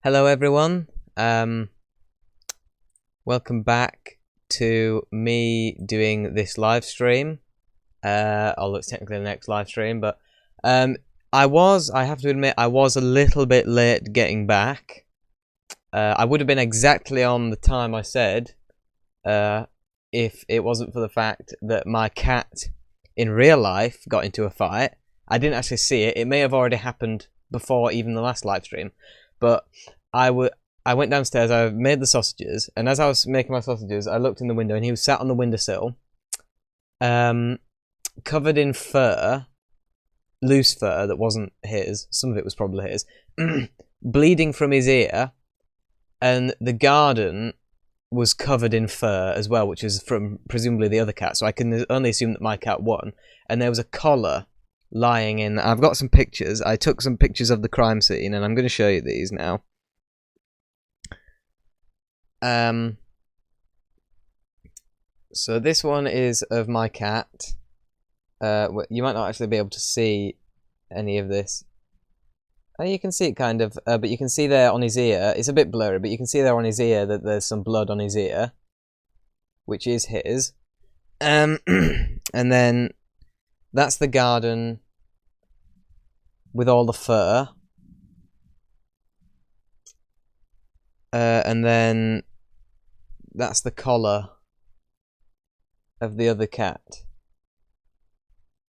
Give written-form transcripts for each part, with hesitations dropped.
Hello everyone, welcome back to me doing this live stream, although it's technically the next live stream, but I have to admit, I was a little bit late getting back. I would have been exactly on the time I said, if it wasn't for the fact that my cat in real life got into a fight. I didn't actually see it. It may have already happened before even the last live stream. But I went downstairs, I made the sausages, and as I was making my sausages, I looked in the window, and he was sat on the windowsill, covered in fur, loose fur that wasn't his, some of it was probably his, bleeding from his ear, and the garden was covered in fur as well, which is from presumably the other cat, so I can only assume that my cat won, and there was a collar lying in. I've got some pictures. I took some pictures of the crime scene, and I'm going to show you these now. So this one is of my cat. You might not actually be able to see any of this. You can see it kind of, but you can see there on his ear. It's a bit blurry, but you can see there on his ear that there's some blood on his ear, which is his. And then that's the garden with all the fur. And then that's the collar of the other cat.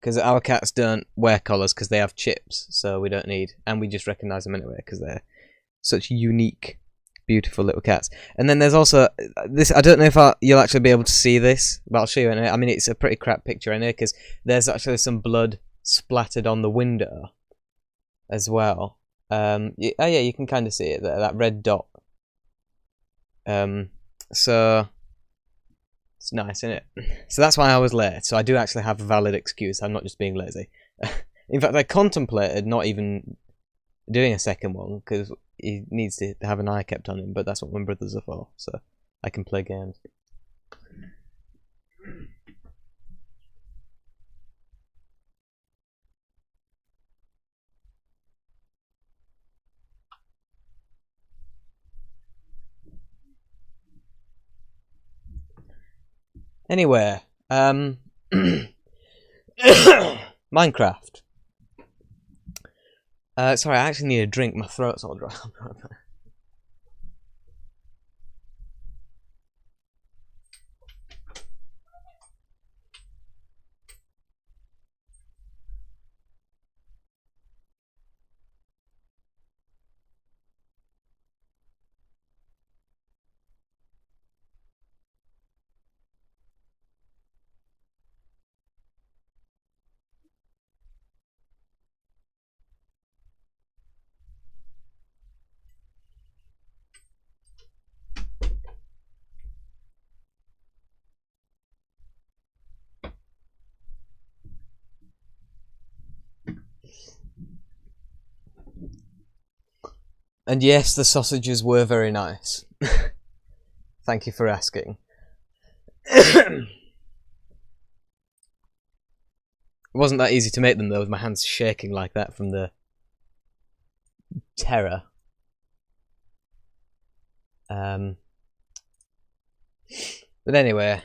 Because our cats don't wear collars because they have chips, so we don't need, and we just recognise them anyway because they're such unique, beautiful little cats. And then there's also this. I don't know if you'll actually be able to see this, but I'll show you anyway. I mean, it's a pretty crap picture anyway because there's actually some blood splattered on the window as well. Oh yeah, you can kind of see it there, that red dot. So it's nice, isn't it? So that's why I was late. So I do actually have a valid excuse. I'm not just being lazy. In fact, I contemplated not even doing a second one because he needs to have an eye kept on him. But that's what my brothers are for, so I can play games. Anyway, Minecraft. Sorry, I actually need a drink. My throat's all dry. And yes, the sausages were very nice. Thank you for asking. It wasn't that easy to make them though, with my hands shaking like that from the terror. But anyway.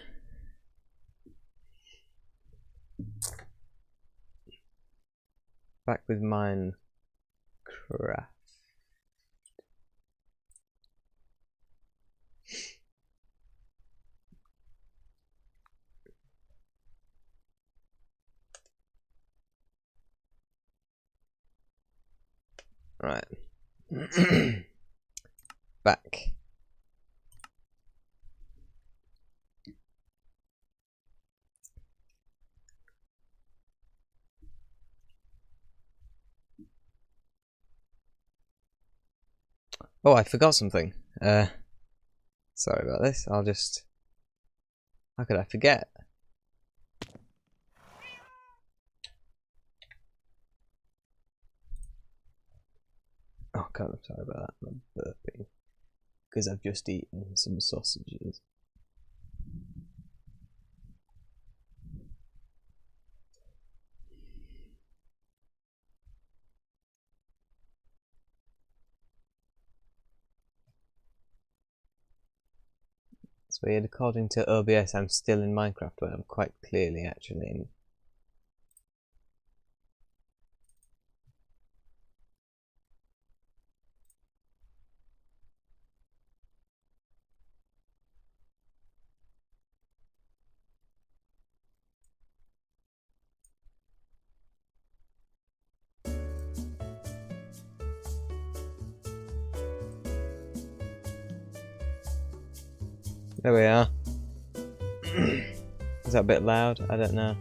Back with Minecraft. Right. Back. Oh, I forgot something. Sorry about this. I'll just... How could I forget? Oh god, I'm sorry about that. I'm burping. Because I've just eaten some sausages. It's weird, according to OBS I'm still in Minecraft, but I'm quite clearly actually in... There we are. Is that a bit loud? I don't know.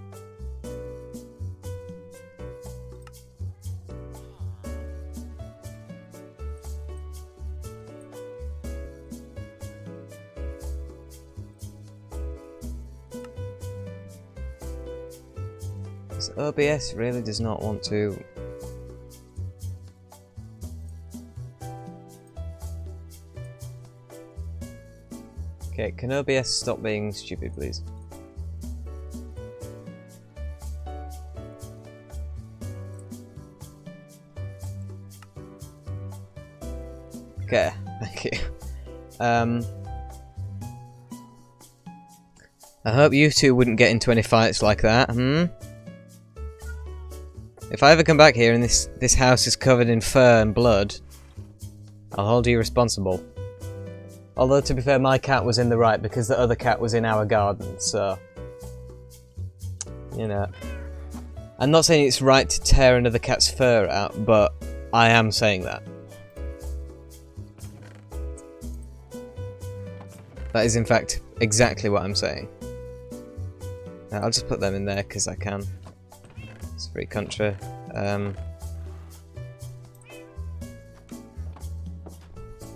This OBS really does not want to... Okay, can OBS stop being stupid, please? Okay, thank you. I hope you two wouldn't get into any fights like that, If I ever come back here and this house is covered in fur and blood, I'll hold you responsible. Although, to be fair, my cat was in the right because the other cat was in our garden, so... You know. I'm not saying it's right to tear another cat's fur out, but I am saying that. That is, in fact, exactly what I'm saying. I'll just put them in there because I can. It's free country.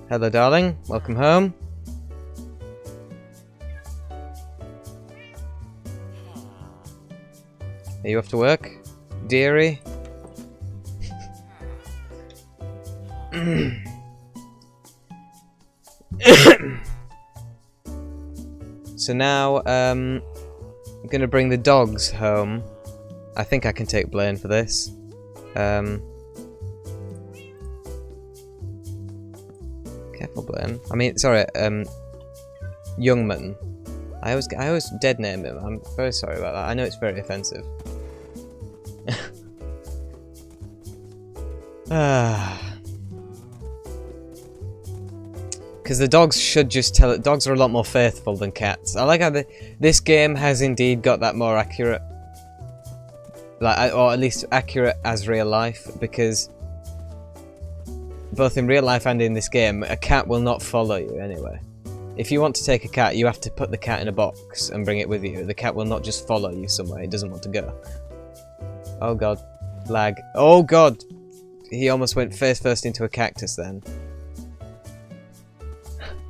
Hello, darling. Welcome home. Are you off to work, dearie? So now, I'm gonna bring the dogs home. I think I can take blame for this. Careful, Blaine. I mean, sorry, Youngman. I always dead name him. I'm very sorry about that. I know it's very offensive. Because the dogs should just tell it. Dogs are a lot more faithful than cats. I like how this game has indeed got that more accurate, like, or at least accurate as real life, because both in real life and in this game, a cat will not follow you anyway. If you want to take a cat, you have to put the cat in a box and bring it with you. The cat will not just follow you somewhere it doesn't want to go. Oh god. Lag. Oh god! He almost went face first into a cactus then.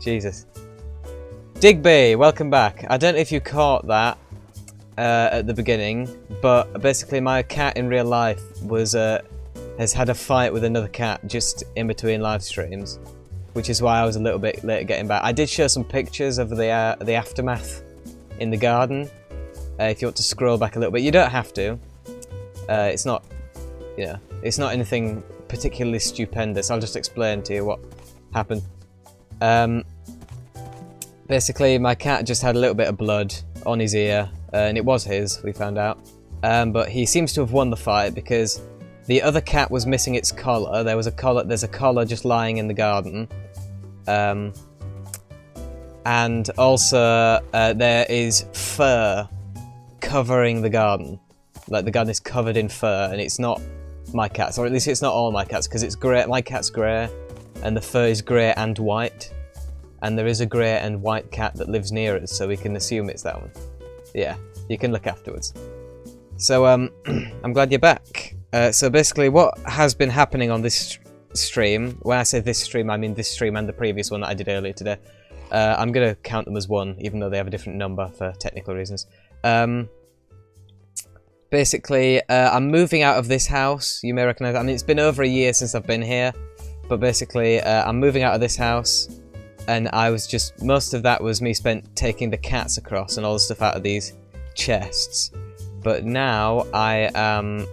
Jesus. Digby, welcome back. I don't know if you caught that at the beginning, but basically my cat in real life was has had a fight with another cat just in between live streams, which is why I was a little bit late getting back. I did show some pictures of the aftermath in the garden. If you want to scroll back a little bit, you don't have to. It's not, you know, it's not anything particularly stupendous. I'll just explain to you what happened. Basically, my cat just had a little bit of blood on his ear, and it was his, we found out. But he seems to have won the fight because the other cat was missing its collar. There's a collar just lying in the garden. And also, there is fur covering the garden. Like, the garden is covered in fur, and it's not my cat's, or at least it's not all my cats, because it's grey. My cat's grey, and the fur is grey and white. And there is a grey and white cat that lives near us, so we can assume it's that one. Yeah, you can look afterwards. So, I'm glad you're back. So basically, what has been happening on this stream, when I say this stream, I mean this stream and the previous one that I did earlier today. I'm going to count them as one, even though they have a different number for technical reasons. Basically, I'm moving out of this house. You may recognise. I mean, it's been over a year since I've been here. But basically, I'm moving out of this house, and most of that was me spent taking the cats across and all the stuff out of these chests. But now I am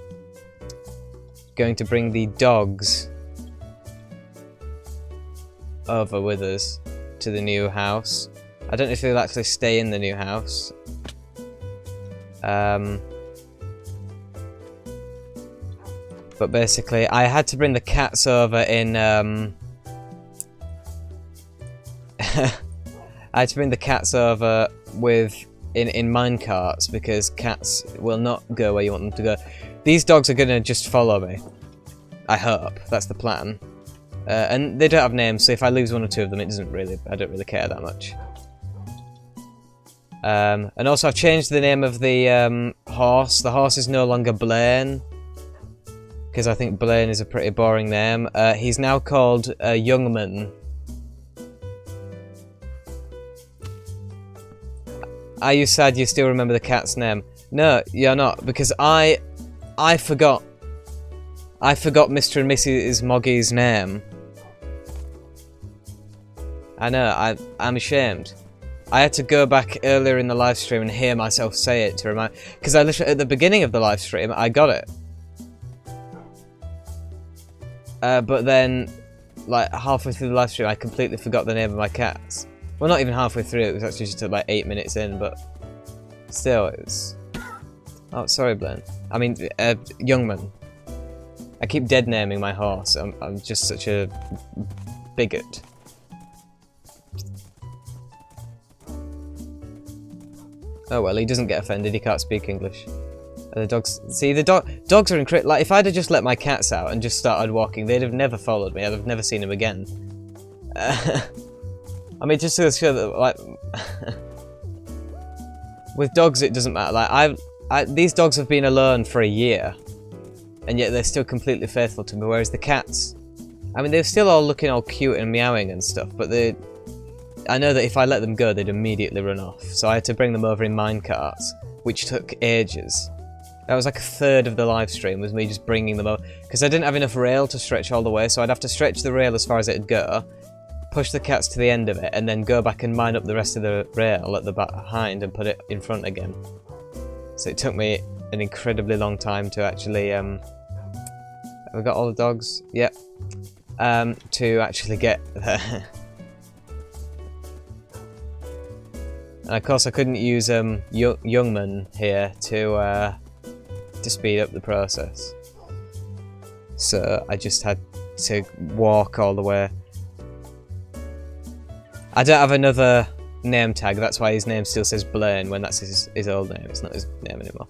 going to bring the dogs over with us to the new house. I don't know if they'll actually stay in the new house. But basically, I had to bring the cats over in, I had to bring the cats over in minecarts, because cats will not go where you want them to go. These dogs are gonna just follow me. I hope. That's the plan. And they don't have names, so if I lose one or two of them, I don't really care that much. And also I've changed the name of the horse. The horse is no longer Blaine, because I think Blaine is a pretty boring name. He's now called Youngman. Are you sad you still remember the cat's name? No, you're not, because I forgot. I forgot Mr. and Mrs. Moggy's name. I know, I'm ashamed. I had to go back earlier in the live stream and hear myself say it to remind, because I literally, at the beginning of the live stream, I got it. But then, like, halfway through the live stream, I completely forgot the name of my cats. Well, not even halfway through, it was actually just like 8 minutes in, but still, it was... Oh, sorry, Blaine. I mean, Youngman. I keep dead naming my horse. I'm just such a bigot. Oh well, he doesn't get offended, he can't speak English. The dogs... See, the dogs are incredible. Like, if I'd have just let my cats out and just started walking, they'd have never followed me. I'd have never seen them again. I mean, just to show that, like... with dogs, it doesn't matter. Like, these dogs have been alone for a year, and yet they're still completely faithful to me, whereas the cats... I mean, they're still all looking all cute and meowing and stuff, but I know that if I let them go, they'd immediately run off. So I had to bring them over in minecarts, which took ages. That was like a third of the live stream, was me just bringing them over. Because I didn't have enough rail to stretch all the way, so I'd have to stretch the rail as far as it'd go, push the cats to the end of it, and then go back and mine up the rest of the rail at the back behind and put it in front again. So it took me an incredibly long time to actually, have we got all the dogs? Yep. To actually get there. And of course I couldn't use Youngman here to speed up the process. So I just had to walk all the way. I don't have another name tag, that's why his name still says Blaine when that's his old name. It's not his name anymore.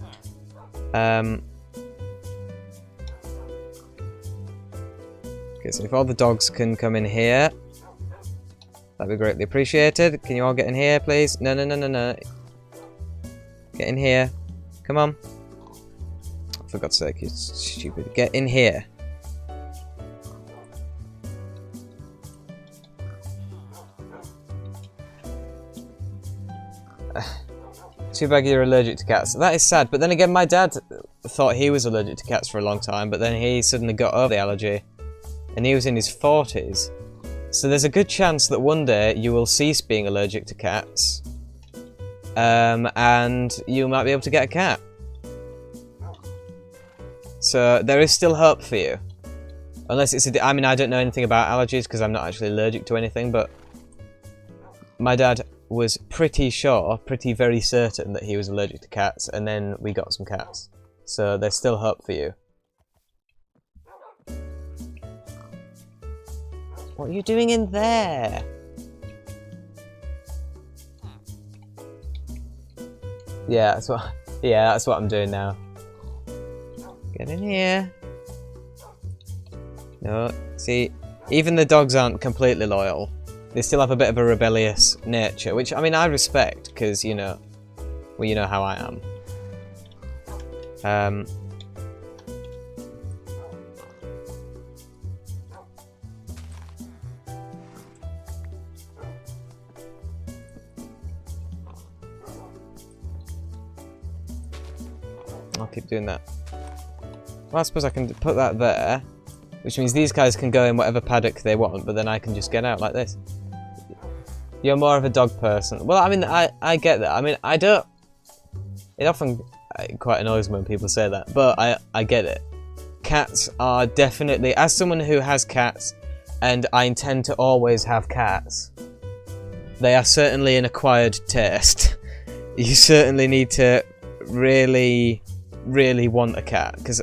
Okay, so if all the dogs can come in here, that'd be greatly appreciated. Can you all get in here, please? No, no, no, no, no. Get in here. Come on. For God's sake, you stupid. Get in here. Too bad you're allergic to cats. That is sad, but then again, my dad thought he was allergic to cats for a long time, but then he suddenly got over the allergy, and he was in his 40s. So there's a good chance that one day you will cease being allergic to cats, and you might be able to get a cat. So there is still hope for you. Unless it's I mean, I don't know anything about allergies because I'm not actually allergic to anything, but my dad was pretty sure, very certain that he was allergic to cats, and then we got some cats. So there's still hope for you. What are you doing in there? Yeah, that's what I'm doing now. Get in here. No, see, even the dogs aren't completely loyal. They still have a bit of a rebellious nature, which, I mean, I respect, because, you know, well, you know how I am. I'll keep doing that. Well, I suppose I can put that there. Which means these guys can go in whatever paddock they want, but then I can just get out like this. You're more of a dog person. Well, I mean, I get that. I mean, I don't... It often quite annoys me when people say that, but I get it. Cats are definitely... As someone who has cats, and I intend to always have cats, they are certainly an acquired taste. You certainly need to really, really want a cat, because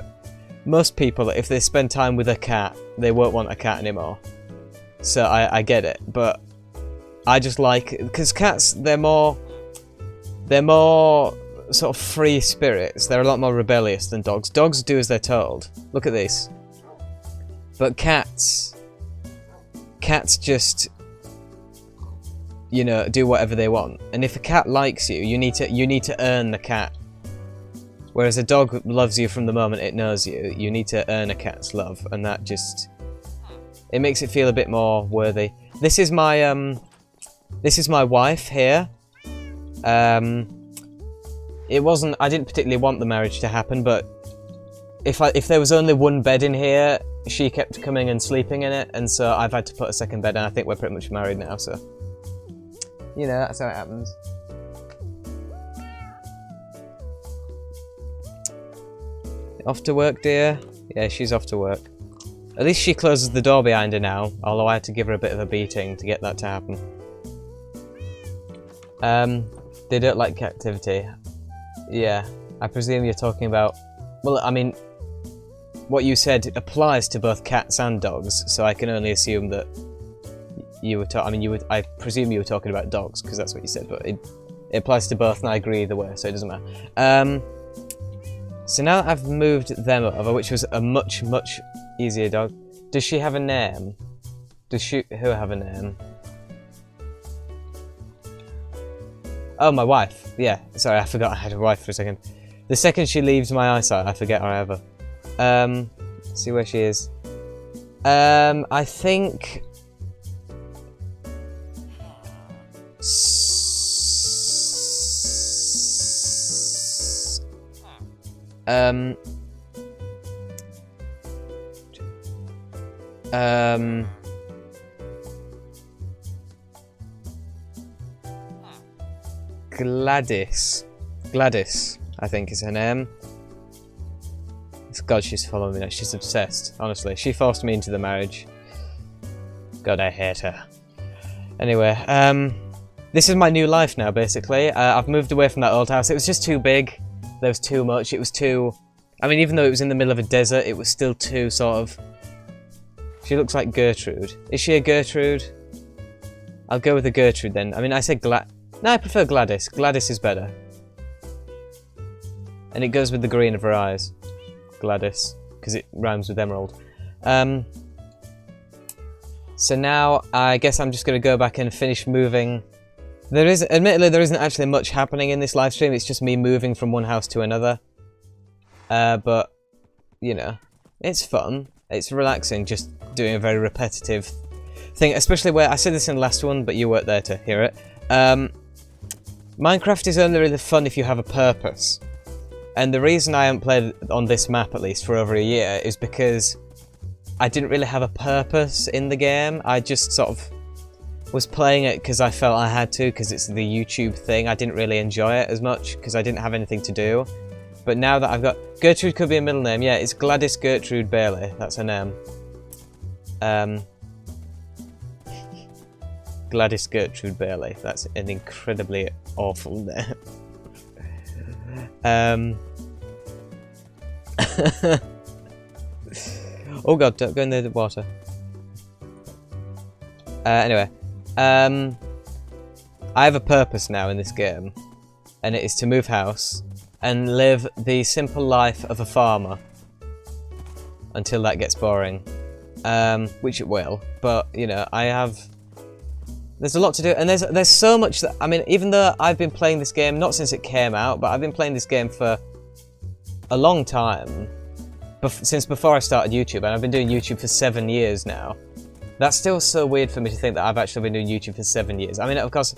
most people, if they spend time with a cat, they won't want a cat anymore. So I get it, but I just like... Because cats, they're more sort of free spirits. They're a lot more rebellious than dogs. Dogs do as they're told. Look at this. But cats just, you know, do whatever they want. And if a cat likes you, you need to earn the cat. Whereas a dog loves you from the moment it knows you. You need to earn a cat's love, and that just, it makes it feel a bit more worthy. This is my wife here. It wasn't, I didn't particularly want the marriage to happen, but if there was only one bed in here, she kept coming and sleeping in it, and so I've had to put a second bed, and I think we're pretty much married now, so, you know, that's how it happens. Off to work, dear? Yeah, she's off to work. At least she closes the door behind her now, although I had to give her a bit of a beating to get that to happen. They don't like captivity. Yeah, I presume you're talking about... Well, I mean, what you said applies to both cats and dogs, so I can only assume that you were talking... I mean, I presume you were talking about dogs, because that's what you said, but it applies to both, and I agree either way, so it doesn't matter. So now that I've moved them over, which was a much, much easier dog, does she have a name? Does she... Who have a name? Oh, my wife. Yeah, sorry, I forgot I had a wife for a second. The second she leaves my eyesight, I forget her ever. See where she is. I think... Gladys, I think is her name. God, she's following me now. She's obsessed, honestly. She forced me into the marriage. God, I hate her. Anyway, this is my new life now, basically. I've moved away from that old house. It was just too big. There was too much. It was too... I mean, even though it was in the middle of a desert, it was still too sort of... She looks like Gertrude. Is she a Gertrude? I'll go with a Gertrude then. I mean, I said No, I prefer Gladys. Gladys is better. And it goes with the green of her eyes. Gladys. Because it rhymes with emerald. So now, I guess I'm just going to go back and finish moving. Admittedly, there isn't actually much happening in this live stream. It's just me moving from one house to another. But, you know, it's fun. It's relaxing, just doing a very repetitive thing. Especially where, I said this in the last one, but you weren't there to hear it. Minecraft is only really fun if you have a purpose. And the reason I haven't played on this map, at least, for over a year, is because I didn't really have a purpose in the game. I just sort of was playing it because I felt I had to, because it's the YouTube thing. I didn't really enjoy it as much, because I didn't have anything to do. But now that I've got... Gertrude could be a middle name, yeah, it's Gladys Gertrude Bailey, that's her name. Gladys Gertrude Bailey, that's an incredibly awful name. Oh god, don't go in the water. Anyway, I have a purpose now in this game, and it is to move house and live the simple life of a farmer until that gets boring, which it will. But you know, there's a lot to do, and there's so much that, I mean, even though I've been playing this game not since it came out, but I've been playing this game for a long time, since before I started YouTube, and I've been doing YouTube for 7 years now. That's still so weird for me to think that I've actually been doing YouTube for 7 years. I mean, of course,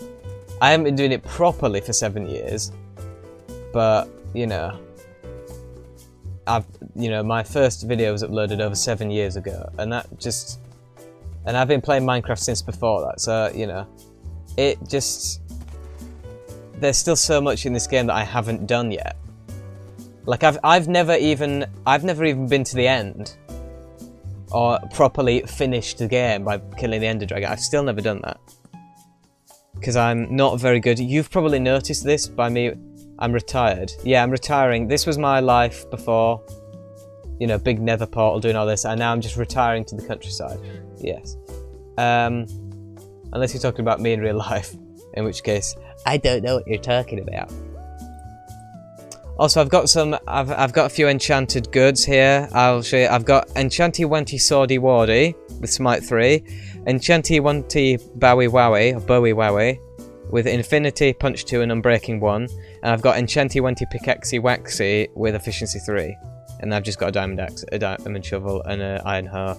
I haven't been doing it properly for 7 years, but, you know, my first video was uploaded over 7 years ago, and and I've been playing Minecraft since before that, so, there's still so much in this game that I haven't done yet. Like, I've never even been to the end, or properly finished the game by killing the Ender Dragon. I've still never done that. Because I'm not very good. You've probably noticed this by me. I'm retired. Yeah, I'm retiring. This was my life before, big nether portal, doing all this, and now I'm just retiring to the countryside. Yes. Unless you're talking about me in real life, in which case, I don't know what you're talking about. Also, I've got a few enchanted goods here. I'll show you. I've got Enchanty Wenty Swordy Wardy with Smite 3, Enchanty Wenty Bowie Wowie, or Bowie Wowie, with Infinity Punch 2 and Unbreaking 1, and I've got Enchanty Wenty Pickaxey Waxy with Efficiency 3, and I've just got a diamond axe, a diamond shovel, and an iron hoe,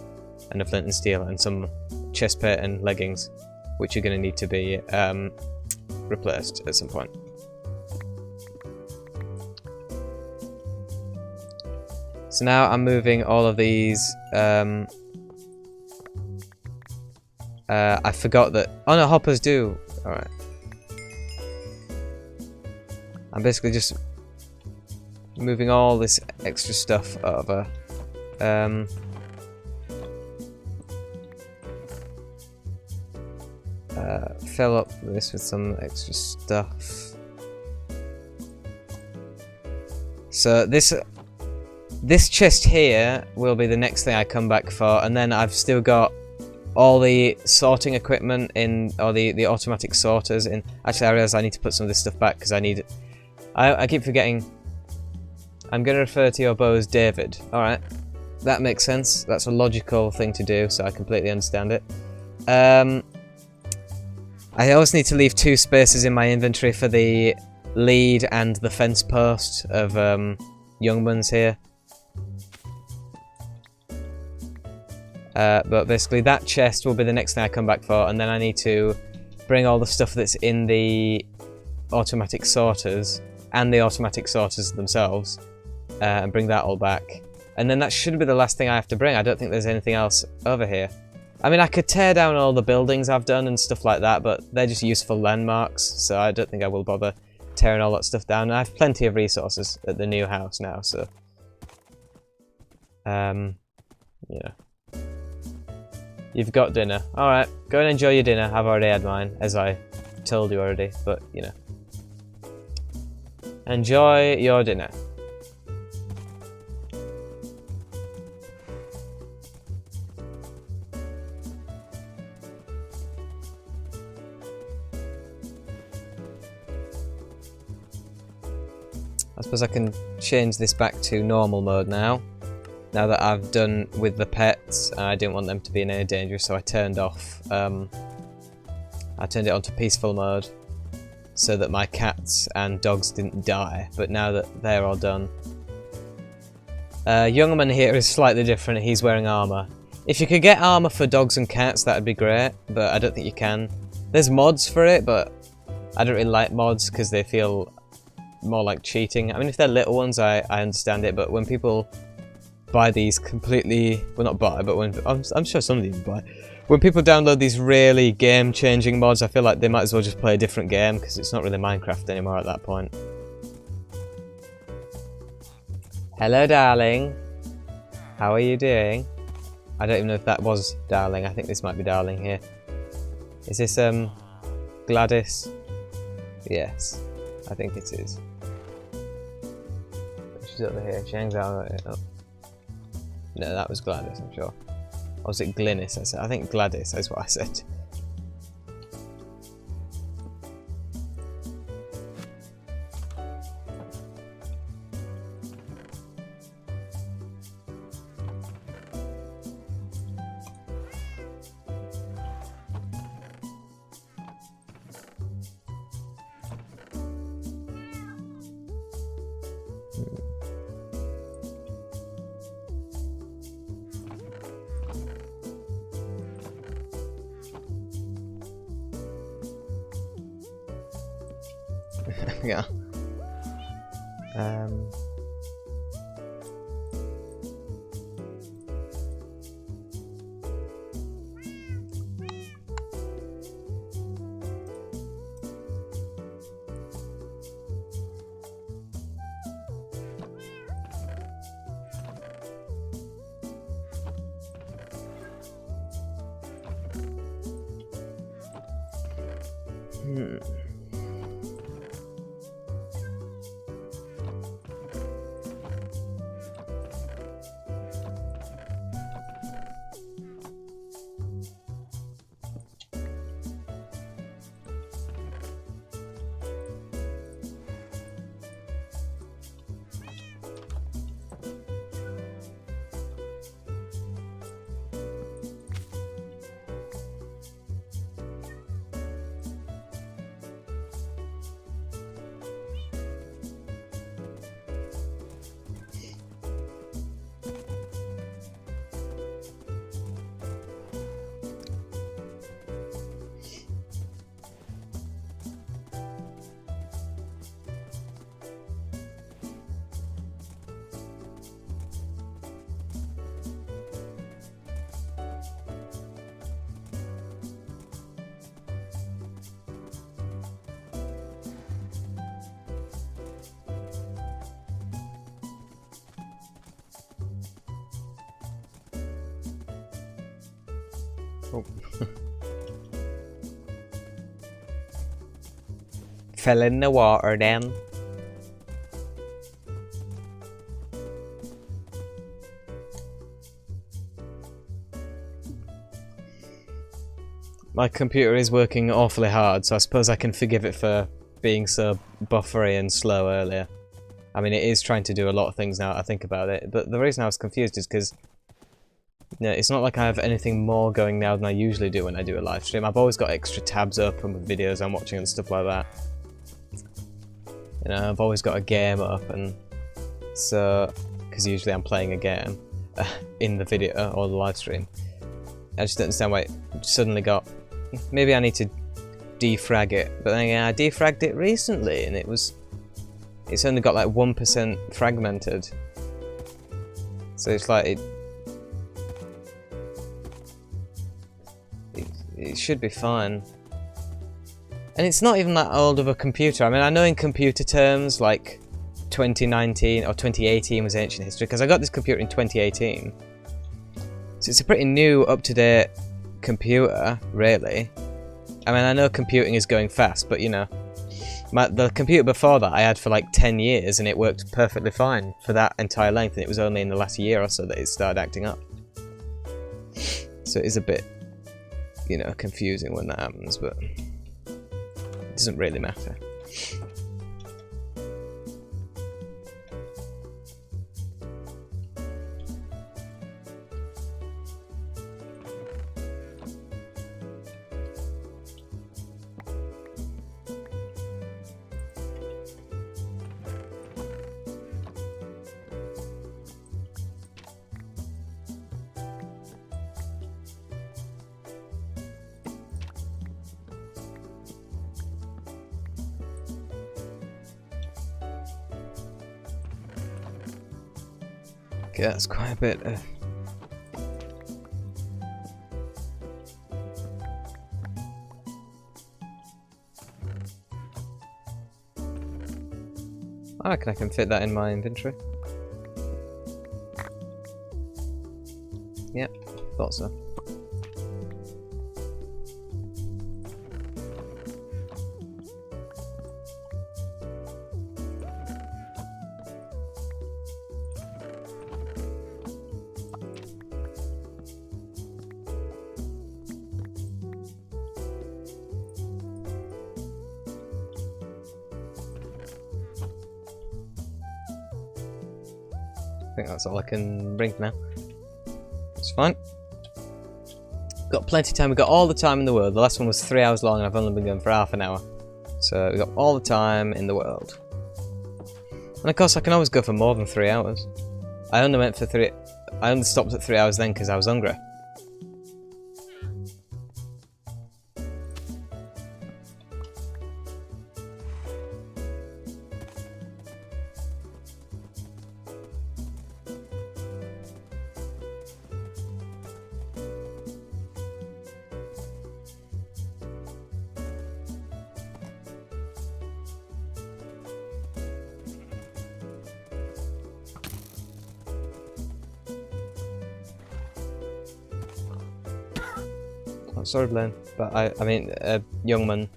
and a flint and steel, and some chest plate and leggings, which are going to need to be replaced at some point. So now I'm moving all of these. I forgot that. Oh no, hoppers do. Alright. I'm basically just moving all this extra stuff over. Fill up this with some extra stuff. So this chest here will be the next thing I come back for, and then I've still got all the sorting equipment in, or the automatic sorters in. Actually, I realise I need to put some of this stuff back because I keep forgetting. I'm going to refer to your bow as David. Alright, that makes sense. That's a logical thing to do, so I completely understand it. I always need to leave 2 spaces in my inventory for the lead and the fence post of Youngmans here. But basically that chest will be the next thing I come back for, and then I need to bring all the stuff that's in the automatic sorters and the automatic sorters themselves and bring that all back. And then that should be the last thing I have to bring. I don't think there's anything else over here. I mean, I could tear down all the buildings I've done and stuff like that, but they're just useful landmarks, so I don't think I will bother tearing all that stuff down. I have plenty of resources at the new house now, so you've got dinner. Alright, go and enjoy your dinner. I've already had mine, as I told you already, but, enjoy your dinner. I suppose I can change this back to normal mode now. Now that I've done with the pets, I didn't want them to be in any danger, so I turned off. I turned it onto peaceful mode, so that my cats and dogs didn't die. But now that they're all done, Youngman here is slightly different. He's wearing armor. If you could get armor for dogs and cats, that'd be great. But I don't think you can. There's mods for it, but I don't really like mods because they feel more like cheating. I mean, if they're little ones, I understand it. But when people buy these completely, well, not buy, but when I'm sure some of these buy. When people download these really game-changing mods, I feel like they might as well just play a different game because it's not really Minecraft anymore at that point. Hello, darling. How are you doing? I don't even know if that was darling. I think this might be darling here. Is this Gladys? Yes, I think it is. She's over here. She hangs out. Oh. No, that was Gladys, I'm sure. Or was it Glynis? I think Gladys is what I said. Yeah. Hmm. Oh. Fell in the water then. My computer is working awfully hard, so I suppose I can forgive it for being so buffery and slow earlier. I mean, it is trying to do a lot of things now that I think about it, but the reason I was confused is because it's not like I have anything more going now than I usually do when I do a live stream. I've always got extra tabs open with videos I'm watching and stuff like that. You know, I've always got a game up, and so, because usually I'm playing a game in the video or the live stream. I just don't understand why it suddenly got... Maybe I need to defrag it, but then I defragged it recently and it's only got like 1% fragmented. So it's like it should be fine. And it's not even that old of a computer. I mean, I know in computer terms, like 2019 or 2018 was ancient history, because I got this computer in 2018. So it's a pretty new, up-to-date computer, really. I mean, I know computing is going fast, but you know, the computer before that I had for like 10 years and it worked perfectly fine for that entire length, and it was only in the last year or so that it started acting up. So it is a bit, you know, confusing when that happens, but it doesn't really matter. Okay, that's quite a bit of... I reckon I can fit that in my inventory. Yep, thought so. I think that's all I can bring now. It's fine. Got plenty of time. We've got all the time in the world. The last one was 3 hours long and I've only been going for half an hour. So we've got all the time in the world. And of course I can always go for more than 3 hours. I only stopped at 3 hours then because I was hungry. Oh, sorry, Blaine, but I mean, young man.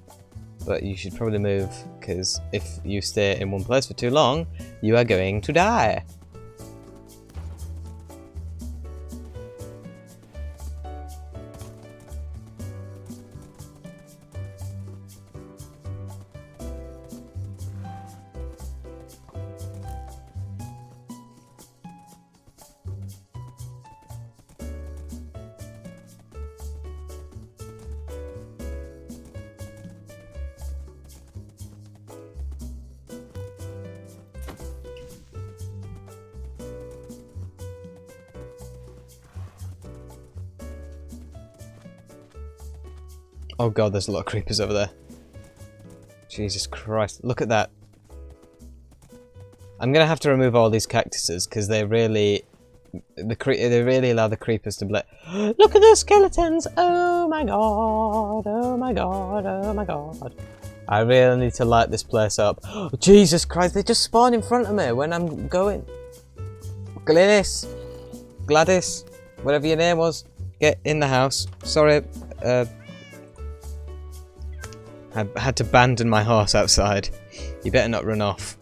But you should probably move, because if you stay in one place for too long, you are going to die. Oh god, there's a lot of creepers over there. Jesus Christ, look at that. I'm gonna have to remove all these cactuses because they really allow the creepers to blend. Look at those skeletons! Oh my god! Oh my god! Oh my god! I really need to light this place up. Jesus Christ! They just spawn in front of me when I'm going. Gladys, whatever your name was, get in the house. Sorry, I had to abandon my horse outside. You better not run off.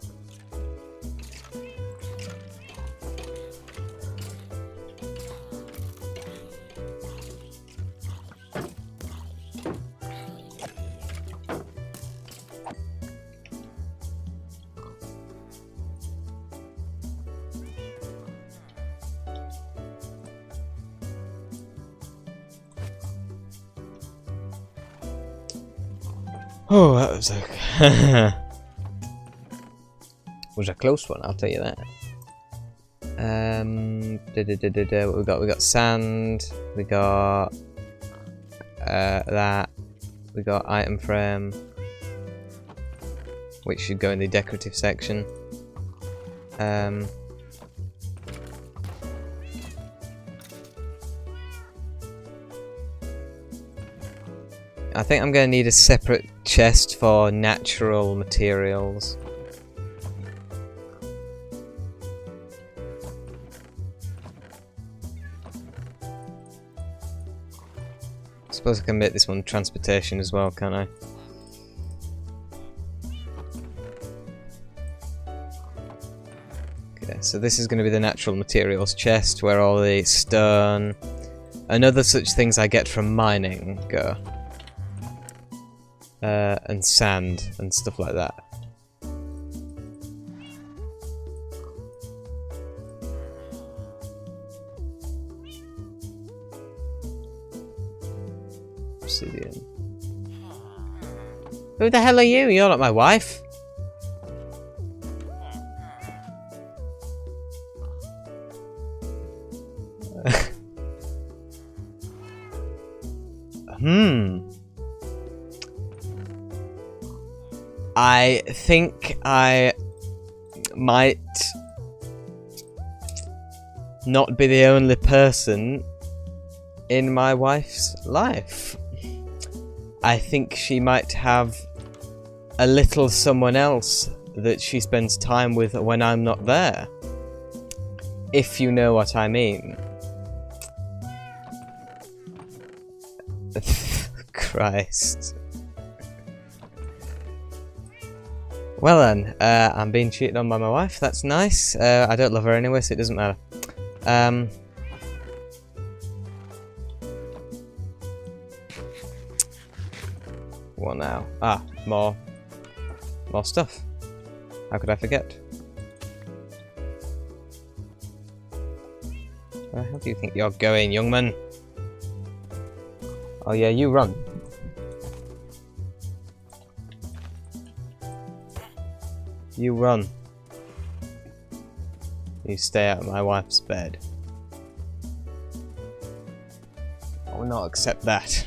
Oh, that was was a close one, I'll tell you that. What we got? We got sand. We got that. We got item frame, which should go in the decorative section. I think I'm going to need a separate chest for natural materials. I suppose I can make this one transportation as well, can't I? Okay, so this is going to be the natural materials chest where all the stone and other such things I get from mining go. And sand and stuff like that. Obsidian. Who the hell are you? You're not my wife. I think I might not be the only person in my wife's life. I think she might have a little someone else that she spends time with when I'm not there. If you know what I mean. Christ. Well then, I'm being cheated on by my wife, that's nice. I don't love her anyway, so it doesn't matter. What now? Ah, more stuff. How could I forget? Where the hell do you think you're going, young man? Oh yeah, you run. You run. You stay out of my wife's bed. I will not accept that.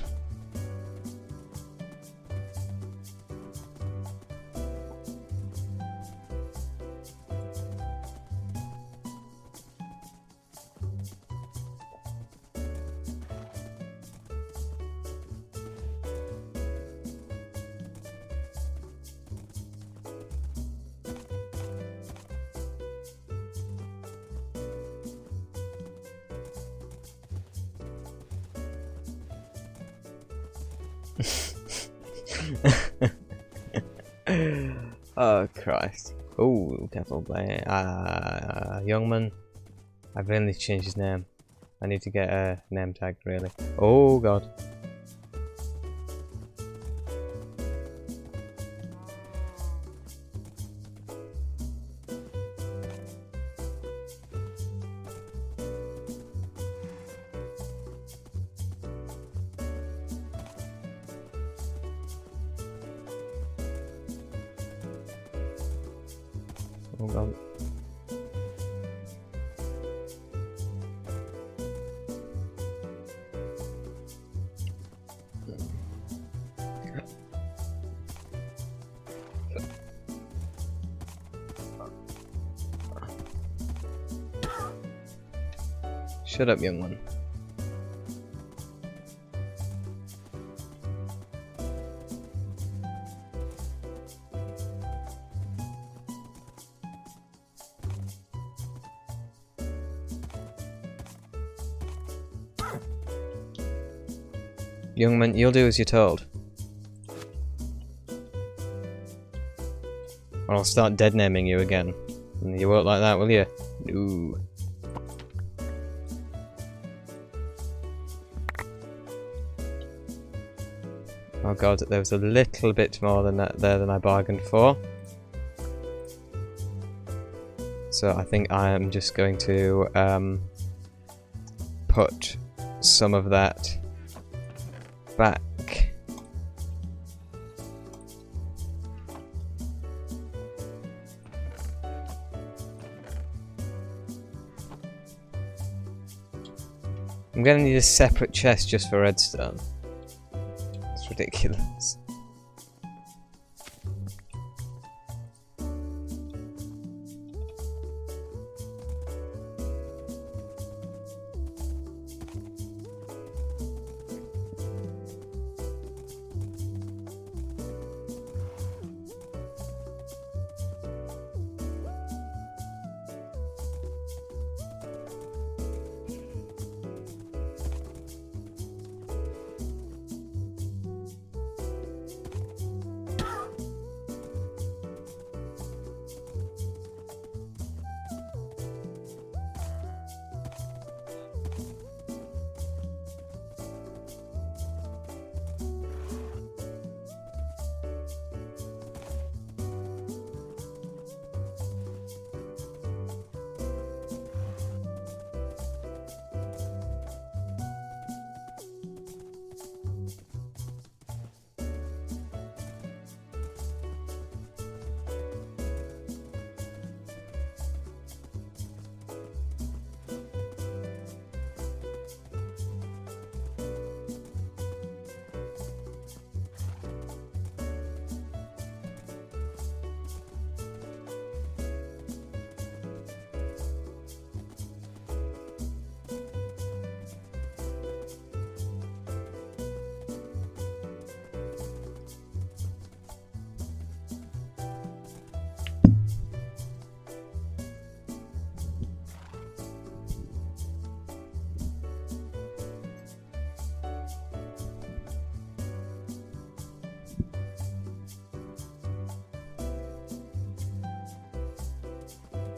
Oh, careful, play. Youngman. I've really changed his name. I need to get a name tag, really. Oh god. Oh god. Shut up, young one. Young man, you'll do as you're told. Or I'll start dead naming you again. And you won't like that, will you? No. Oh god, there was a little bit more than that there than I bargained for. So I think I am just going to put some of that back. I'm gonna need a separate chest just for redstone. It's ridiculous.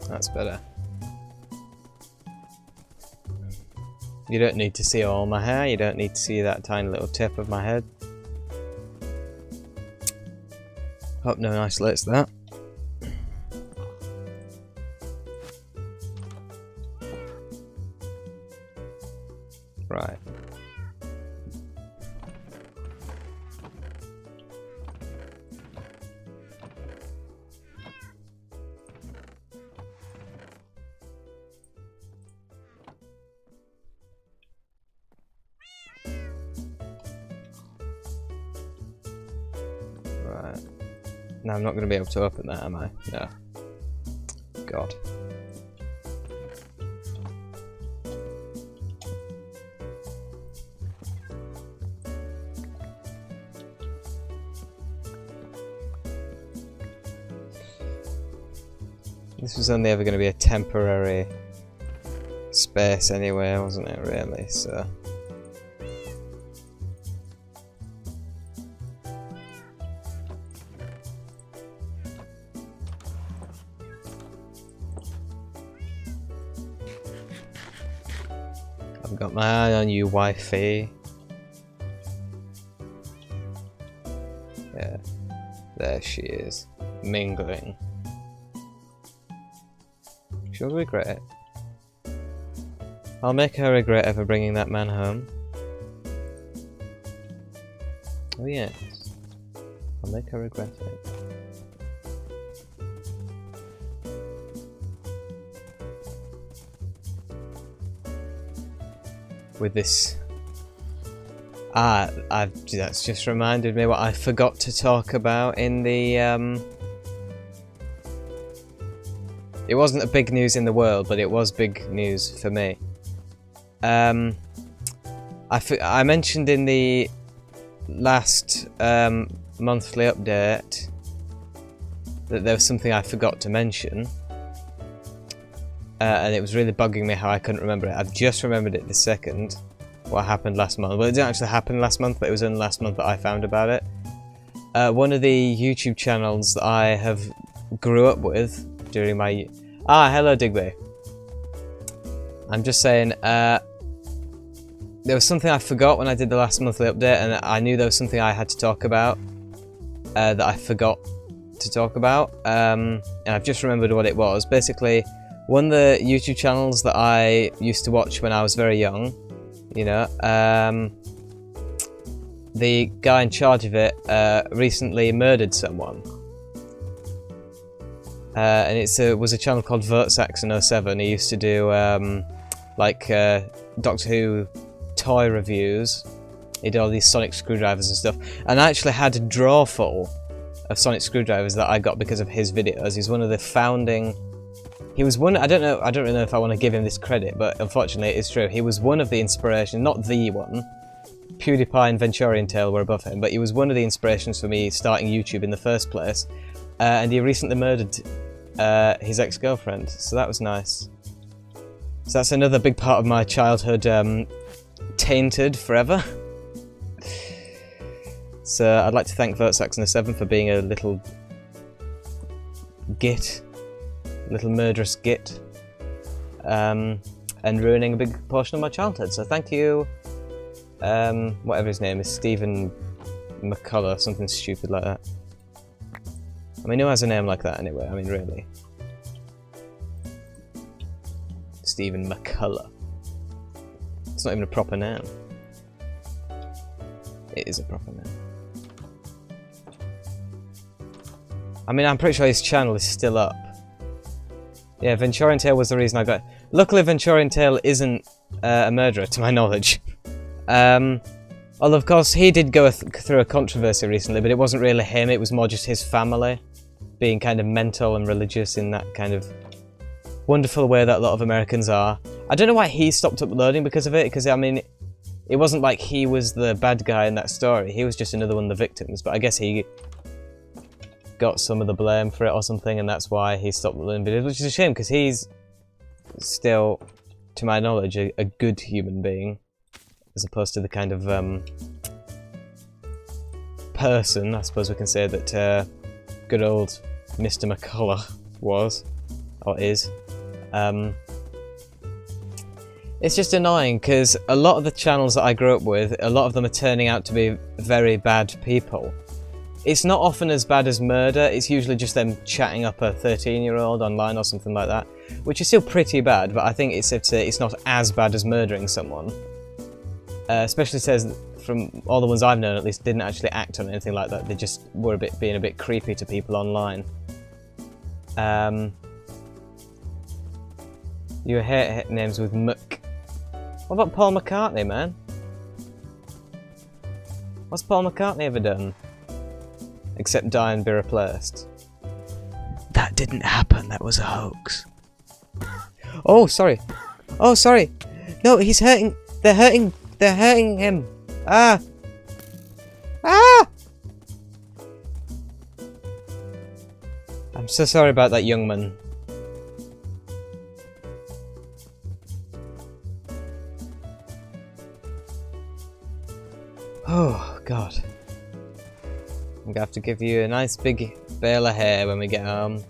That's better. You don't need to see all my hair, you don't need to see that tiny little tip of my head. Hope no one isolates that. Right. Right. Now I'm not going to be able to open that, am I? No. God. This was only ever going to be a temporary space anyway, wasn't it, really? So. Got my eye on you, wifey. Yeah, there she is, mingling. She'll regret it. I'll make her regret ever bringing that man home. Oh yes, I'll make her regret it. With this, that's just reminded me what I forgot to talk about in the it wasn't a big news in the world, but it was big news for me. I mentioned in the last monthly update that there was something I forgot to mention. And it was really bugging me how I couldn't remember it. I've just remembered it this second. What happened last month. Well, it didn't actually happen last month, but it was only last month that I found about it. One of the YouTube channels that I have grew up with during my... hello Digby. I'm just saying, there was something I forgot when I did the last monthly update, and I knew there was something I had to talk about that I forgot to talk about. And I've just remembered what it was. Basically, one of the YouTube channels that I used to watch when I was very young, you know, the guy in charge of it recently murdered someone. And it was a channel called VoteSaxon07. He used to do Doctor Who toy reviews. He did all these sonic screwdrivers and stuff. And I actually had a drawer full of sonic screwdrivers that I got because of his videos. He's one of the founding... He was one... I don't really know if I want to give him this credit, but unfortunately it is true. He was one of the inspirations, not the one. PewDiePie and Venturian Tale were above him, but he was one of the inspirations for me starting YouTube in the first place. And he recently murdered his ex-girlfriend, so that was nice. So that's another big part of my childhood tainted forever. So I'd like to thank VoteSaxon07 for being a little git, little murderous git, and ruining a big portion of my childhood. So thank you, whatever his name is, Stephen McCullough, something stupid like that. I mean, who has a name like that anyway? I mean, really. Stephen McCullough. It's not even a proper name. It is a proper name. I mean, I'm pretty sure his channel is still up. Yeah, Venturian Tale was the reason I got... Luckily, Venturian Tale isn't a murderer, to my knowledge. Although, of course, he did go through a controversy recently, but it wasn't really him, it was more just his family being kind of mental and religious in that kind of wonderful way that a lot of Americans are. I don't know why he stopped uploading because of it, because, I mean, it wasn't like he was the bad guy in that story, he was just another one of the victims, but I guess he got some of the blame for it or something, and that's why he stopped uploading videos, which is a shame, because he's still, to my knowledge, a good human being, as opposed to the kind of person, I suppose we can say, that good old Mr. McCullough was, or is. It's just annoying, because a lot of the channels that I grew up with, a lot of them are turning out to be very bad people. It's not often as bad as murder, it's usually just them chatting up a 13-year-old online or something like that, which is still pretty bad, but I think it's not as bad as murdering someone. Especially says, from all the ones I've known at least, didn't actually act on anything like that, they just were being a bit creepy to people online. You hate names with Mc. What about Paul McCartney, man? What's Paul McCartney ever done? Except die and be replaced. That didn't happen, that was a hoax. Oh, sorry. Oh, sorry. No, he's hurting. They're hurting him. Ah! Ah! I'm so sorry about that, young man. Oh, God. I'm gonna have to give you a nice big bale of hair when we get home.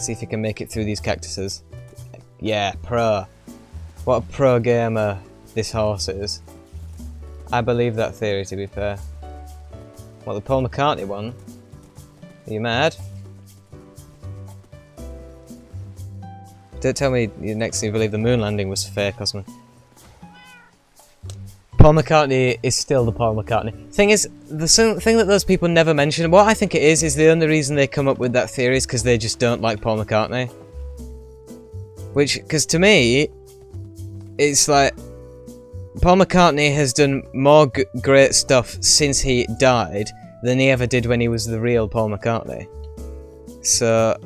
Let's see if you can make it through these cactuses. Yeah, pro. What a pro gamer this horse is. I believe that theory, to be fair. What, the Paul McCartney one? Are you mad? Don't tell me next thing you believe the moon landing was fake or something. Paul McCartney is still the Paul McCartney. Thing is, the thing that those people never mention, what I think it is the only reason they come up with that theory is because they just don't like Paul McCartney. Which, because to me, it's like, Paul McCartney has done more great stuff since he died than he ever did when he was the real Paul McCartney. So,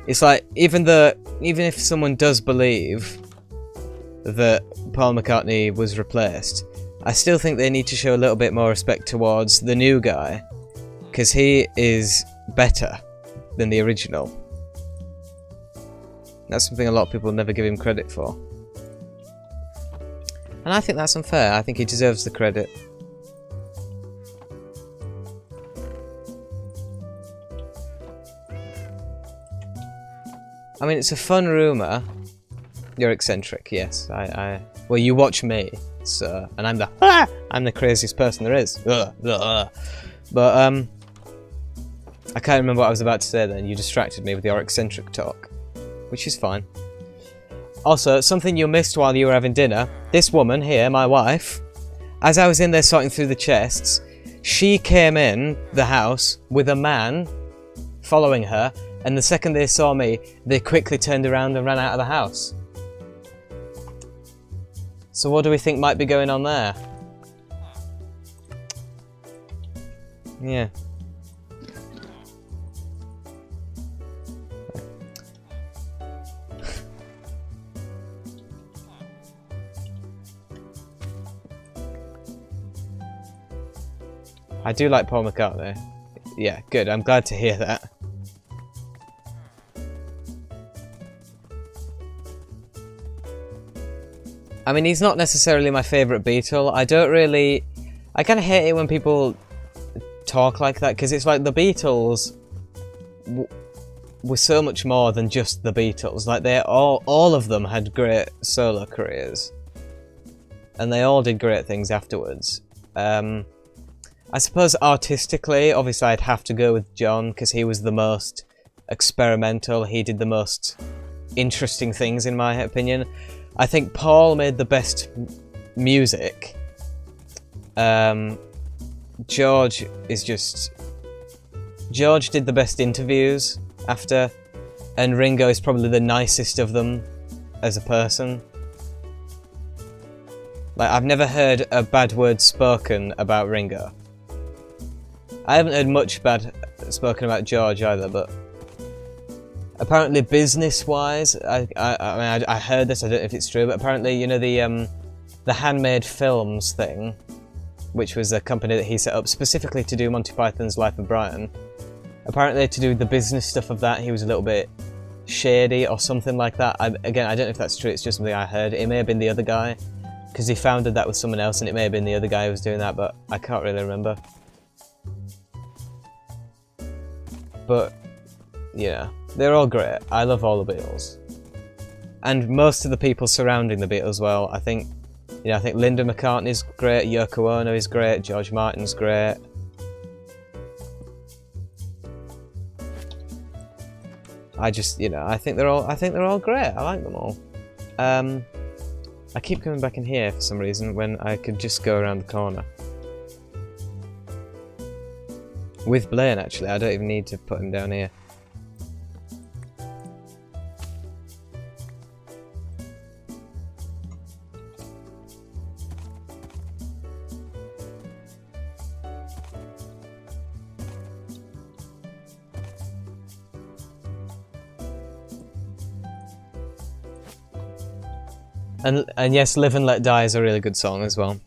it's like, even if someone does believe that Paul McCartney was replaced, I still think they need to show a little bit more respect towards the new guy, because he is better than the original. That's something a lot of people never give him credit for. And I think that's unfair. I think he deserves the credit. I mean, it's a fun rumour. You're eccentric, yes. Well, you watch me, so, and I'm the craziest person there is. But I can't remember what I was about to say then. You distracted me with your eccentric talk, which is fine. Also, something you missed while you were having dinner. This woman here, my wife, as I was in there sorting through the chests, she came in the house with a man following her, and the second they saw me, they quickly turned around and ran out of the house. So what do we think might be going on there? Yeah. I do like Paul McCartney. Yeah, good. I'm glad to hear that. I mean, he's not necessarily my favourite Beatle. I kind of hate it when people talk like that, because it's like the Beatles were so much more than just the Beatles. Like, all of them had great solo careers. And they all did great things afterwards. I suppose artistically, obviously I'd have to go with John, because he was the most experimental. He did the most interesting things, in my opinion. I think Paul made the best music. George did the best interviews after, and Ringo is probably the nicest of them as a person. Like, I've never heard a bad word spoken about Ringo. I haven't heard much bad spoken about George either, but apparently business-wise, I heard this, I don't know if it's true, but apparently, you know, the Handmade Films thing, which was a company that he set up specifically to do Monty Python's Life of Brian, apparently to do the business stuff of that, he was a little bit shady or something like that. Again, I don't know if that's true, it's just something I heard. It may have been the other guy, because he founded that with someone else, and it may have been the other guy who was doing that, but I can't really remember. But, yeah, they're all great. I love all the Beatles. And most of the people surrounding the Beatles, well, I think Linda McCartney's great, Yoko Ono is great, George Martin's great. I think they're all great. I like them all. I keep coming back in here for some reason when I could just go around the corner. With Blaine, actually. I don't even need to put him down here. And yes, Live and Let Die is a really good song as well.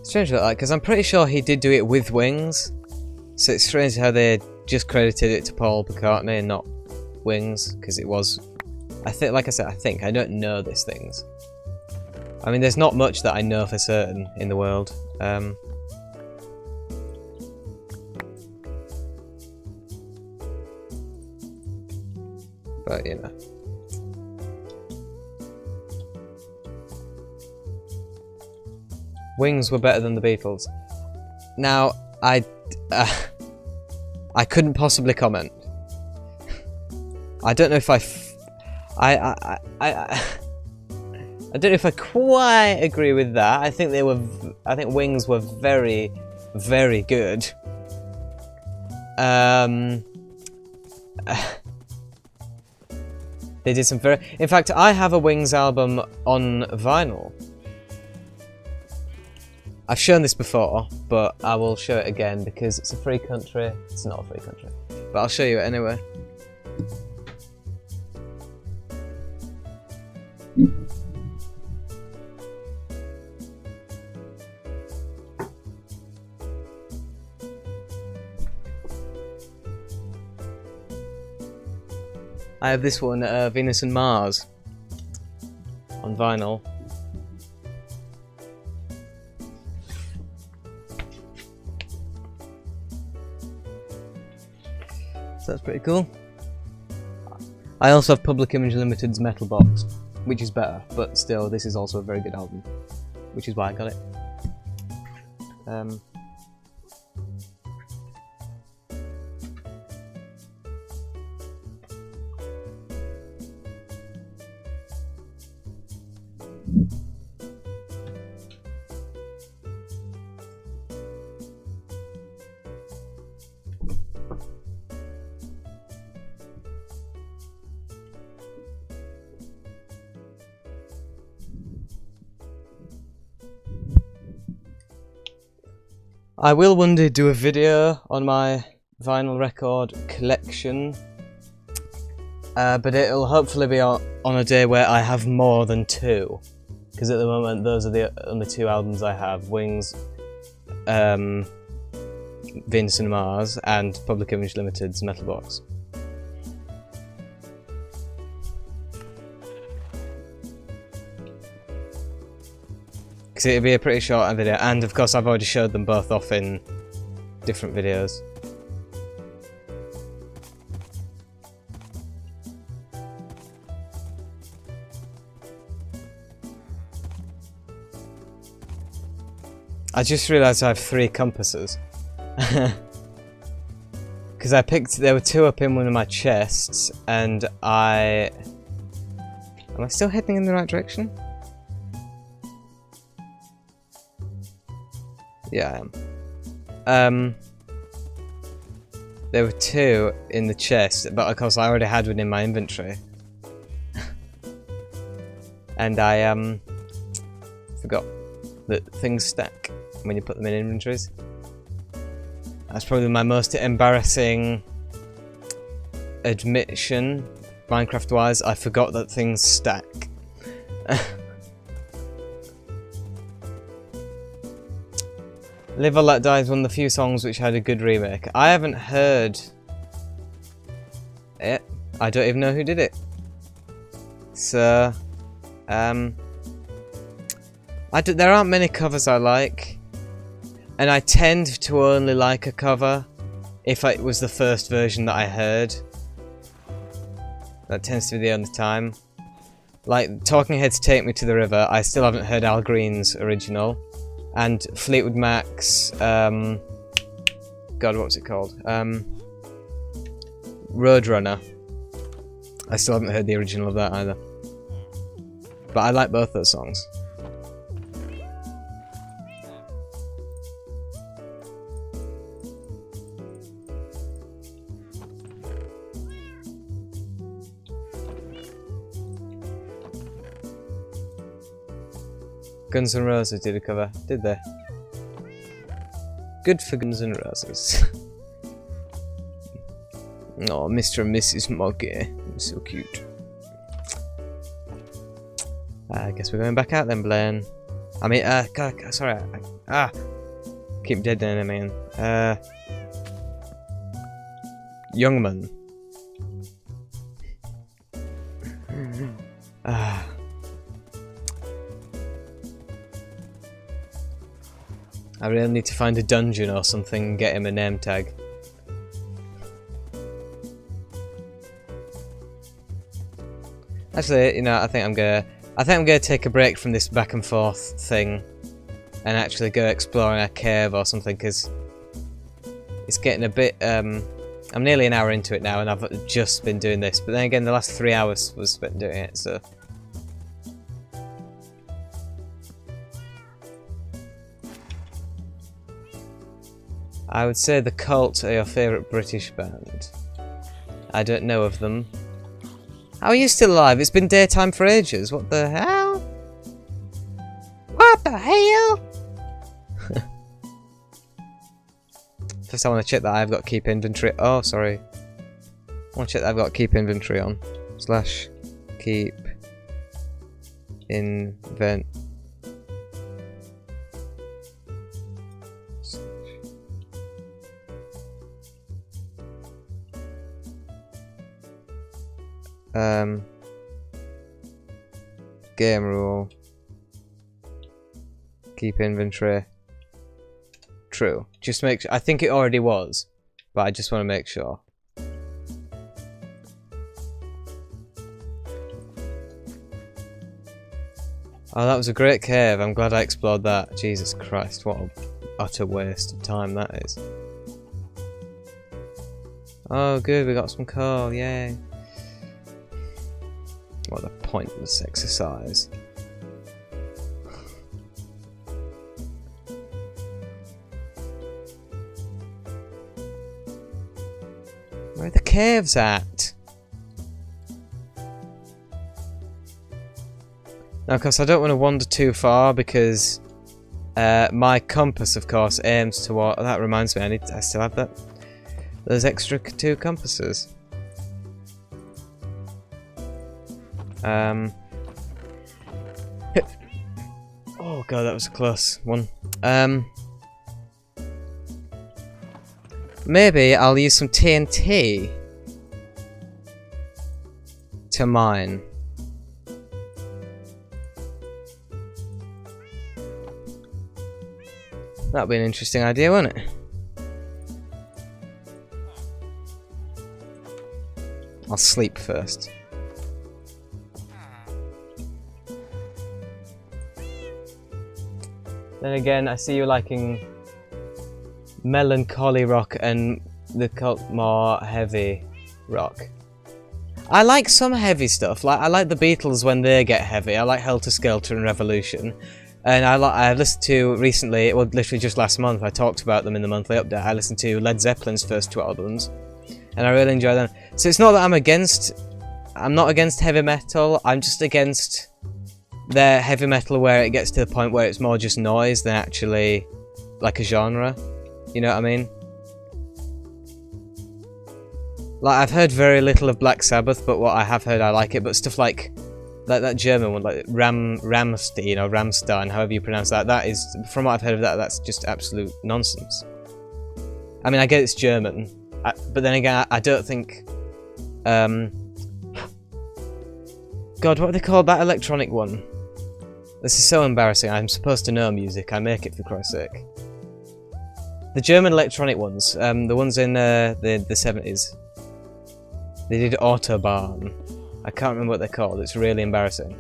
Strange about that, because I'm pretty sure he did do it with Wings. So it's strange how they just credited it to Paul McCartney and not Wings, because it was... I think, like I said, I don't know these things. I mean, there's not much that I know for certain in the world. but you know. Wings were better than the Beatles. Now, I couldn't possibly comment. I don't know if I don't know if I quite agree with that. I think Wings were very, very good. They did some very... In fact, I have a Wings album on vinyl. I've shown this before, but I will show it again because it's a free country. It's not a free country, but I'll show you it anyway. I have this one, Venus and Mars, on vinyl. So that's pretty cool. I also have Public Image Limited's Metal Box, which is better, but still, this is also a very good album, which is why I got it. I will one day do a video on my vinyl record collection, but it'll hopefully be on a day where I have more than two, because at the moment those are the only two albums I have: Wings, Venus and Mars, and Public Image Limited's Metal Box. Because it'd be a pretty short video, and of course I've already showed them both off in different videos. I just realised I have 3 compasses. Because there were 2 up in one of my chests, and am I still heading in the right direction? Yeah, I am. There were 2 in the chest, but of course I already had one in my inventory. And I forgot that things stack when you put them in inventories. That's probably my most embarrassing admission, Minecraft-wise. I forgot that things stack. Live or Let Die is one of the few songs which had a good remake. I haven't heard it. I don't even know who did it. So, there aren't many covers I like, and I tend to only like a cover if it was the first version that I heard. That tends to be the only time. Like Talking Heads' Take Me to the River, I still haven't heard Al Green's original. And Fleetwood Mac's, God, what's it called? Roadrunner. I still haven't heard the original of that either. But I like both those songs. Guns N' Roses did a cover, did they? Good for Guns N' Roses. Oh, Mr. and Mrs. Moggy. So cute. I guess we're going back out then, Blaine. I mean, God, sorry. Keep dead then, I mean. Youngman. I really need to find a dungeon or something and get him a name tag. Actually, you know, I think I'm gonna take a break from this back and forth thing, and actually go exploring a cave or something, because it's getting a bit. I'm nearly an hour into it now, and I've just been doing this. But then again, the last 3 hours was spent doing it, so. I would say the Cult are your favourite British band. I don't know of them. How are you still alive? It's been daytime for ages. What the hell? What the hell? First I want to check that I've got keep inventory. Oh, sorry. I want to check that I've got keep inventory on. / keep invent. Game rule. Keep inventory. True. Just make sure. I think it already was, but I just want to make sure. Oh, that was a great cave. I'm glad I explored that. Jesus Christ, what an utter waste of time that is. Oh, good, we got some coal, yay. What a pointless exercise. Where are the caves at? Now, of course, I don't want to wander too far because my compass, of course, aims toward. That reminds me, I still have that. Those extra 2 compasses. Oh god, that was a close one. Maybe I'll use some TNT to mine. That'd be an interesting idea, wouldn't it? I'll sleep first. Then again, I see you liking melancholy rock and the Cult more heavy rock. I like some heavy stuff. Like I like the Beatles when they get heavy. I like Helter Skelter and Revolution. And I listened to recently, well, literally just last month, I talked about them in the monthly update. I listened to Led Zeppelin's first 2 albums, and I really enjoy them. So it's not that I'm not against heavy metal. I'm just against their heavy metal where it gets to the point where it's more just noise than actually like a genre. You know what I mean? Like I've heard very little of Black Sabbath, but what I have heard I like it. But stuff like that German one, like Rammstein or Rammstein, however you pronounce that, that is, from what I've heard of that, that's just absolute nonsense. I mean, I get it's German, but then again, I don't think. God, what do they call that electronic one? This is so embarrassing. I'm supposed to know music. I make it for Christ's sake. The German electronic ones, the ones in the 70s. They did Autobahn. I can't remember what they're called. It's really embarrassing.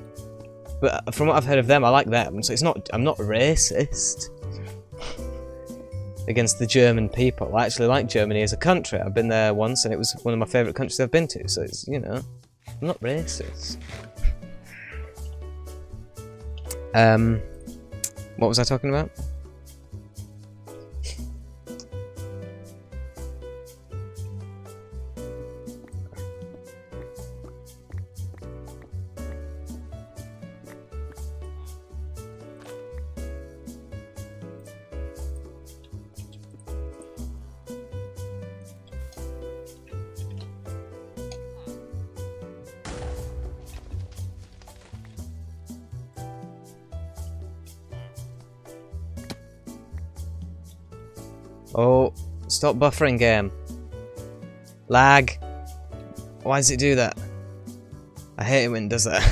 But from what I've heard of them, I like them. So it's not. I'm not racist against the German people. I actually like Germany as a country. I've been there once, and it was one of my favourite countries I've been to. So it's, you know, I'm not racist. What was I talking about? Oh, stop buffering, game. Lag. Why does it do that? I hate it when it does that.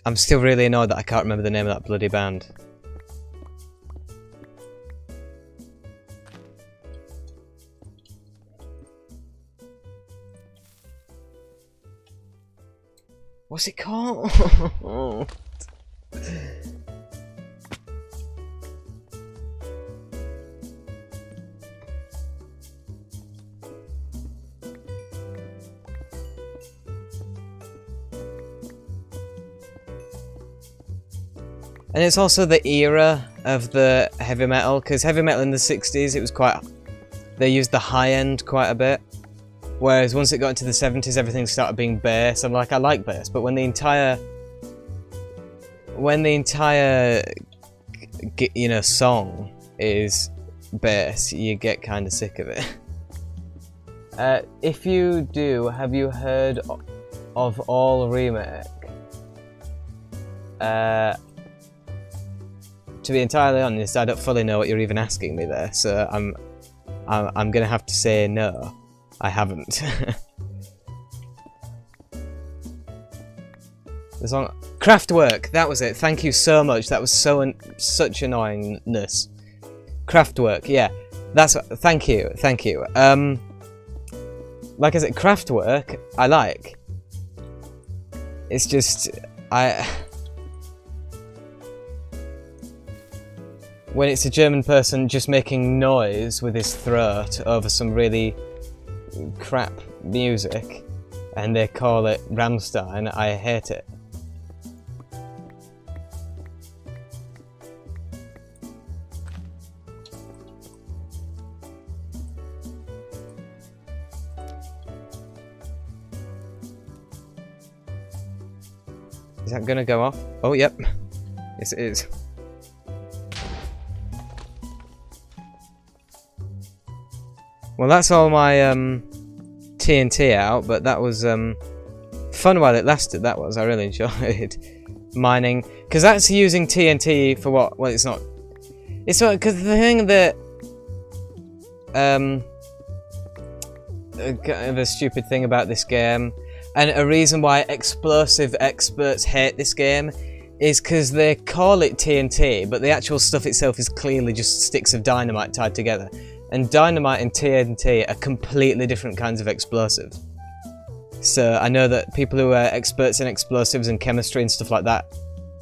I'm still really annoyed that I can't remember the name of that bloody band. What's it called? And it's also the era of the heavy metal, because heavy metal in the 60s, it was quite... They used the high end quite a bit. Whereas once it got into the 70s, everything started being bass. I'm like, I like bass, but when the entire... you know, song is bass, you get kind of sick of it. If you do, have you heard of All Remake? To be entirely honest, I don't fully know what you're even asking me there, so I'm gonna have to say no, I haven't. The song Kraftwerk, that was it. Thank you so much. That was such annoyingness. Kraftwerk, yeah. That's thank you. Like I said, Kraftwerk, I like. It's just when it's a German person just making noise with his throat over some really crap music and they call it Rammstein, I hate it. Is that gonna go off? Oh, yep. Yes, it is. Well, that's all my TNT out, but that was fun while it lasted. That was. I really enjoyed mining, because that's using TNT for what? Well, it's not. It's not, because the thing that the stupid thing about this game, and a reason why explosive experts hate this game, is because they call it TNT, but the actual stuff itself is clearly just sticks of dynamite tied together. And dynamite and TNT are completely different kinds of explosives. So I know that people who are experts in explosives and chemistry and stuff like that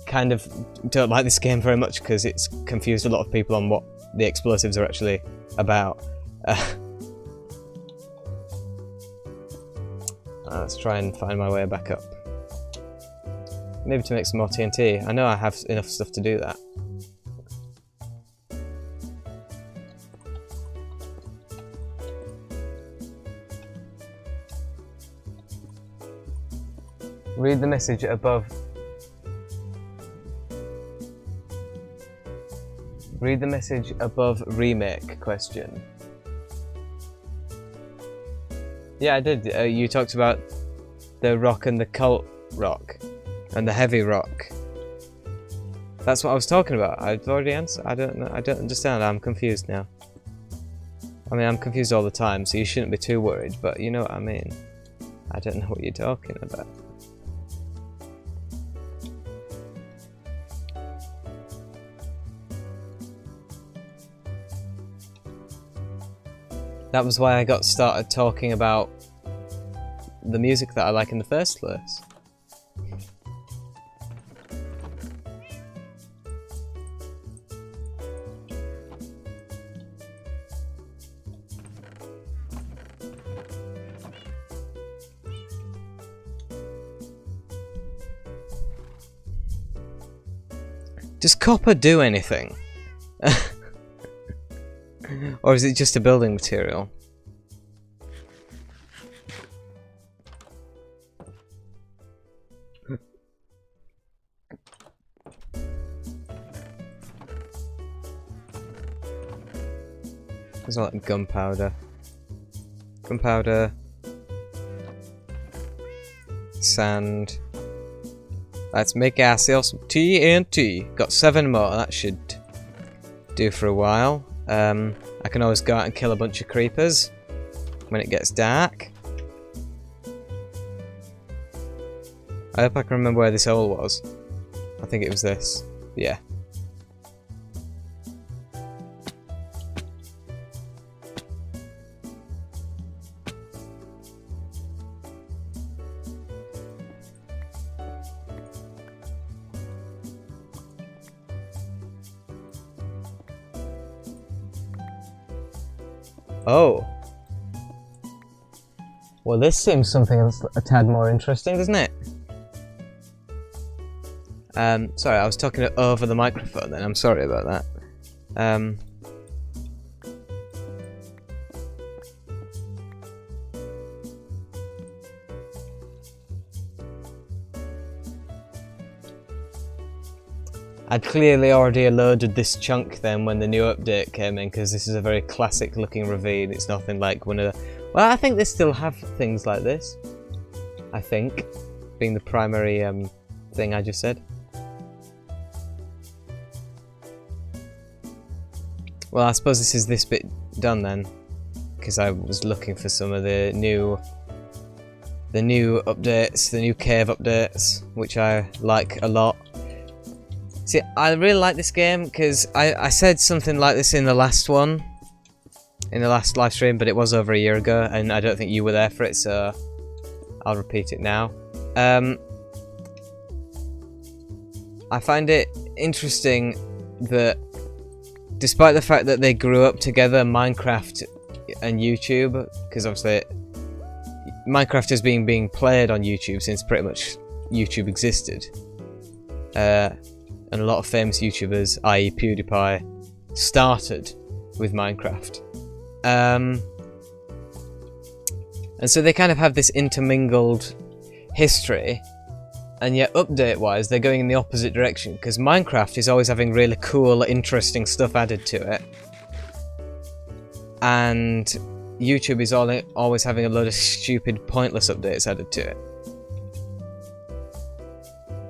kind of don't like this game very much because it's confused a lot of people on what the explosives are actually about. Let's try and find my way back up. Maybe to make some more TNT. I know I have enough stuff to do that. Read the message above. Read the message above remake question. Yeah, I did. You talked about the rock and the cult rock and the heavy rock. That's what I was talking about. I've already answered. I don't know. I don't understand. I'm confused now. I mean, I'm confused all the time, so you shouldn't be too worried, but you know what I mean. I don't know what you're talking about. That was why I got started talking about the music that I like in the first place. Does copper do anything? Or is it just a building material? There's a lot of gunpowder. Gunpowder. Sand. Let's make ourselves some TNT. Got 7 more. That should do for a while. I can always go out and kill a bunch of creepers when it gets dark. I hope I can remember where this hole was. I think it was this. Yeah. Oh. Well, this seems something else a tad more interesting, doesn't it? Sorry, I was talking over the microphone then, I'm sorry about that. I'd clearly already loaded this chunk then when the new update came in, because this is a very classic looking ravine. It's nothing like one of the... Well, I think they still have things like this. I think, being the primary thing I just said. Well, I suppose this is this bit done then, because I was looking for some of the new updates, the new cave updates, which I like a lot. See, I really like this game because I said something like this in the last one, in the last live stream, but it was over a year ago, and I don't think you were there for it, so I'll repeat it now. I find it interesting that despite the fact that they grew up together, Minecraft and YouTube, because obviously Minecraft has been being played on YouTube since pretty much YouTube existed. And a lot of famous YouTubers, i.e. PewDiePie, started with Minecraft. And so they kind of have this intermingled history, and yet update-wise they're going in the opposite direction, because Minecraft is always having really cool, interesting stuff added to it. And YouTube is always having a load of stupid, pointless updates added to it.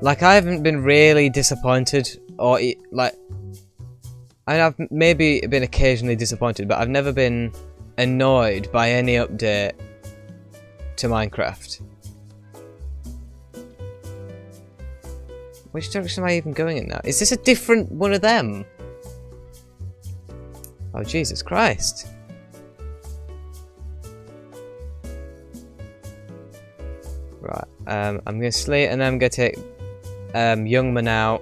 Like, I haven't been really disappointed, or like, I've maybe been occasionally disappointed, but I've never been annoyed by any update to Minecraft. Which direction am I even going in now? Is this a different one of them? Oh, Jesus Christ. Right, I'm going to slate, and then I'm going to take Youngman out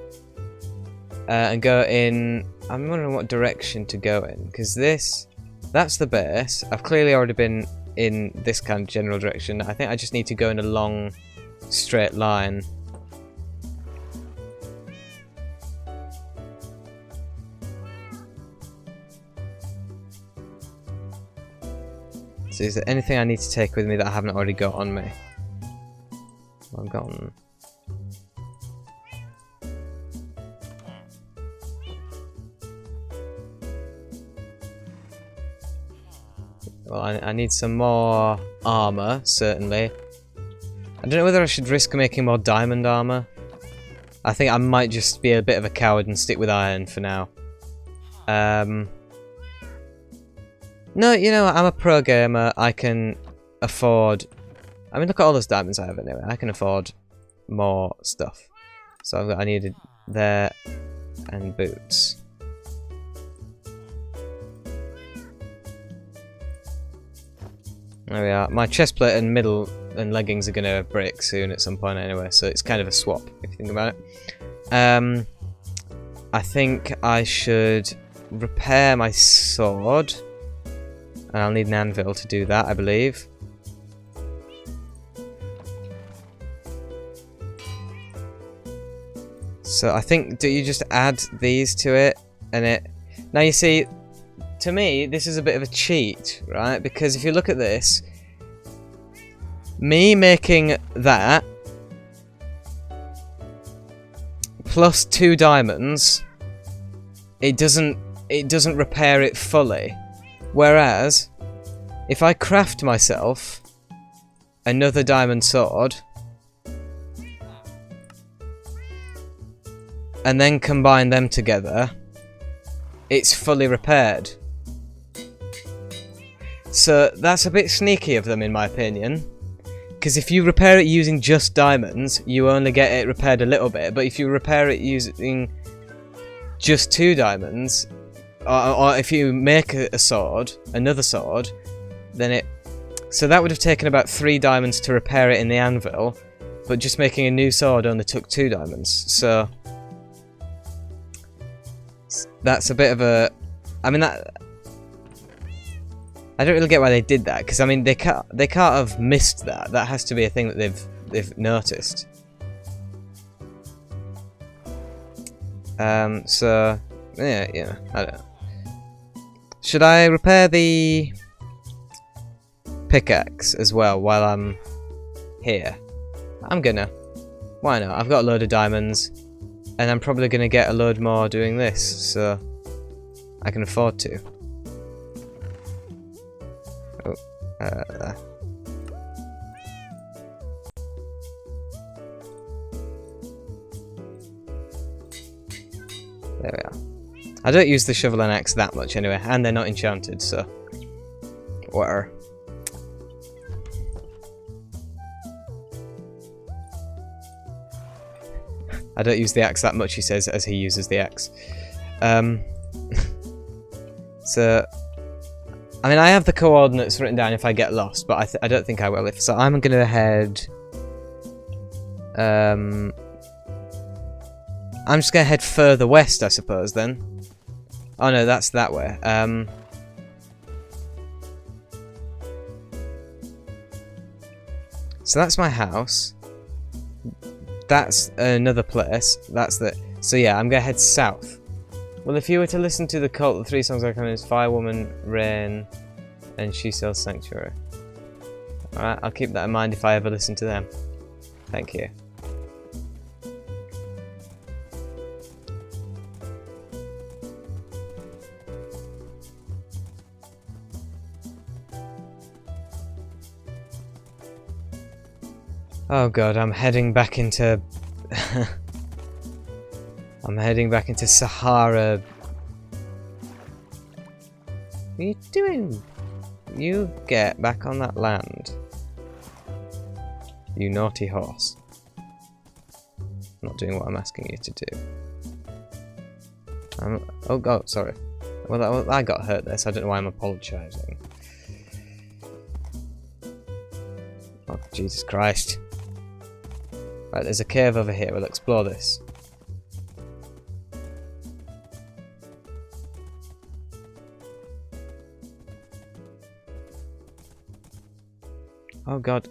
and go in. I'm wondering what direction to go in, because that's the base. I've clearly already been in this kind of general direction. I think I just need to go in a long straight line. So is there anything I need to take with me that I haven't already got on me? Well, I've gotten... Well, I need some more armor, certainly. I don't know whether I should risk making more diamond armor. I think I might just be a bit of a coward and stick with iron for now. No, you know what, I'm a pro gamer. I can afford... I mean, look at all those diamonds I have anyway. I can afford more stuff. So I needed there and boots. There we are. My chestplate and middle and leggings are going to break soon at some point anyway, so it's kind of a swap if you think about it. I think I should repair my sword. And I'll need an anvil to do that, I believe. So I think, do you just add these to it? And it... Now you see... To me, this is a bit of a cheat, right? Because if you look at this, me making that plus 2 diamonds, it doesn't repair it fully. Whereas, if I craft myself another diamond sword and then combine them together, it's fully repaired. So that's a bit sneaky of them in my opinion, because if you repair it using just diamonds, you only get it repaired a little bit. But if you repair it using just 2 diamonds, or if you make a sword, another sword, then it... So that would have taken about 3 diamonds to repair it in the anvil, but just making a new sword only took 2 diamonds. So that's a bit of a... I mean, that... I don't really get why they did that, because I mean they can't have missed that. That has to be a thing that they've noticed. So yeah, I don't know. Should I repair the pickaxe as well while I'm here? I'm gonna. Why not? I've got a load of diamonds, and I'm probably gonna get a load more doing this, so I can afford to. Oh, there. There we are. I don't use the shovel and axe that much anyway, and they're not enchanted, so whatever. I don't use the axe that much, he says, as he uses the axe. So, I mean, I have the coordinates written down if I get lost, but I don't think I will. So I'm gonna head. I'm just gonna head further west, I suppose. Then. Oh no, that's that way. So that's my house. That's another place. That's the. So yeah, I'm gonna head south. Well, if you were to listen to the cult, the 3 songs I recommend is Firewoman, Rain, and She Sells Sanctuary. Alright, I'll keep that in mind if I ever listen to them. Thank you. Oh god, I'm heading back into... I'm heading back into Sahara. What are you doing? You get back on that land. You naughty horse. I'm not doing what I'm asking you to do. Oh god, sorry. Well, I got hurt there, so I don't know why I'm apologising. Oh, Jesus Christ. Right, there's a cave over here. We'll explore this. Oh god.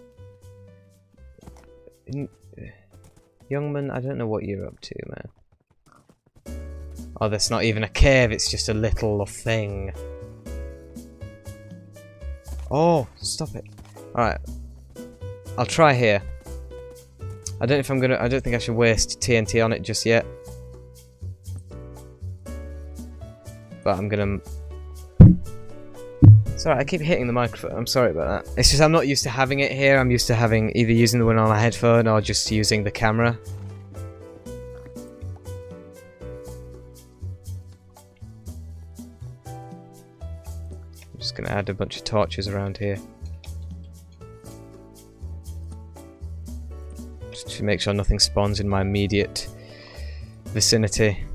Young man, I don't know what you're up to, man. Oh, that's not even a cave, it's just a little thing. Oh, stop it. Alright. I'll try here. I don't know if I'm gonna... I don't think I should waste TNT on it just yet. But I'm gonna... Sorry, I keep hitting the microphone. I'm sorry about that. It's just I'm not used to having it here. I'm used to having either using the one on a headphone or just using the camera. I'm just gonna add a bunch of torches around here. Just to make sure nothing spawns in my immediate vicinity.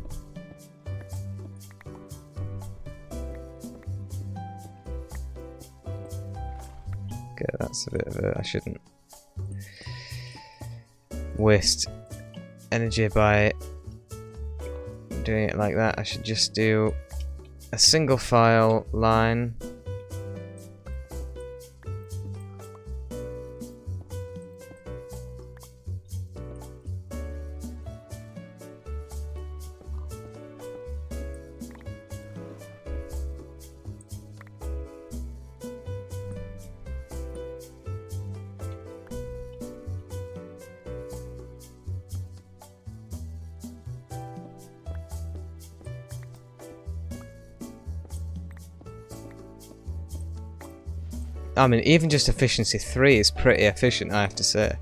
Okay, that's a bit of a... I shouldn't waste energy by doing it like that. I should just do a single file line. I mean, even just efficiency 3 is pretty efficient, I have to say.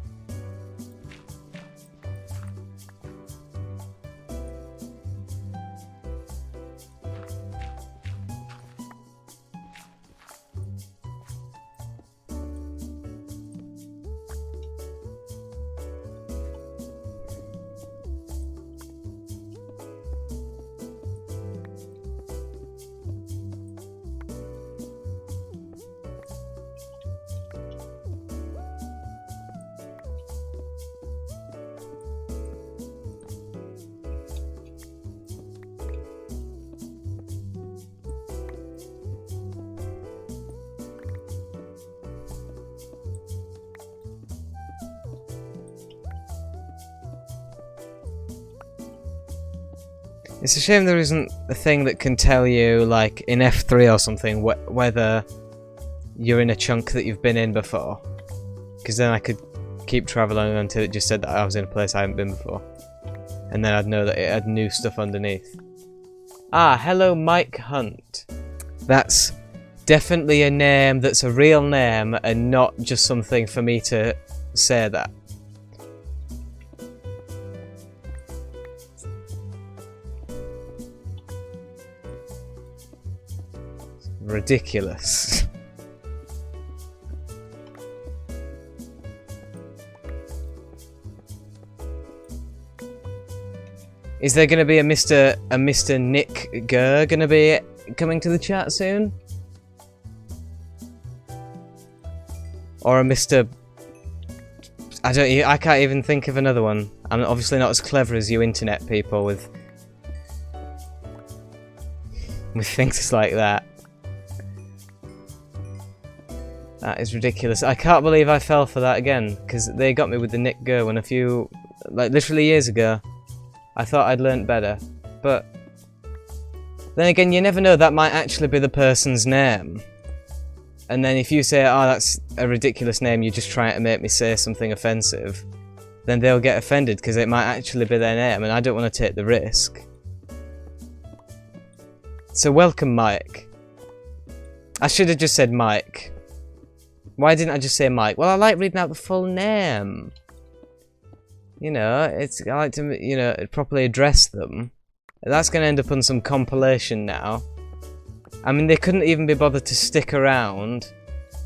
It's a shame there isn't a thing that can tell you, like in F3 or something, whether you're in a chunk that you've been in before. Because then I could keep travelling until it just said that I was in a place I haven't been before. And then I'd know that it had new stuff underneath. Ah, hello Mike Hunt. That's definitely a name that's a real name and not just something for me to say that. Ridiculous. Is there going to be a Mr. Nick Gurr going to be coming to the chat soon? Or a Mr. I can't even think of another one. I'm obviously not as clever as you internet people with things like that. That is ridiculous. I can't believe I fell for that again, because they got me with the Nick Gurr when like literally years ago, I thought I'd learnt better. But then again, you never know, that might actually be the person's name. And then if you say, oh, that's a ridiculous name, you're just trying to make me say something offensive, then they'll get offended because it might actually be their name, and I don't want to take the risk. So welcome, Mike. I should have just said Mike. Why didn't I just say Mike? Well, I like reading out the full name. You know, I like to, you know, properly address them. That's going to end up on some compilation now. I mean, they couldn't even be bothered to stick around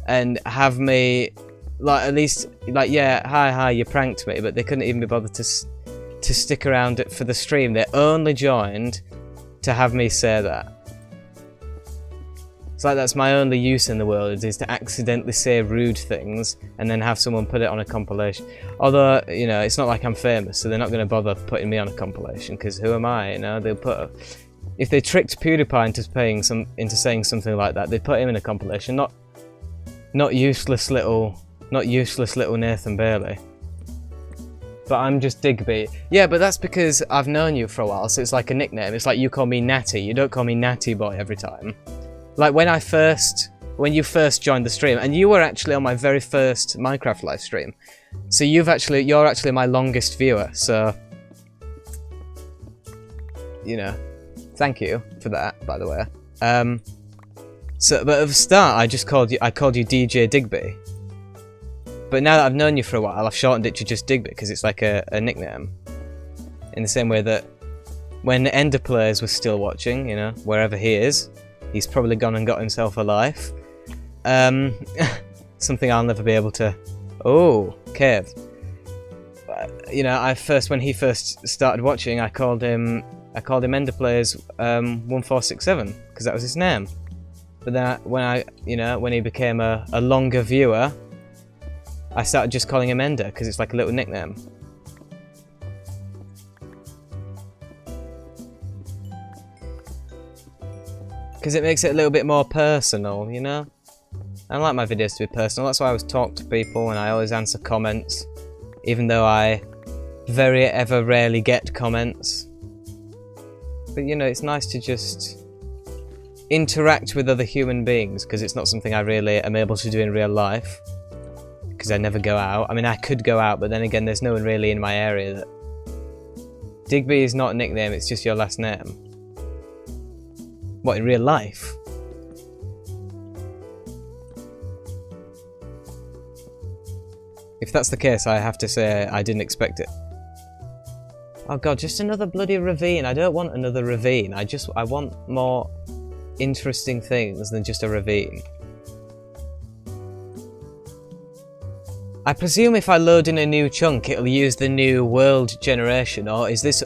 and have me, like, at least, like, yeah, hi, you pranked me, but they couldn't even be bothered to stick around for the stream. They only joined to have me say that. It's like that's my only use in the world, is to accidentally say rude things and then have someone put it on a compilation. Although, you know, it's not like I'm famous, so they're not going to bother putting me on a compilation, because who am I, you know? They'll put if they tricked PewDiePie into saying something like that, they'd put him in a compilation, not useless little Nathan Bailey. But I'm just Digby. Yeah, but that's because I've known you for a while, so it's like a nickname. It's like you call me Natty, you don't call me NattyBoy every time. Like when you first joined the stream, and you were actually on my very first Minecraft live stream. So you're actually my longest viewer, so you know, thank you for that, by the way. But at the start I called you DJ Digby. But now that I've known you for a while, I've shortened it to just Digby because it's like a nickname. In the same way that when Ender Players was still watching, you know, wherever he is, he's probably gone and got himself a life. Something I'll never be able to... Oh, cave. You know, when he first started watching, I called him Ender Players 1467 because that was his name. But then when he became a longer viewer, I started just calling him Ender because it's like a little nickname. Because it makes it a little bit more personal, you know? I like my videos to be personal, that's why I always talk to people and I always answer comments, even though I very ever rarely get comments. But you know, it's nice to just interact with other human beings, because it's not something I really am able to do in real life. Because I never go out. I mean, I could go out, but then again, there's no one really in my area that... Digby is not a nickname, it's just your last name. What, in real life? If that's the case, I have to say I didn't expect it. Oh god, just another bloody ravine. I don't want another ravine. I want more interesting things than just a ravine. I presume if I load in a new chunk, it'll use the new world generation, or is this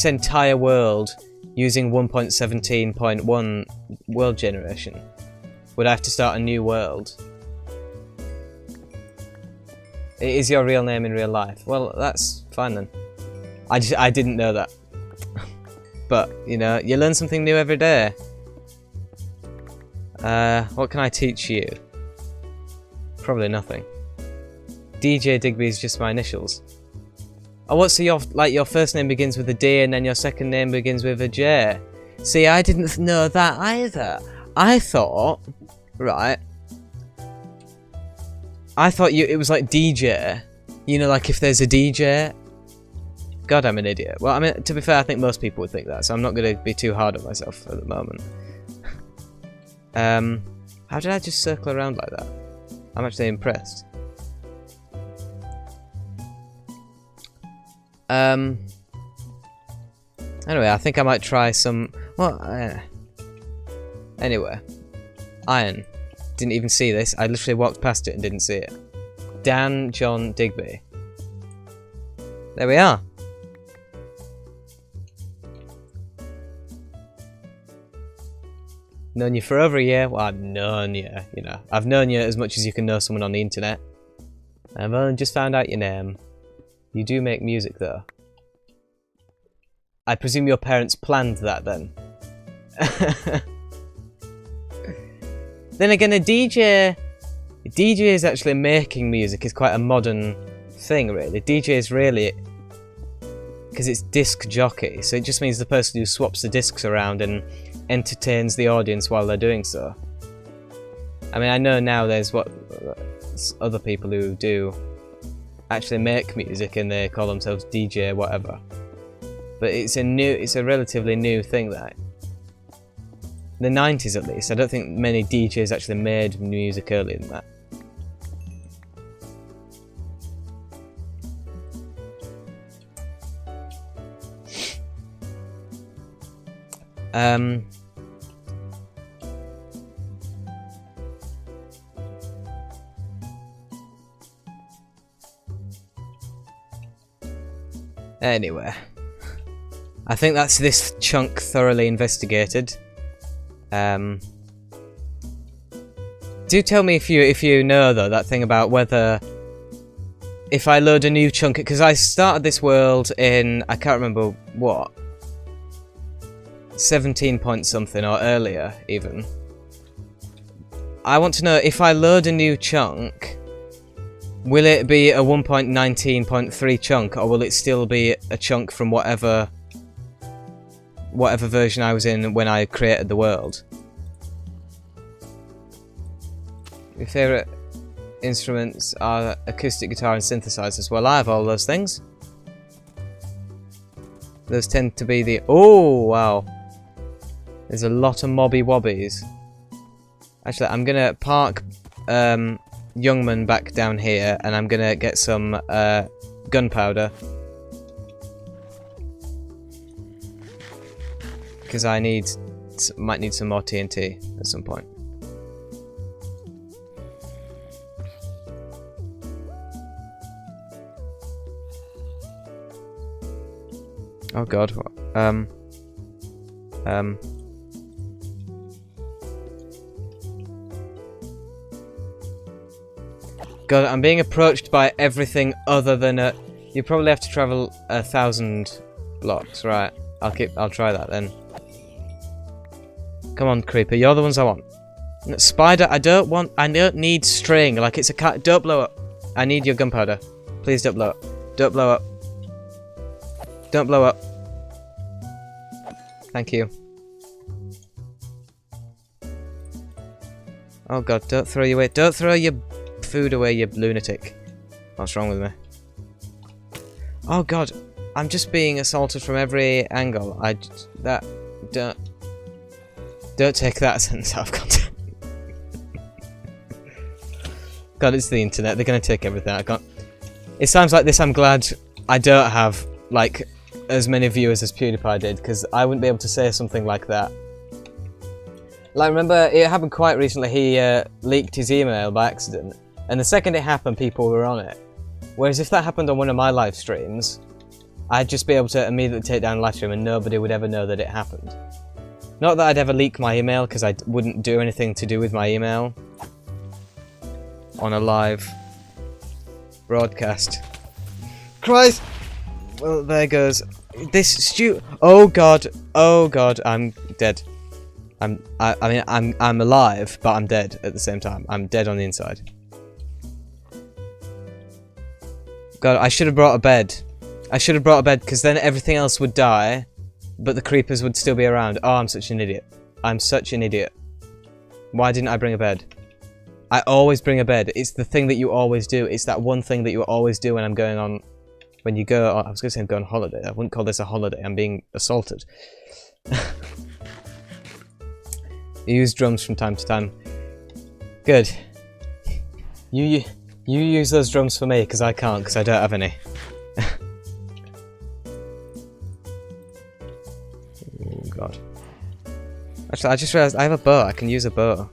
entire world using 1.17.1 world generation? Would I have to start a new world? It is your real name in real life. Well, that's fine then. I didn't know that. But, you know, you learn something new every day. What can I teach you? Probably nothing. DJ Digby is just my initials. Oh, what? So your first name begins with a D and then your second name begins with a J. See, I didn't know that either. I thought, right? I thought it was like DJ. You know, like if there's a DJ. God, I'm an idiot. Well, I mean, to be fair, I think most people would think that, so I'm not going to be too hard on myself at the moment. How did I just circle around like that? I'm actually impressed. Anyway, I think I might try some... Well, anyway. Iron. Didn't even see this. I literally walked past it and didn't see it. Dan John Digby. There we are. Known you for over a year. Well, I've known you, you know. I've known you as much as you can know someone on the internet. I've only just found out your name. You do make music, though. I presume your parents planned that, then. Then again, a DJ is actually making music is quite a modern thing, really. DJ is really... Because it's disc jockey, so it just means the person who swaps the discs around and entertains the audience while they're doing so. I mean, I know now there's other people who do actually make music and they call themselves DJ whatever. But it's a relatively new thing, that. The 90s at least. I don't think many DJs actually made music earlier than that. Anyway, I think that's this chunk thoroughly investigated. Do tell me if you know though that thing about whether if I load a new chunk, because I started this world in I can't remember what 17 point something or earlier even. I want to know if I load a new chunk, will it be a 1.19.3 chunk, or will it still be a chunk from whatever version I was in when I created the world? Your favourite instruments are acoustic guitar and synthesizers. Well, I have all those things. Those tend to be the... Oh, wow. There's a lot of mobby wobbies. Actually, I'm going to park Youngman back down here, and I'm going to get some gunpowder. Because I might need some more TNT at some point. Oh god, God, I'm being approached by everything other than a... You probably have to travel 1,000 blocks, right? I'll try that then. Come on, creeper, you're the ones I want. Spider, I don't need string, like it's a cat. Don't blow up. I need your gunpowder. Please don't blow up. Don't blow up. Don't blow up. Thank you. Oh god, don't throw your weight. Don't throw your food away, you lunatic. What's wrong with me? Oh god, I'm just being assaulted from every angle. Don't take that as sentence out of context. God, it's the internet. They're gonna take everything. I can't. It sounds like this. I'm glad I don't have like as many viewers as PewDiePie did, because I wouldn't be able to say something like that. Like, remember, it happened quite recently. He leaked his email by accident, and the second it happened, people were on it. Whereas if that happened on one of my live streams, I'd just be able to immediately take down the live stream, and nobody would ever know that it happened. Not that I'd ever leak my email, because I wouldn't do anything to do with my email on a live broadcast. Christ! Well, there goes this Oh god! Oh god! I'm dead. I mean, I'm alive, but I'm dead at the same time. I'm dead on the inside. God, I should have brought a bed. I should have brought a bed, because then everything else would die, but the creepers would still be around. Oh, I'm such an idiot. I'm such an idiot. Why didn't I bring a bed? I always bring a bed. It's the thing that you always do. It's that one thing that you always do when I'm going on... When you go... I was going to say I'm going on holiday. I wouldn't call this a holiday. I'm being assaulted. You use drums from time to time. Good. You use those drums for me, because I can't, because I don't have any. Oh god. Actually, I just realised I have a bow. I can use a bow.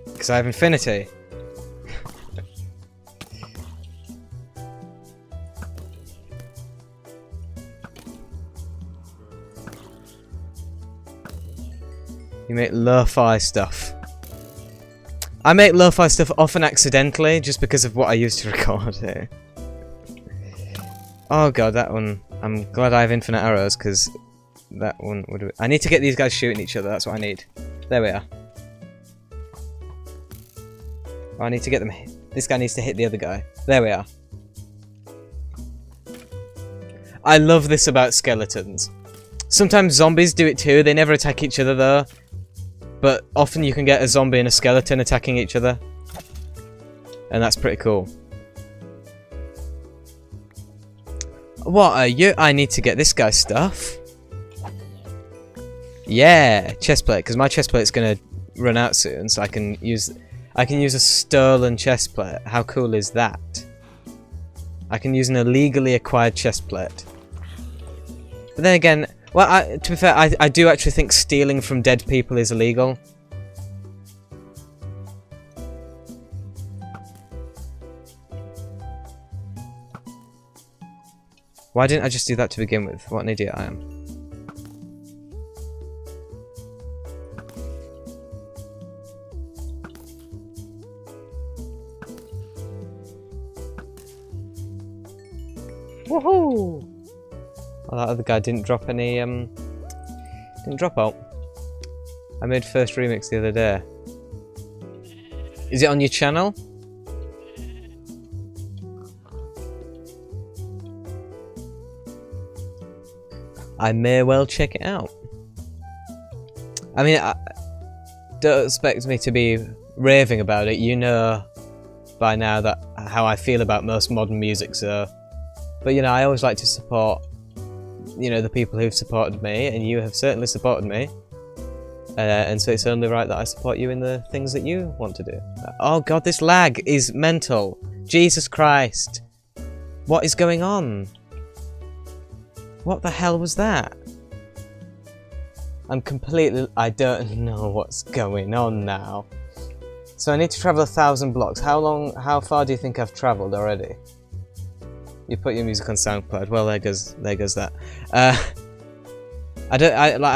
Because I have infinity. You make lo-fi stuff. I make lo-fi stuff often accidentally, just because of what I used to record here. Oh god, that one. I'm glad I have infinite arrows, because that one would... I need to get these guys shooting each other, that's what I need. There we are. Oh, I need to get them... This guy needs to hit the other guy. There we are. I love this about skeletons. Sometimes zombies do it too, they never attack each other though. But often you can get a zombie and a skeleton attacking each other. And that's pretty cool. What are you? I need to get this guy's stuff. Yeah, chestplate, because my chestplate's gonna run out soon, so I can use a stolen chestplate. How cool is that? I can use an illegally acquired chestplate. But then again, well, to be fair, I do actually think stealing from dead people is illegal. Why didn't I just do that to begin with? What an idiot I am. Woohoo! Oh, that other guy didn't drop any, didn't drop out. I made first remix the other day. Is it on your channel? I may well check it out. I mean, don't expect me to be raving about it. You know by now that how I feel about most modern music, so... But, you know, I always like to support, you know, the people who've supported me, and you have certainly supported me. And so it's only right that I support you in the things that you want to do. Oh god, this lag is mental. Jesus Christ. What is going on? What the hell was that? I'm completely... I don't know what's going on now. So I need to travel 1,000 blocks. How far do you think I've travelled already? You put your music on SoundCloud. Well, there goes that. I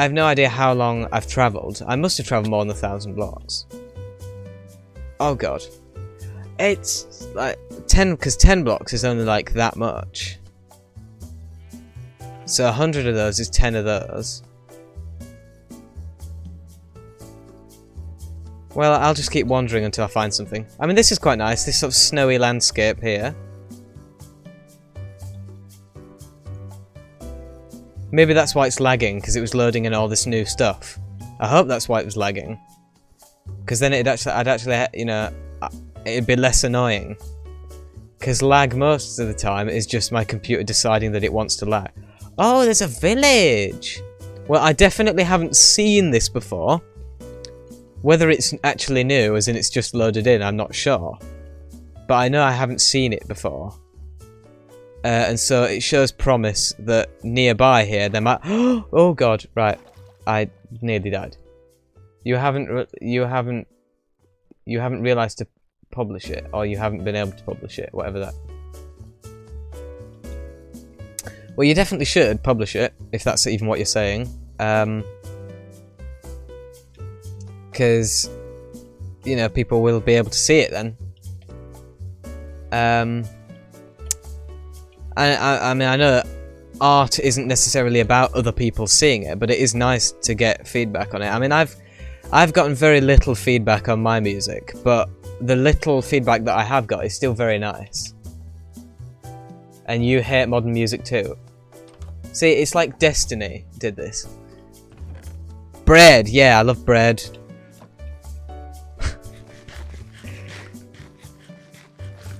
have no idea how long I've travelled. I must have travelled more than 1,000 blocks. Oh god. It's like 10, because 10 blocks is only like that much. So 100 of those is 10 of those. Well, I'll just keep wandering until I find something. I mean, this is quite nice, this sort of snowy landscape here. Maybe that's why it's lagging, because it was loading in all this new stuff. I hope that's why it was lagging. Because then I'd actually, you know, it'd be less annoying. Because lag most of the time is just my computer deciding that it wants to lag. Oh, there's a village! Well, I definitely haven't seen this before. Whether it's actually new, as in it's just loaded in, I'm not sure. But I know I haven't seen it before. And so it shows promise that nearby here there might... Oh god, right. I nearly died. You haven't realised to publish it, or you haven't been able to publish it, whatever that... Well, you definitely should publish it, if that's even what you're saying. Because, you know, people will be able to see it then. I mean, I know art isn't necessarily about other people seeing it, but it is nice to get feedback on it. I mean, I've I've gotten very little feedback on my music, but the little feedback that I have got is still very nice. And you hate modern music too. See, it's like Destiny did this. Bread, yeah, I love bread.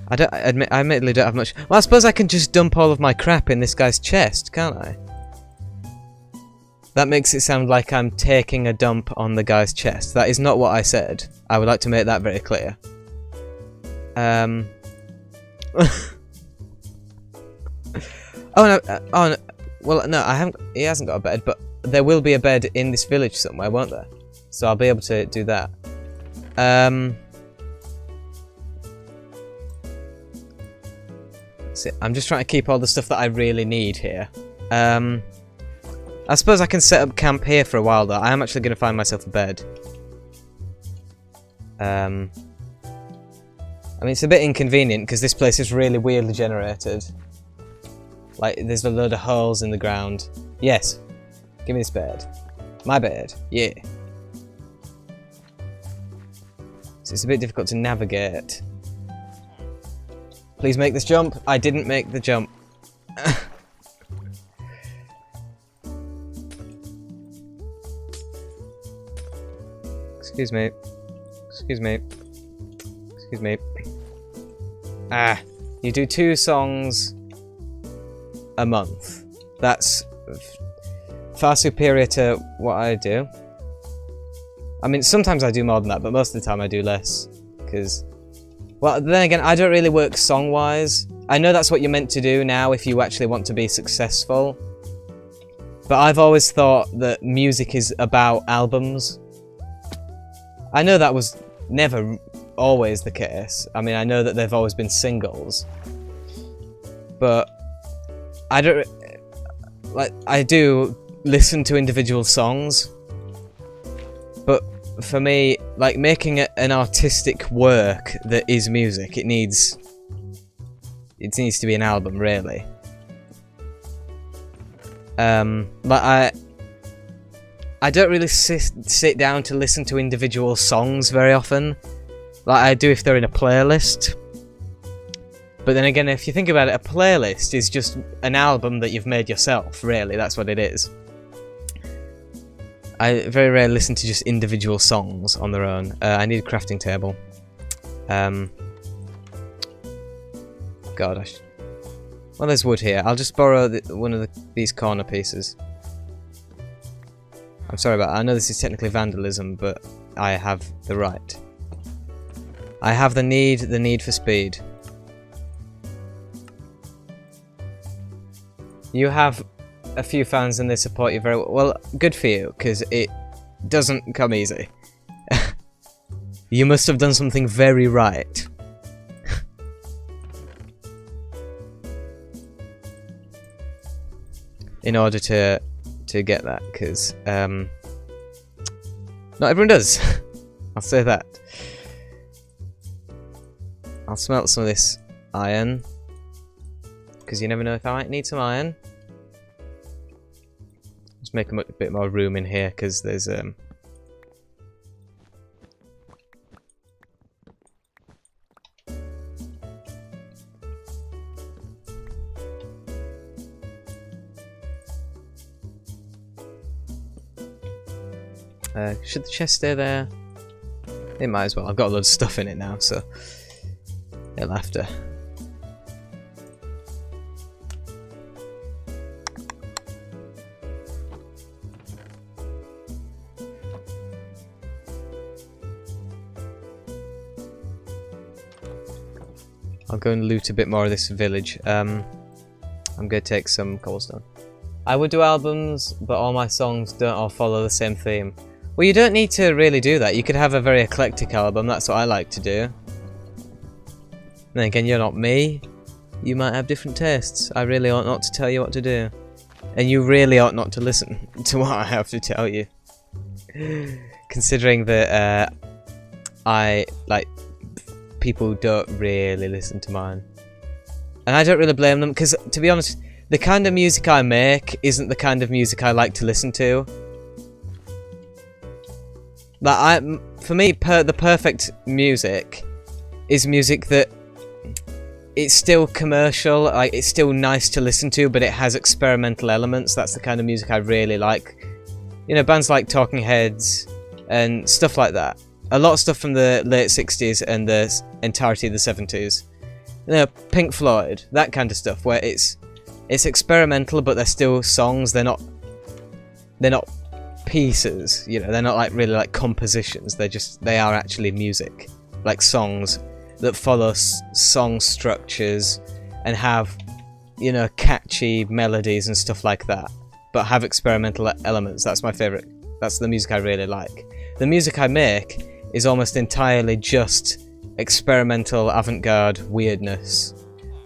I admittedly don't have much. Well, I suppose I can just dump all of my crap in this guy's chest, can't I? That makes it sound like I'm taking a dump on the guy's chest. That is not what I said. I would like to make that very clear. Oh no, oh no. Well, no, I haven't. He hasn't got a bed, but there will be a bed in this village somewhere, won't there? So I'll be able to do that. See, I'm just trying to keep all the stuff that I really need here. I suppose I can set up camp here for a while, though. I am actually going to find myself a bed. I mean, it's a bit inconvenient because this place is really weirdly generated. Like, there's a load of holes in the ground. Yes. Give me this bed. My bed. Yeah. So it's a bit difficult to navigate. Please make this jump. I didn't make the jump. Excuse me. Excuse me. Excuse me. Ah. You do 2 songs a month. That's far superior to what I do. I mean, sometimes I do more than that, but most of the time I do less. Because, well, then again, I don't really work song-wise. I know that's what you're meant to do now if you actually want to be successful. But I've always thought that music is about albums. I know that was never always the case. I mean, I know that they've always been singles. But I don't... Like, I do listen to individual songs. But for me, like, making an artistic work that is music, it needs to be an album, really. But I don't really sit down to listen to individual songs very often. Like I do if they're in a playlist. But then again, if you think about it, a playlist is just an album that you've made yourself, really. That's what it is. I very rarely listen to just individual songs on their own. I need a crafting table. God, well, there's wood here. I'll just borrow one of these corner pieces. I'm sorry about that. I know this is technically vandalism, but I have the right. I have the need for speed. You have a few fans and they support you very well. Well, good for you, because it doesn't come easy. You must have done something very right. In order to get that, because not everyone does. I'll say that. I'll smelt some of this iron, because you never know if I might need some iron. Just make a bit more room in here, because there's should the chest stay there? It might as well. I've got a load of stuff in it now, so it'll have to. I'll go and loot a bit more of this village. I'm going to take some cobblestone. I would do albums, but all my songs don't all follow the same theme. Well, you don't need to really do that. You could have a very eclectic album. That's what I like to do. Then again, you're not me. You might have different tastes. I really ought not to tell you what to do. And you really ought not to listen to what I have to tell you. Considering that people don't really listen to mine. And I don't really blame them, because to be honest, the kind of music I make isn't the kind of music I like to listen to. That for me, the perfect music is music that it's still commercial, like it's still nice to listen to, but it has experimental elements. That's the kind of music I really like. You know, bands like Talking Heads and stuff like that. A lot of stuff from the late 60s and the entirety of the 70s. You know, Pink Floyd, that kind of stuff, where it's experimental, but they're still songs. They're not pieces. You know, they're not like really like compositions. They are actually music, like songs that follow song structures and have, you know, catchy melodies and stuff like that, but have experimental elements. That's my favourite. That's the music I really like. The music I make is almost entirely just experimental avant-garde weirdness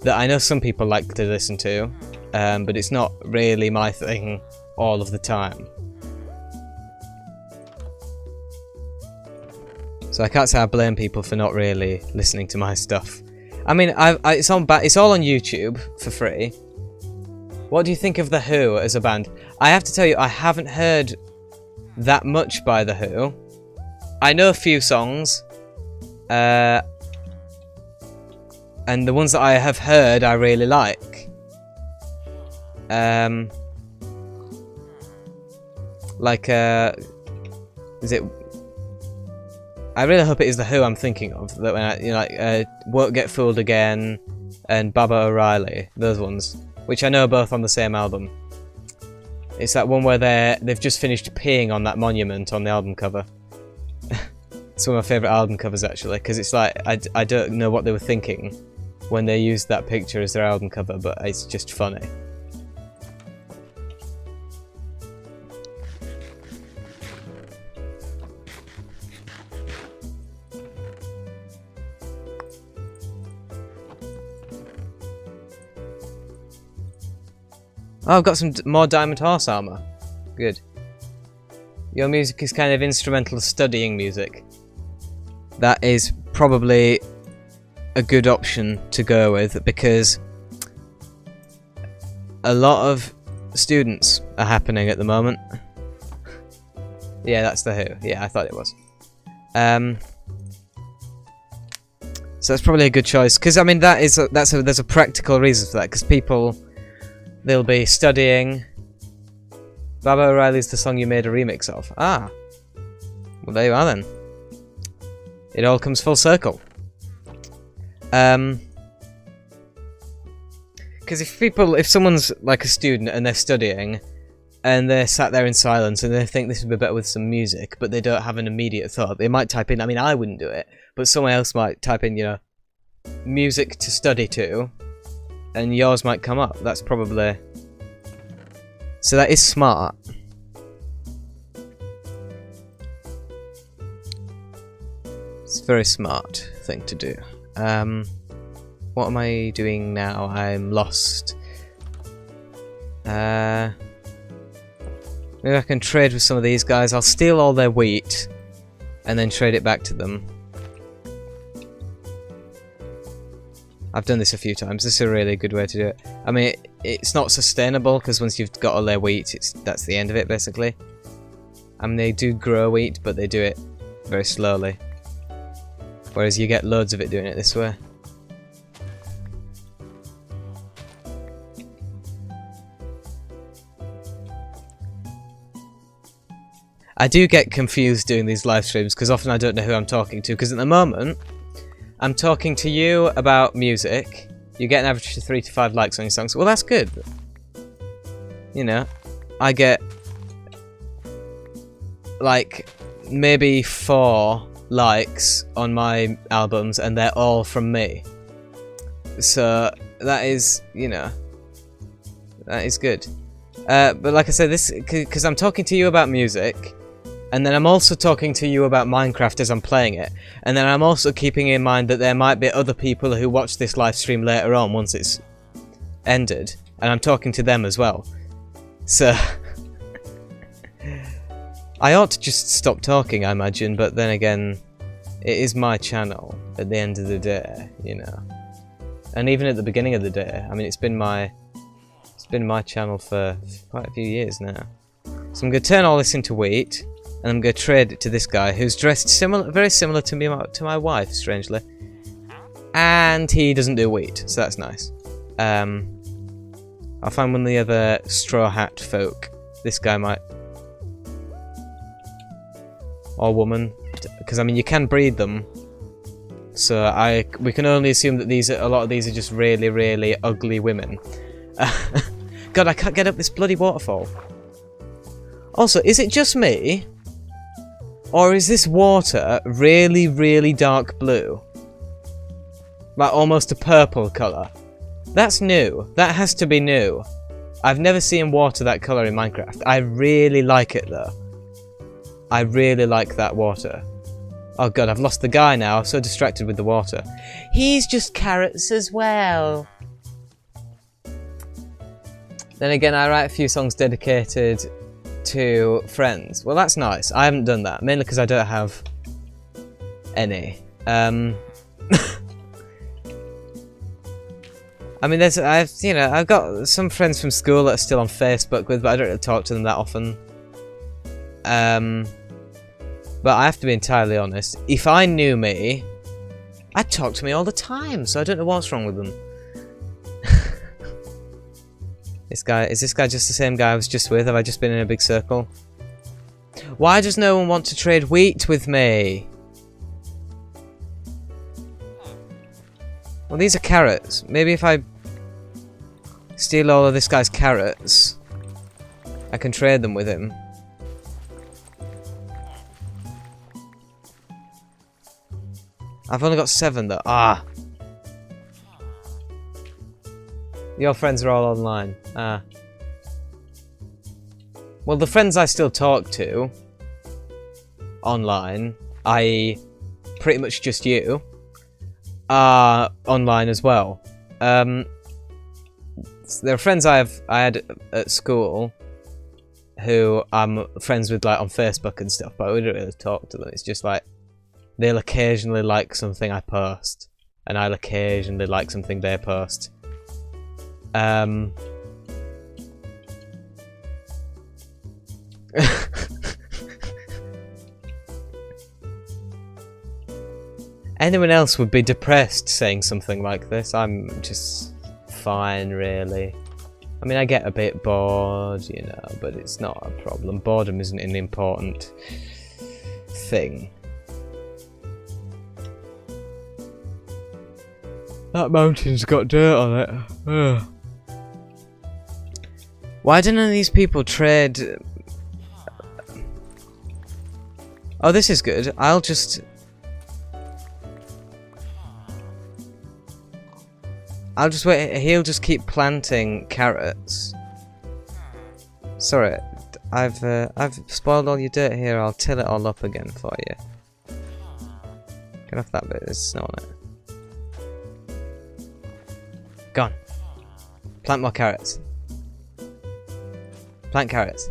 that I know some people like to listen to, but it's not really my thing all of the time. So I can't say I blame people for not really listening to my stuff. I mean, it's all on YouTube for free. What do you think of The Who as a band? I have to tell you, I haven't heard that much by The Who. I know a few songs, and the ones that I have heard I really like. Is it? I really hope it is The Who I'm thinking of. That when Won't Get Fooled Again and Baba O'Reilly, those ones, which I know are both on the same album. It's that one where they've just finished peeing on that monument on the album cover. It's one of my favourite album covers actually, because it's like I don't know what they were thinking when they used that picture as their album cover, but it's just funny. Oh, I've got some more Diamond Horse armor. Good. Your music is kind of instrumental studying music. That is probably a good option to go with, because a lot of students are happening at the moment. Yeah, that's The Who. Yeah, I thought it was. So that's probably a good choice, because I mean there's a practical reason for that, because people, they'll be studying. Baba O'Reilly's the song you made a remix of. Ah, well there you are then. It all comes full circle. Because if someone's like a student and they're studying, and they're sat there in silence and they think this would be better with some music, but they don't have an immediate thought, they might type in, I mean I wouldn't do it, but someone else might type in, you know, music to study to, and yours might come up. That's probably... So that is smart. It's a very smart thing to do. What am I doing now? I'm lost. Maybe I can trade with some of these guys. I'll steal all their wheat and then trade it back to them. I've done this a few times. This is a really good way to do it. I mean, it's not sustainable, because once you've got all their wheat, that's the end of it, basically. I mean, they do grow wheat, but they do it very slowly. Whereas you get loads of it doing it this way. I do get confused doing these live streams, because often I don't know who I'm talking to, because at the moment I'm talking to you about music. You get an average of 3 to 5 likes on your songs. Well, that's good. You know, I get like maybe 4 likes on my albums, and they're all from me. So that is, you know, that is good. But like I said, this because I'm talking to you about music, and then I'm also talking to you about Minecraft as I'm playing it, and then I'm also keeping in mind that there might be other people who watch this live stream later on once it's ended, and I'm talking to them as well. So I ought to just stop talking, I imagine, but then again, it is my channel at the end of the day, you know. And even at the beginning of the day, I mean, it's been my channel for quite a few years now. So I'm going to turn all this into wheat. And I'm going to trade it to this guy who's dressed very similar to me, to my wife, strangely. And he doesn't do wheat, so that's nice. I'll find one of the other straw hat folk. This guy might... Or woman. Because, I mean, you can breed them. So we can only assume that a lot of these are just really, really ugly women. God, I can't get up this bloody waterfall. Also, is it just me? Or is this water really, really dark blue? Like almost a purple colour. That's new. That has to be new. I've never seen water that colour in Minecraft. I really like it though. I really like that water. Oh god, I've lost the guy now. I'm so distracted with the water. He's just carrots as well. Then again, I write a few songs dedicated to friends. Well, that's nice. I haven't done that, mainly because I don't have any. I mean, I've got some friends from school that are still on Facebook with, but I don't really talk to them that often. But I have to be entirely honest. If I knew me, I'd talk to me all the time, so I don't know what's wrong with them. Is this guy just the same guy I was just with? Have I just been in a big circle? Why does no one want to trade wheat with me? Well, these are carrots. Maybe if I steal all of this guy's carrots, I can trade them with him. I've only got 7 though. Ah. Your friends are all online. Ah. Well, the friends I still talk to online, i.e. pretty much just you, are online as well. There are friends I had at school who I'm friends with like on Facebook and stuff, but we don't really talk to them. It's just like they'll occasionally like something I post, and I'll occasionally like something they post. Anyone else would be depressed saying something like this. I'm just fine, really. I mean, I get a bit bored, you know, but it's not a problem. Boredom isn't an important thing. That mountain's got dirt on it. Ugh. Why do none of these people trade... Oh, this is good. I'll just wait. He'll just keep planting carrots. Sorry, I've spoiled all your dirt here. I'll till it all up again for you. Get off that bit. There's snow on it. Gone. Plant more carrots. Plant carrots.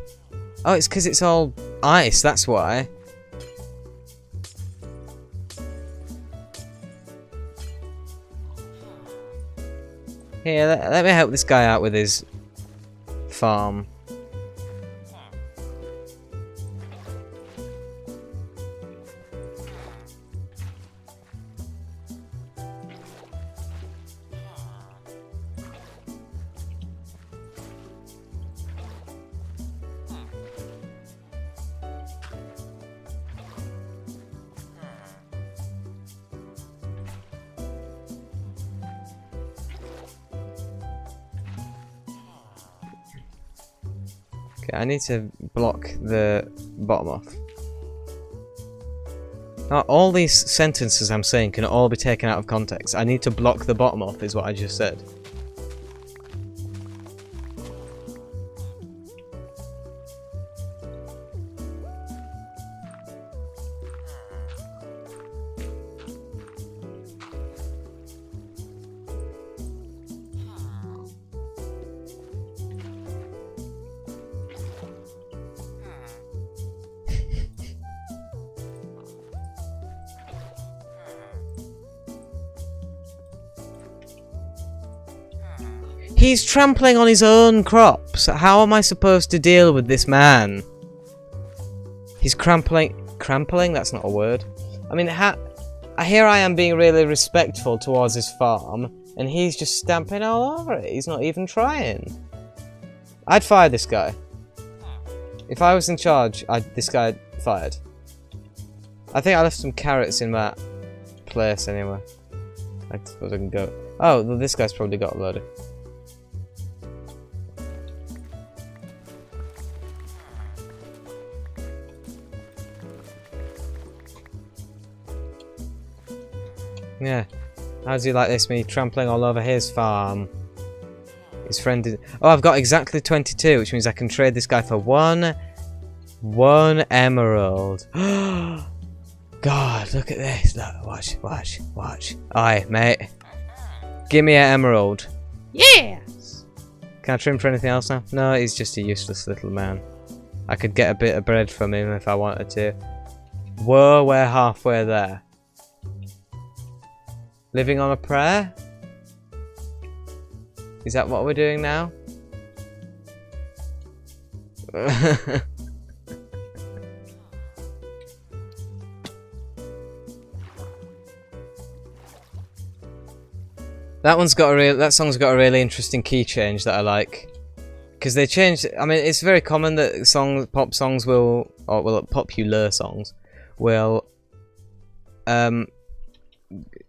Oh, it's because it's all ice. That's why. Here, let me help this guy out with his farm. Okay, I need to block the bottom off. Now, all these sentences I'm saying can all be taken out of context. I need to block the bottom off, is what I just said. He's trampling on his own crops. How am I supposed to deal with this man? He's crampling? That's not a word. I mean, here I am being really respectful towards his farm, and he's just stamping all over it. He's not even trying. I'd fire this guy. If I was in charge, this guy fired. I think I left some carrots in that place anyway. I suppose I can go. Oh, well, this guy's probably got loaded. Yeah. How does he like this? Me trampling all over his farm. His friend did. Oh, I've got exactly 22, which means I can trade this guy for one emerald. God, look at this. Look, watch. Aye, mate. Give me an emerald. Yes! Can I trim for anything else now? No, he's just a useless little man. I could get a bit of bread from him if I wanted to. Whoa, we're halfway there. Living on a prayer? Is that what we're doing now? That song's got a really interesting key change that I like, because they changed. I mean, it's very common that pop songs will, or well, popular songs will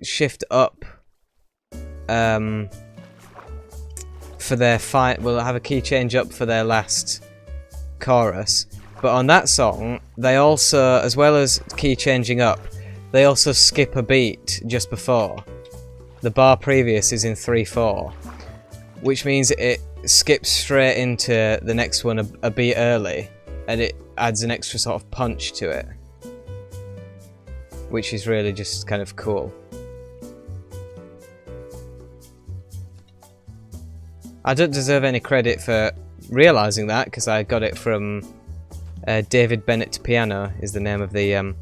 shift up for their will have a key change up for their last chorus. But on that song, they also, as well as key changing up, they also skip a beat just before. The bar previous is in 3/4, which means it skips straight into the next one a beat early, and it adds an extra sort of punch to it, which is really just kind of cool. I don't deserve any credit for realising that, because I got it from David Bennett Piano is the name of the...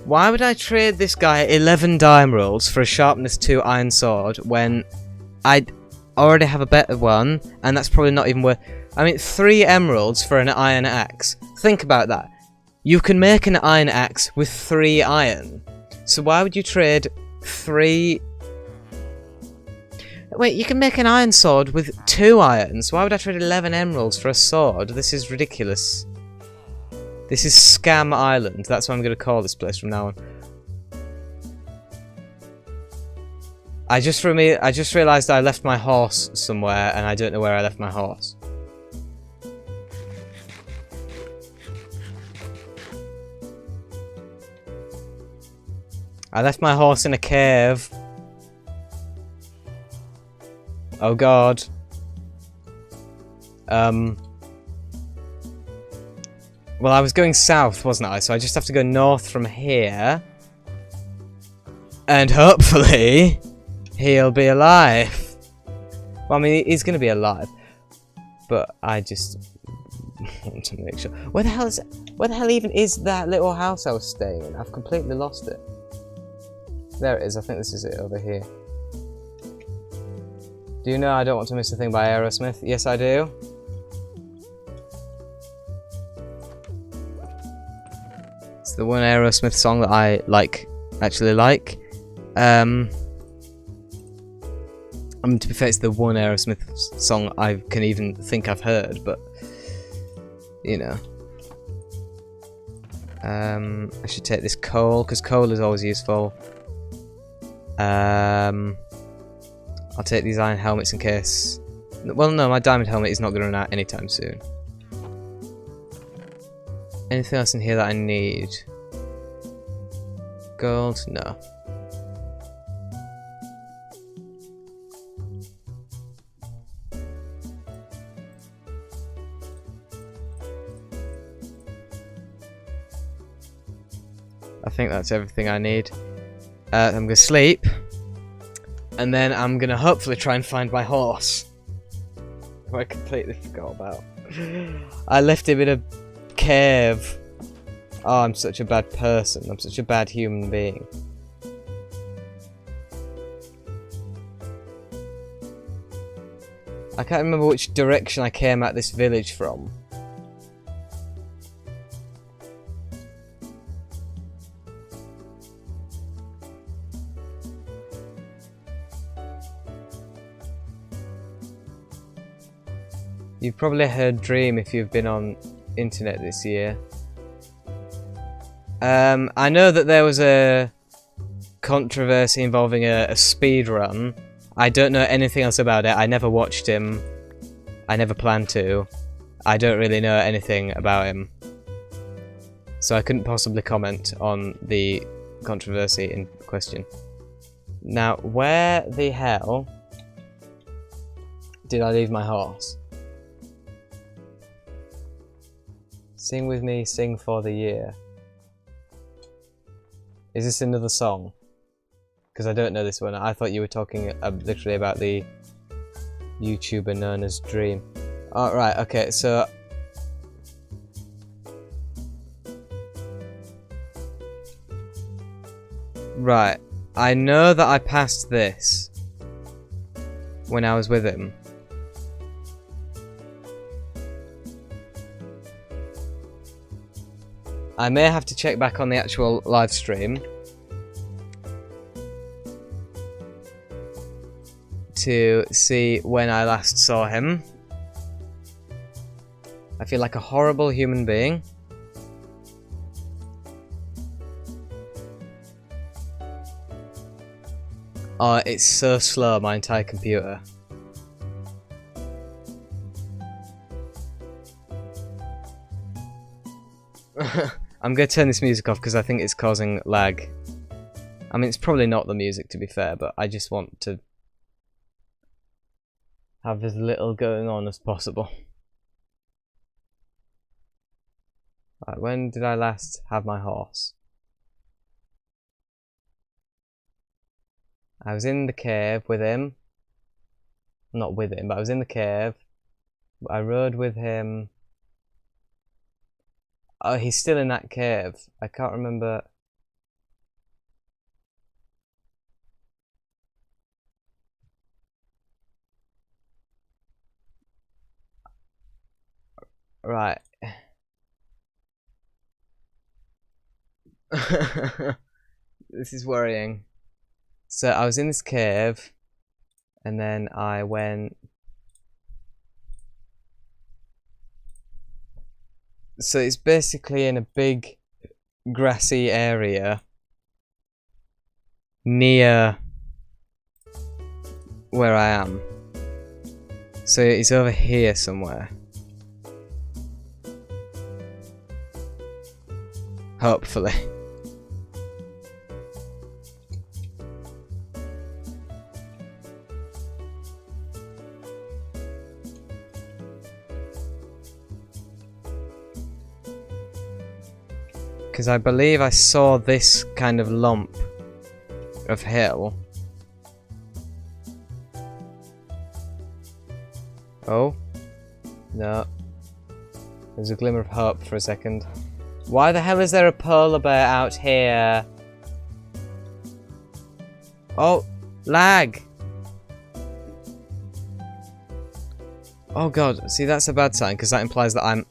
Why would I trade this guy 11 diamonds for a sharpness 2 iron sword when I already have a better one, and that's probably not even worth... I mean, 3 emeralds for an iron axe. Think about that. You can make an iron axe with 3 iron. So why would you trade 3... Wait, you can make an iron sword with 2 irons. Why would I trade 11 emeralds for a sword? This is ridiculous. This is Scam Island. That's what I'm going to call this place from now on. I just realised I left my horse somewhere, and I don't know where I left my horse. I left my horse in a cave. Oh god. Well, I was going south, wasn't I? So I just have to go north from here. And hopefully, he'll be alive. Well, I mean, he's going to be alive. But I just want to make sure. Where the hell even is that little house I was staying in? I've completely lost it. There it is. I think this is it over here. Do you know I Don't Want to Miss a Thing by Aerosmith? Yes, I do. It's the one Aerosmith song that I actually like. I mean, to be fair, it's the one Aerosmith song I can even think I've heard, but you know. I should take this coal, because coal is always useful. I'll take these iron helmets in case... Well, no, my diamond helmet is not going to run out anytime soon. Anything else in here that I need? Gold? No. I think that's everything I need. I'm going to sleep. And then I'm going to hopefully try and find my horse. Who I completely forgot about. I left him in a cave. Oh, I'm such a bad person. I'm such a bad human being. I can't remember which direction I came at this village from. You've probably heard Dream if you've been on internet this year. I know that there was a controversy involving a speed run. I don't know anything else about it. I never watched him. I never planned to. I don't really know anything about him. So I couldn't possibly comment on the controversy in question. Now, where the hell did I leave my horse? Sing with me, sing for the year. Is this another song? Because I don't know this one. I thought you were talking literally about the YouTuber known as Dream. Oh, right, okay, so... Right, I know that I passed this when I was with him. I may have to check back on the actual live stream to see when I last saw him. I feel like a horrible human being. Oh, it's so slow, my entire computer. I'm going to turn this music off because I think it's causing lag. I mean, it's probably not the music to be fair, but I just want to have as little going on as possible. Right, when did I last have my horse? I was in the cave with him. Not with him, but I was in the cave. I rode with him. Oh, he's still in that cave. I can't remember. Right. This is worrying. So I was in this cave, and then I went... So it's basically in a big grassy area near where I am. So it's over here somewhere. Hopefully. Because I believe I saw this kind of lump of hill. Oh? No. There's a glimmer of hope for a second. Why the hell is there a polar bear out here? Oh, lag! Oh god, see that's a bad sign because that implies that I'm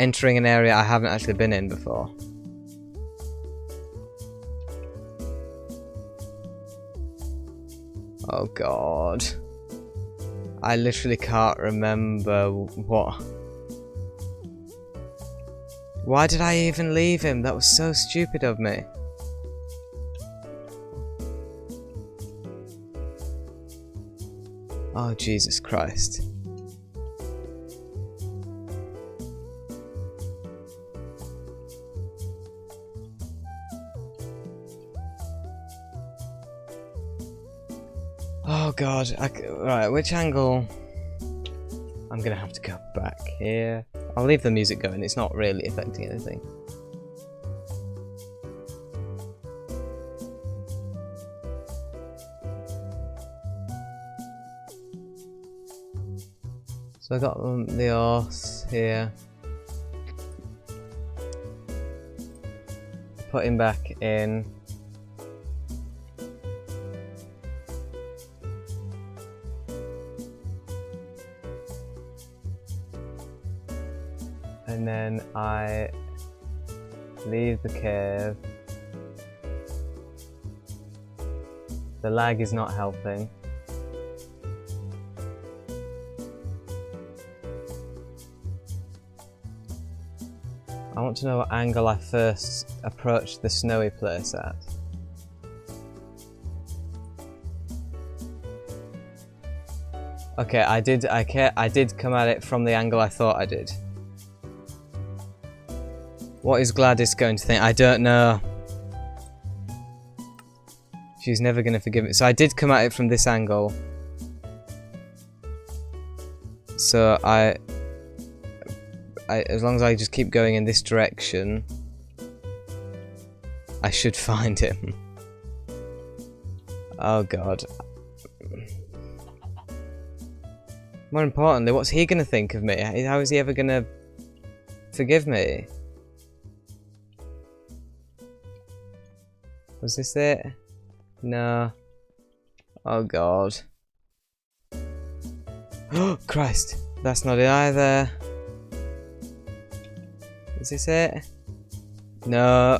entering an area I haven't actually been in before. Oh god. I literally can't remember what... Why did I even leave him? That was so stupid of me. Oh, Jesus Christ. Oh god, right, which angle? I'm gonna have to go back here. I'll leave the music going, it's not really affecting anything. So I got the horse here. Put him back in. And then I leave the cave. The lag is not helping. want to know what angle I first approached the snowy place at. Okay, I did come at it from the angle I thought I did. What is Gladys going to think? I don't know. She's never going to forgive me. So I did come at it from this angle. So as long as I just keep going in this direction, I should find him. Oh god. More importantly, what's he gonna think of me? How is he ever gonna forgive me? Was this it? No. Oh god. Oh Christ, that's not it either. Is this it? No.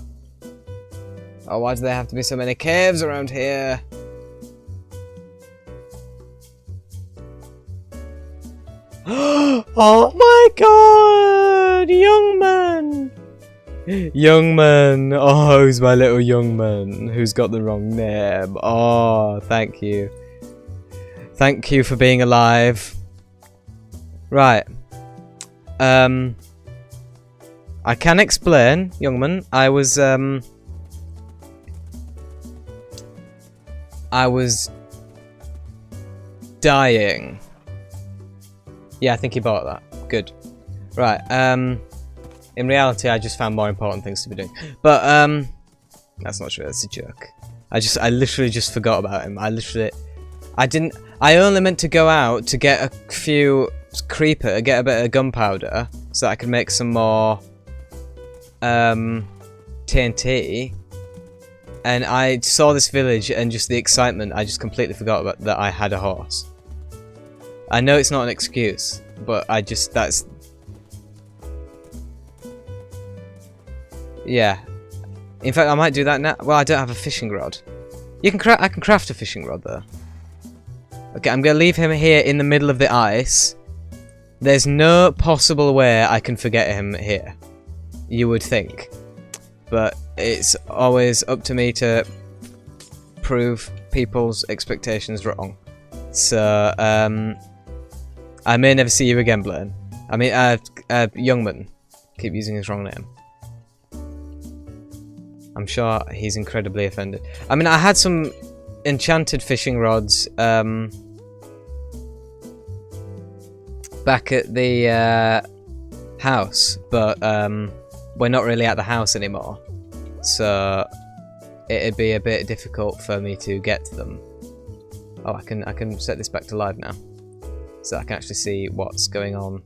Oh, why do there have to be so many caves around here? Oh my god! Young man! Young man! Oh, who's my little young man? Who's got the wrong name? Oh, thank you. Thank you for being alive. Right. I can explain, young man. I was dying. Yeah, I think he bought that. Good. Right, in reality I just found more important things to be doing. But that's not true, that's a joke. I literally just forgot about him. I only meant to go out to get a few creeper, get a bit of gunpowder so that I could make some more TNT. And I saw this village and just the excitement, I just completely forgot about that I had a horse. I know it's not an excuse, but that's... Yeah. In fact, I might do that now. Well, I don't have a fishing rod. I can craft a fishing rod, though. Okay, I'm going to leave him here in the middle of the ice. There's no possible way I can forget him here. You would think. But it's always up to me to prove people's expectations wrong. So, I may never see you again, Blaine. I mean, Youngman. Keep using his wrong name. I'm sure he's incredibly offended. I mean, I had some enchanted fishing rods, back at the, house, but, we're not really at the house anymore. So, it'd be a bit difficult for me to get to them. Oh, I can set this back to live now. So I can actually see what's going on.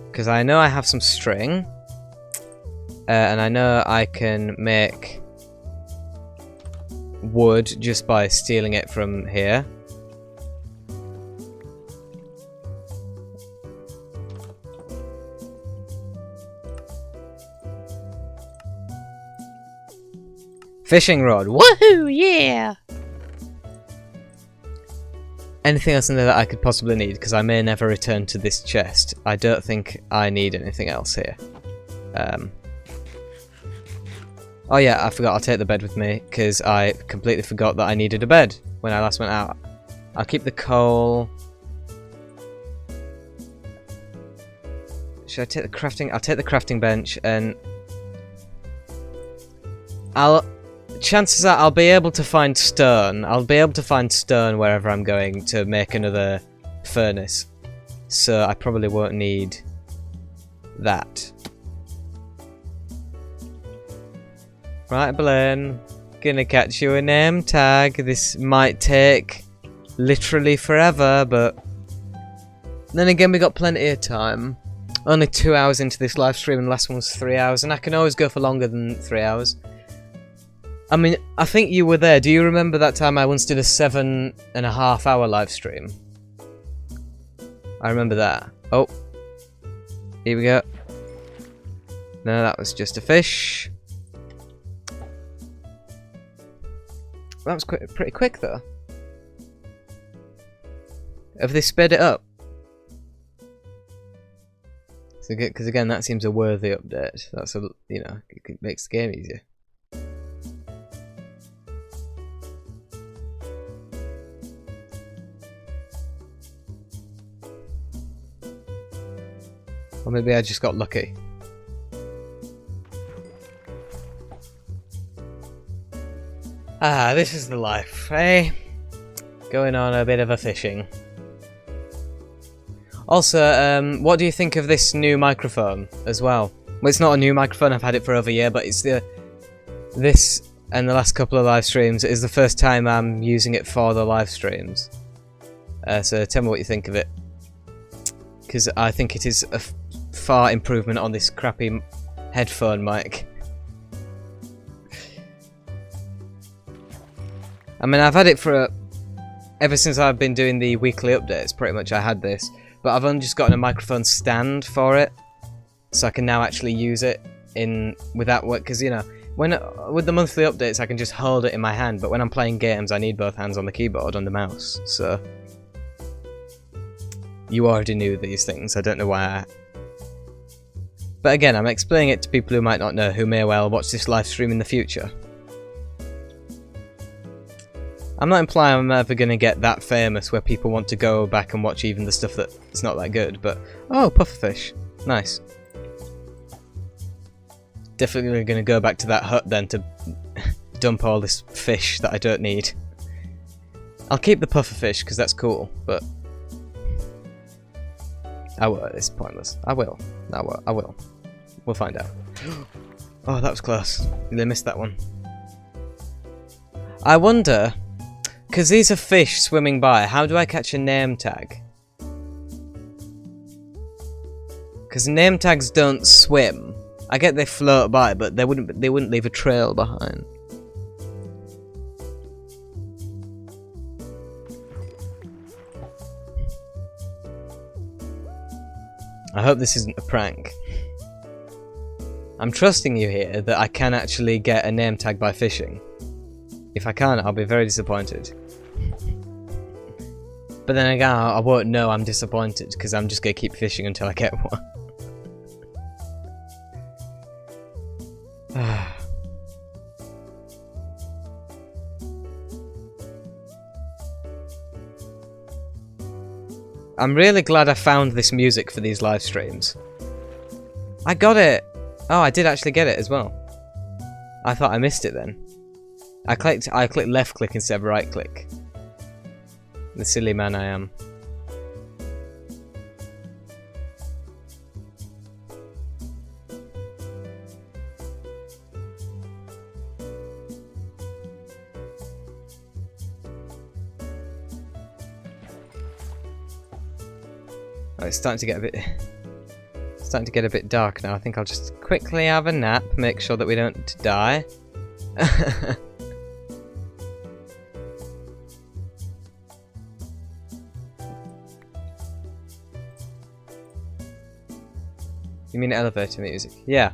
Because I know I have some string. And I know I can make wood just by stealing it from here. Fishing rod. Woohoo! Yeah! Anything else in there that I could possibly need? Because I may never return to this chest. I don't think I need anything else here. Oh yeah, I forgot I'll take the bed with me. Because I completely forgot that I needed a bed when I last went out. I'll keep the coal. Should I take the crafting? I'll take the crafting bench and... Chances are I'll be able to find stone. I'll be able to find stone wherever I'm going to make another furnace. So I probably won't need that. Right, Blaine. Gonna catch you a name tag. This might take literally forever, but then again we got plenty of time. Only 2 hours into this live stream and the last one was 3 hours, and I can always go for longer than 3 hours. I mean, I think you were there. Do you remember that time I once did a 7.5 hour live stream? I remember that. Oh. Here we go. No, that was just a fish. That was pretty quick, though. Have they sped it up? Because again, that seems a worthy update. That's a, you know, it makes the game easier. Or maybe I just got lucky. Ah, this is the life, eh? Going on a bit of a fishing. Also, what do you think of this new microphone as well? Well, it's not a new microphone, I've had it for over a year, but it's this and the last couple of live streams is the first time I'm using it for the live streams. So tell me what you think of it. Because I think it is a far improvement on this crappy headphone mic. I mean, I've had it for ever since I've been doing the weekly updates, pretty much I had this. But I've only just gotten a microphone stand for it, so I can now actually use it without work. Because, you know, with the monthly updates, I can just hold it in my hand. But when I'm playing games, I need both hands on the keyboard and the mouse. So you already knew these things. I don't know why. But again, I'm explaining it to people who might not know, who may well watch this live stream in the future. I'm not implying I'm ever going to get that famous where people want to go back and watch even the stuff that's not that good, but... Oh, pufferfish. Nice. Definitely going to go back to that hut then to dump all this fish that I don't need. I'll keep the pufferfish because that's cool, but... I will, it's pointless. I will. I will. We'll find out. Oh, that was close. They missed that one. I wonder... Because these are fish swimming by, how do I catch a name tag? Because name tags don't swim. I get they float by, but they wouldn't leave a trail behind. I hope this isn't a prank. I'm trusting you here that I can actually get a name tag by fishing. If I can't, I'll be very disappointed. But then again, I won't know I'm disappointed because I'm just going to keep fishing until I get one. I'm really glad I found this music for these live streams. I got it! Oh, I did actually get it as well. I thought I missed it then. I clicked left click instead of right click. The silly man I am. Oh, it's starting to get a bit dark now. I think I'll just quickly have a nap, make sure that we don't die. You mean elevator music? Yeah.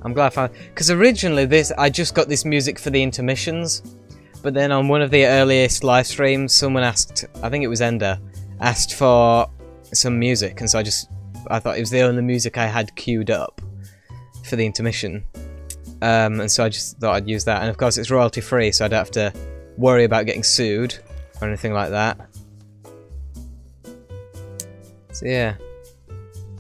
I'm glad I found... Because originally I just got this music for the intermissions. But then on one of the earliest live streams, someone asked, I think it was Ender, asked for some music. And so I thought it was the only music I had queued up for the intermission. And so I just thought I'd use that. And of course it's royalty free, so I don't have to worry about getting sued or anything like that. So yeah.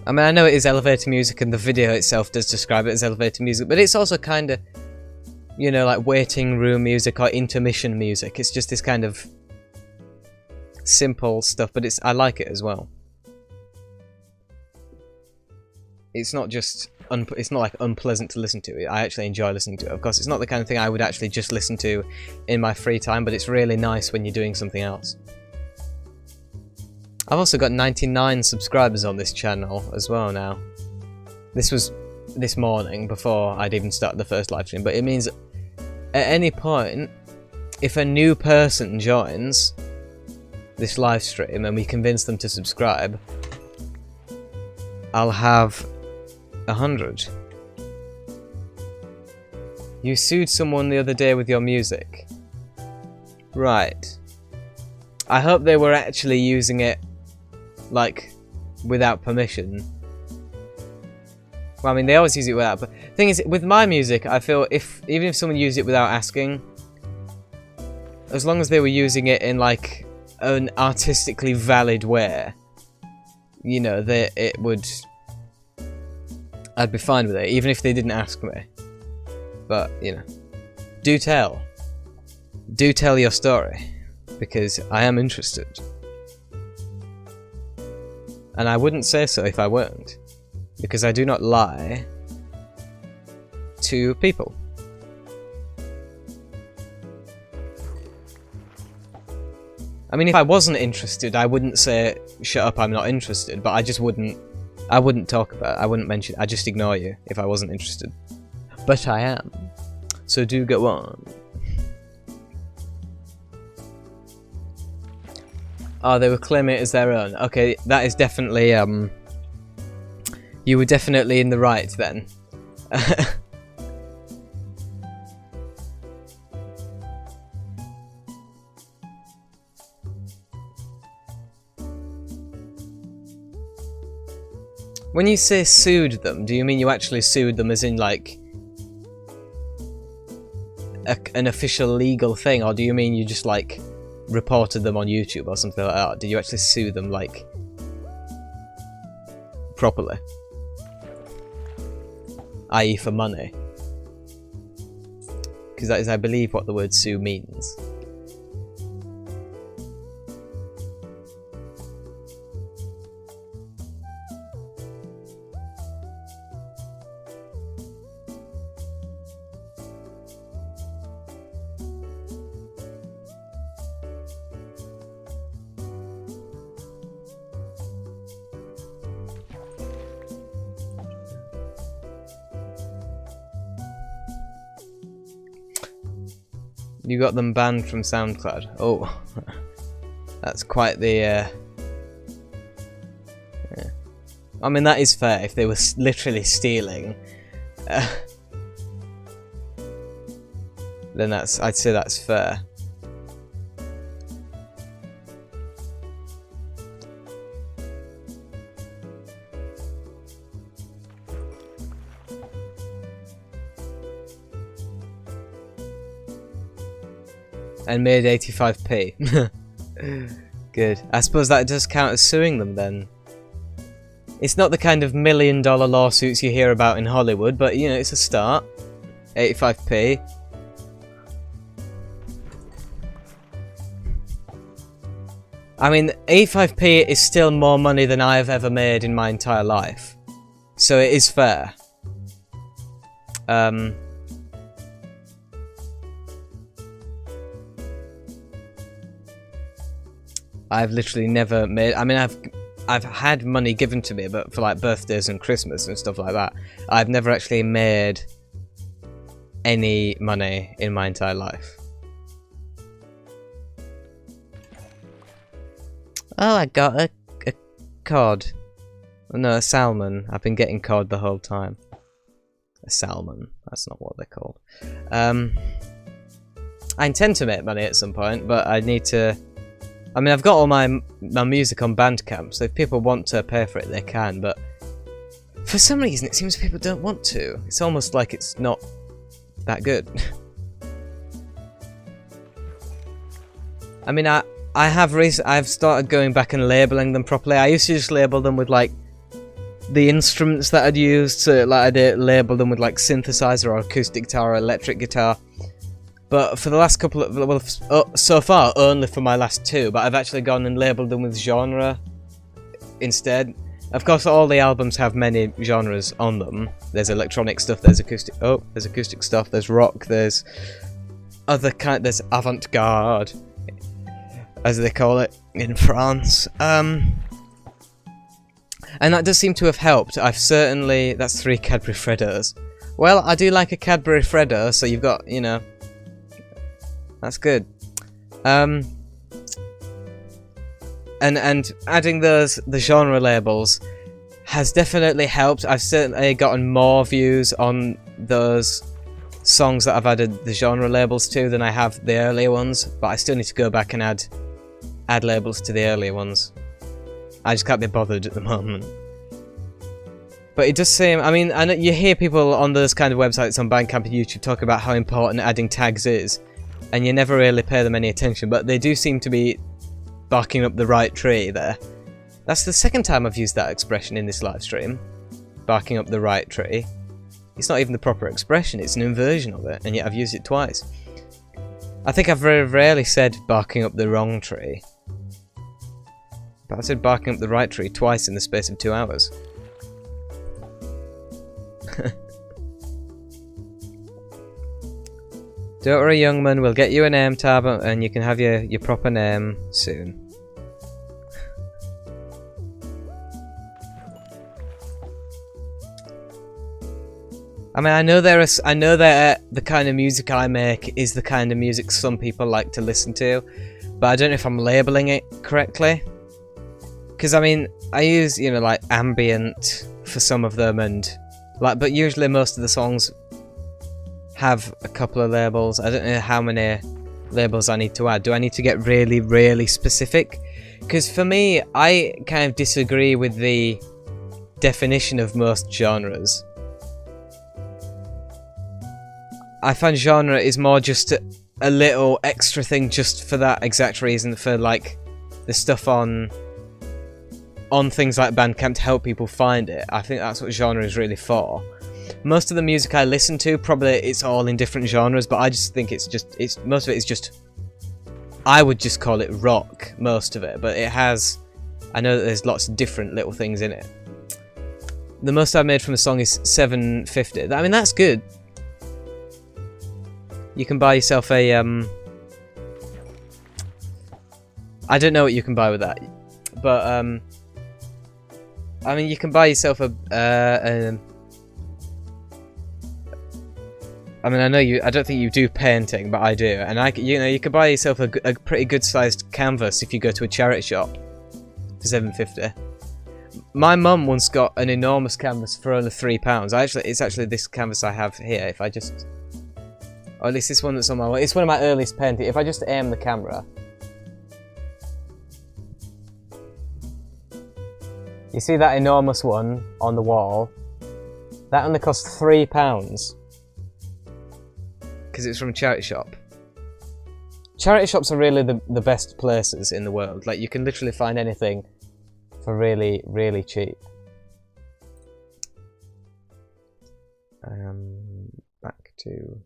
I mean, I know it is elevator music and the video itself does describe it as elevator music, but it's also kind of, you know, like waiting room music or intermission music. It's just this kind of simple stuff, but I like it as well. It's not just, it's not like unpleasant to listen to. I actually enjoy listening to it. Of course, it's not the kind of thing I would actually just listen to in my free time, but it's really nice when you're doing something else. I've also got 99 subscribers on this channel as well now. This was this morning before I'd even started the first live stream, but it means at any point, if a new person joins this live stream and we convince them to subscribe, I'll have 100. You sued someone the other day with your music. Right. I hope they were actually using it, like, without permission. Well, I mean, they always use it without. But thing is, with my music, I feel even if someone used it without asking, as long as they were using it in like an artistically valid way, you know, I'd be fine with it, even if they didn't ask me. But you know, do tell your story, because I am interested, and I wouldn't say so if I weren't. Because I do not lie to people. I mean, if I wasn't interested, I wouldn't say, shut up, I'm not interested, but I wouldn't talk about it, I wouldn't mention it, I'd just ignore you if I wasn't interested. But I am. So do go on. Oh, they were claiming it as their own. Okay, that is definitely, you were definitely in the right then. When you say sued them, do you mean you actually sued them as in like an official legal thing, or do you mean you just like reported them on YouTube or something like that? Did you actually sue them like properly? I.e. for money? Because that is, I believe, what the word sue means. You got them banned from SoundCloud. Oh, that's quite the. Yeah. I mean, that is fair if they were literally stealing. Then I'd say that's fair. And made 85p. Good. I suppose that does count as suing them then. It's not the kind of $1 million lawsuits you hear about in Hollywood, but you know, it's a start. 85p. I mean, 85p is still more money than I've ever made in my entire life. So it is fair. I've literally never made. I mean, I've had money given to me, but for like birthdays and Christmas and stuff like that. I've never actually made any money in my entire life. Oh, I got a cod. No, a salmon. I've been getting cod the whole time. A salmon. That's not what they're called. I intend to make money at some point, but I need to. I mean, I've got all my music on Bandcamp, so if people want to pay for it, they can, but for some reason it seems people don't want to. It's almost like it's not that good. I mean, I've started going back and labelling them properly. I used to just label them with, like, the instruments that I'd used, so, like, I'd label them with, like, synthesizer or acoustic guitar or electric guitar. But for the last couple of, well, so far only for my last two, but I've actually gone and labelled them with genre instead. Of course, all the albums have many genres on them. There's electronic stuff, there's acoustic stuff, there's rock, there's there's avant-garde, as they call it in France. And that does seem to have helped. That's 3 Cadbury Freddos. Well, I do like a Cadbury Freddo, so you've got, you know, that's good. And adding the genre labels has definitely helped. I've certainly gotten more views on those songs that I've added the genre labels to than I have the earlier ones, but I still need to go back and add add labels to the earlier ones. I just can't be bothered at the moment. But it does seem, I mean, I know you hear people on those kind of websites on Bandcamp and YouTube talk about how important adding tags is, and you never really pay them any attention, but they do seem to be barking up the right tree there. That's the second time I've used that expression in this live stream. Barking up the right tree. It's not even the proper expression, it's an inversion of it, and yet I've used it twice. I think I've very rarely said barking up the wrong tree. But I said barking up the right tree twice in the space of 2 hours. Don't worry, young man, we'll get you a name tab and you can have your proper name soon. I mean, I know that the kind of music I make is the kind of music some people like to listen to, but I don't know if I'm labeling it correctly. Because I mean, I use, you know, like ambient for some of them, and like, but usually most of the songs have a couple of labels. I don't know how many labels I need to add. Do I need to get really, really specific? Because for me, I kind of disagree with the definition of most genres. I find genre is more just a little extra thing just for that exact reason, for like the stuff on things like Bandcamp to help people find it. I think that's what genre is really for. Most of the music I listen to, probably it's all in different genres, but I just think most of it is just, I would just call it rock, most of it, but it has, I know that there's lots of different little things in it. The most I've made from a song is 750. I mean, that's good. You can buy yourself a, I don't know what you can buy with that, but, I mean, you can buy yourself I mean, I don't think you do painting, but I do, and you could buy yourself a pretty good-sized canvas if you go to a charity shop for $7.50. My mum once got an enormous canvas for only £3. It's actually this canvas I have here. If I just, or at least this one that's on my wall. It's one of my earliest paintings. If I just aim the camera, you see that enormous one on the wall? That only cost £3. Because it's from a charity shop. Charity shops are really the best places in the world. Like, you can literally find anything for really, really cheap. Back to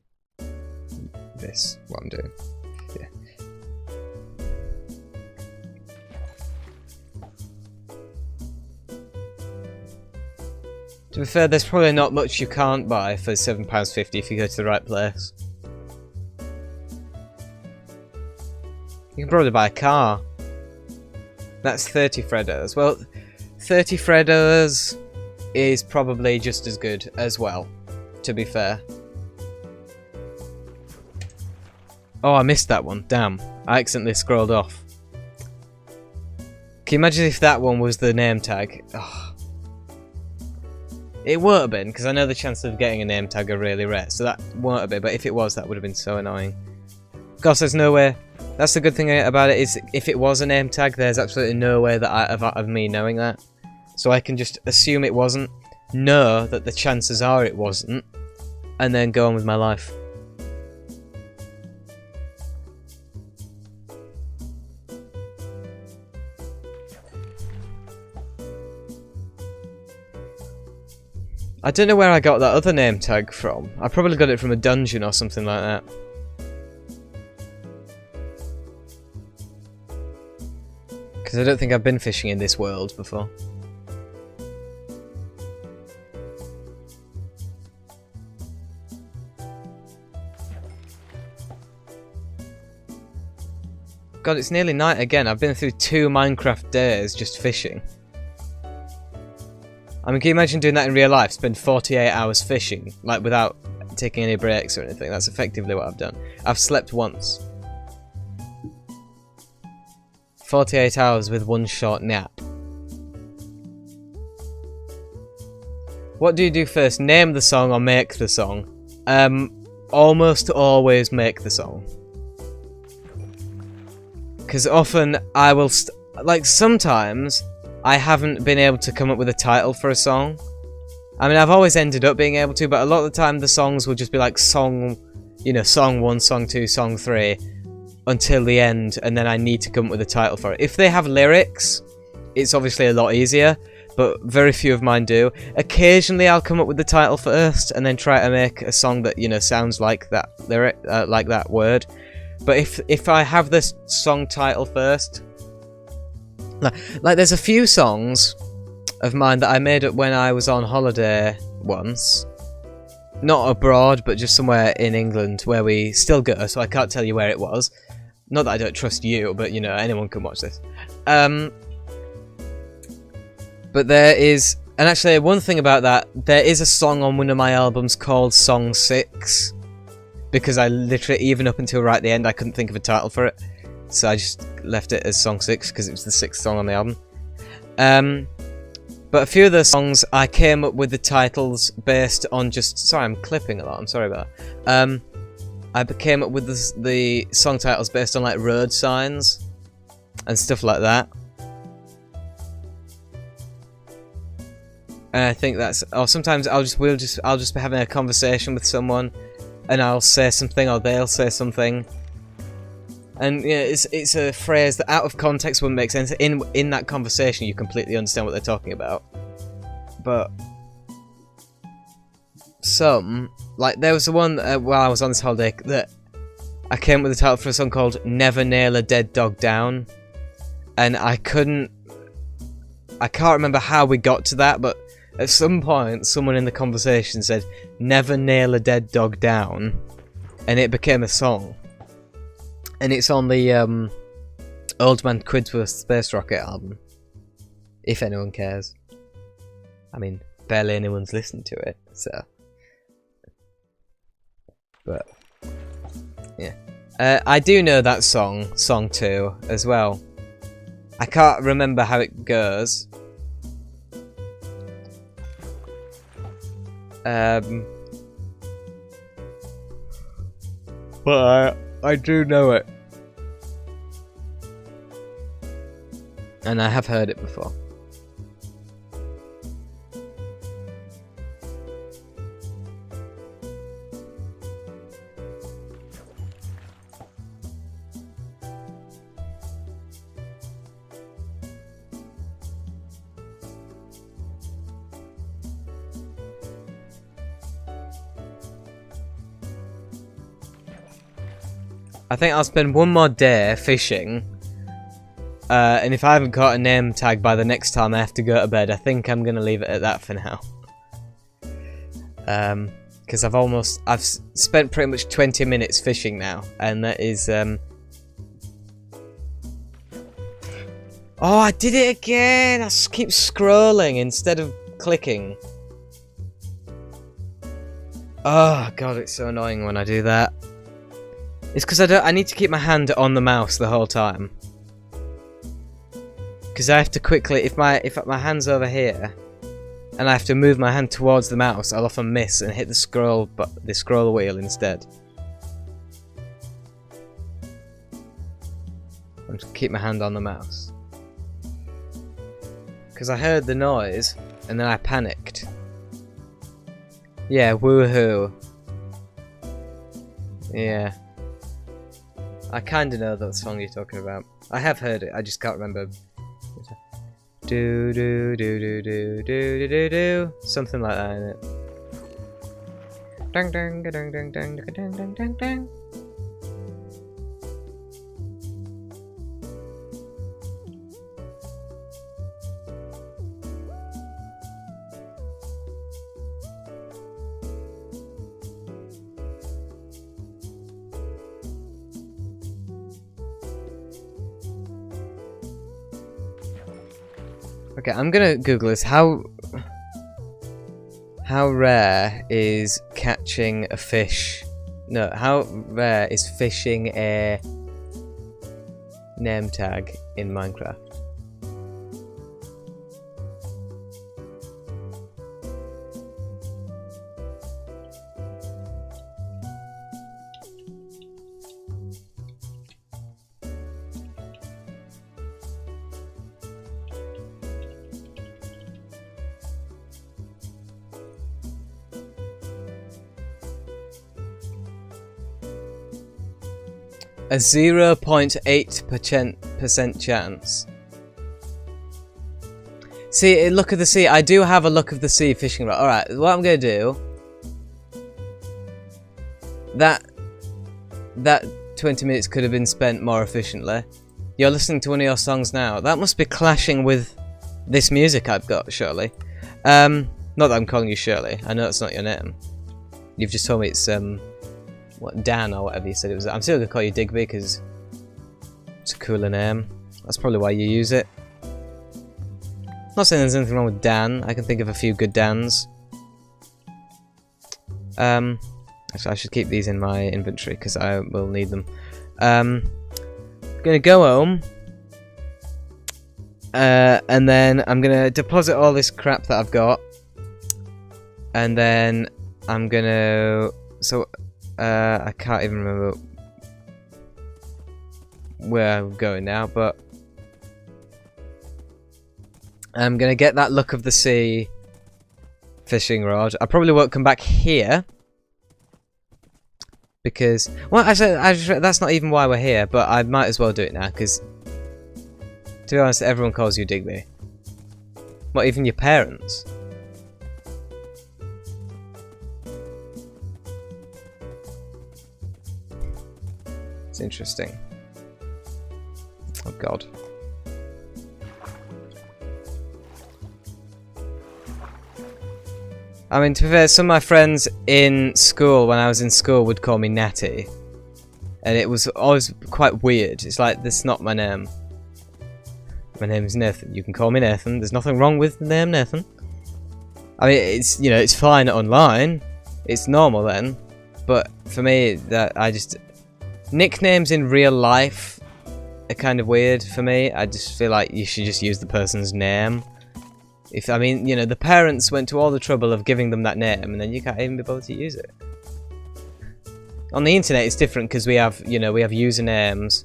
this, what I'm doing. Yeah. To be fair, there's probably not much you can't buy for £7.50 if you go to the right place. You can probably buy a car. That's 30 Freddos. Well, 30 Freddos is probably just as good as well, to be fair. Oh, I missed that one. Damn. I accidentally scrolled off. Can you imagine if that one was the name tag? Oh. It won't have been, because I know the chances of getting a name tag are really rare, so that won't have been, but if it was, that would have been so annoying. Of course, there's no way. That's the good thing about it, is if it was a name tag, there's absolutely no way that of me knowing that. So I can just assume it wasn't, know that the chances are it wasn't, and then go on with my life. I don't know where I got that other name tag from. I probably got it from a dungeon or something like that. Because I don't think I've been fishing in this world before. God, it's nearly night again. I've been through 2 Minecraft days just fishing. I mean, can you imagine doing that in real life? Spend 48 hours fishing, like, without taking any breaks or anything. That's effectively what I've done. I've slept once. 48 hours with 1 short nap. What do you do first? Name the song or make the song? Almost always make the song. Because often I will, like sometimes I haven't been able to come up with a title for a song. I mean, I've always ended up being able to, but a lot of the time the songs will just be like song 1, song 2, song 3, until the end, and then I need to come up with a title for it. If they have lyrics, it's obviously a lot easier, but very few of mine do. Occasionally I'll come up with the title first, and then try to make a song that, sounds like that lyric, like that word. But if I have this song title first, like there's a few songs of mine that I made up when I was on holiday once. Not abroad, but just somewhere in England where we still go, so I can't tell you where it was. Not that I don't trust you, but anyone can watch this. But there is, and actually one thing about that, there is a song on one of my albums called Song 6. Because I literally, even up until right at the end, I couldn't think of a title for it. So I just left it as Song 6 because it was the 6th song on the album. But a few of the songs, I came up with the titles based on just... Sorry, I'm clipping a lot. I'm sorry about that. I came up with the song titles based on like road signs and stuff like that. And I think that's... Or sometimes I'll just be having a conversation with someone, and I'll say something, or they'll say something. And it's a phrase that out of context wouldn't make sense. In that conversation, you completely understand what they're talking about. But like there was the one while I was on this holiday that I came up with a title for a song called "Never Nail a Dead Dog Down," and I can't remember how we got to that, but at some point, someone in the conversation said "Never nail a dead dog down," and it became a song. And it's on the Old Man Quidsworth Space Rocket album. If anyone cares. I mean, barely anyone's listened to it, so. But, yeah. I do know that song, Song 2, as well. I can't remember how it goes. But I do know it. And I have heard it before. I think I'll spend one more day fishing, and if I haven't caught a name tag by the next time I have to go to bed, I think I'm gonna leave it at that for now. Because I've spent pretty much 20 minutes fishing now, and that is oh, I did it again! I keep scrolling instead of clicking. Oh god, it's so annoying when I do that. It's because I need to keep my hand on the mouse the whole time. Because I have to quickly, if my hand's over here, and I have to move my hand towards the mouse, I'll often miss and hit the scroll wheel instead. I'll just keep my hand on the mouse. Because I heard the noise, and then I panicked. Yeah, woohoo. Yeah. I kinda know that song you're talking about. I have heard it, I just can't remember. Do do do do do do do do, something like that in it. Dang dang dang dang dang dang dang dang dang. Okay, I'm gonna Google this. How rare is catching a fish? No, how rare is fishing a name tag in Minecraft? A 0.8% chance. See, look of the sea. I do have a look of the sea fishing rod. Alright, what I'm going to do... That 20 minutes could have been spent more efficiently. You're listening to one of your songs now. That must be clashing with this music I've got, Shirley. Not that I'm calling you Shirley. I know it's not your name. You've just told me it's, what, Dan or whatever you said it was. I'm still going to call you Digby because it's a cooler name. That's probably why you use it. Not saying there's anything wrong with Dan. I can think of a few good Dans. Actually, I should keep these in my inventory because I will need them. I'm gonna go home, and then I'm gonna deposit all this crap that I've got, and then I'm gonna. So, I can't even remember where I'm going now, but I'm gonna get that look of the sea fishing rod. I probably won't come back here. Because, well, actually, that's not even why we're here, but I might as well do it now, because, to be honest, everyone calls you Digby. What, even your parents? It's interesting. Oh, God. I mean, to be fair, some of my friends in school, when I was in school, would call me Natty. And it was always quite weird. It's like, this is not my name. My name is Nathan. You can call me Nathan. There's nothing wrong with the name Nathan. I mean, it's, you know, it's fine online. It's normal then. But for me, that I just... Nicknames in real life are kind of weird for me. I just feel like you should just use the person's name. I mean, you know, the parents went to all the trouble of giving them that name, and then you can't even be bothered to use it. On the internet, it's different because we have, you know, we have usernames,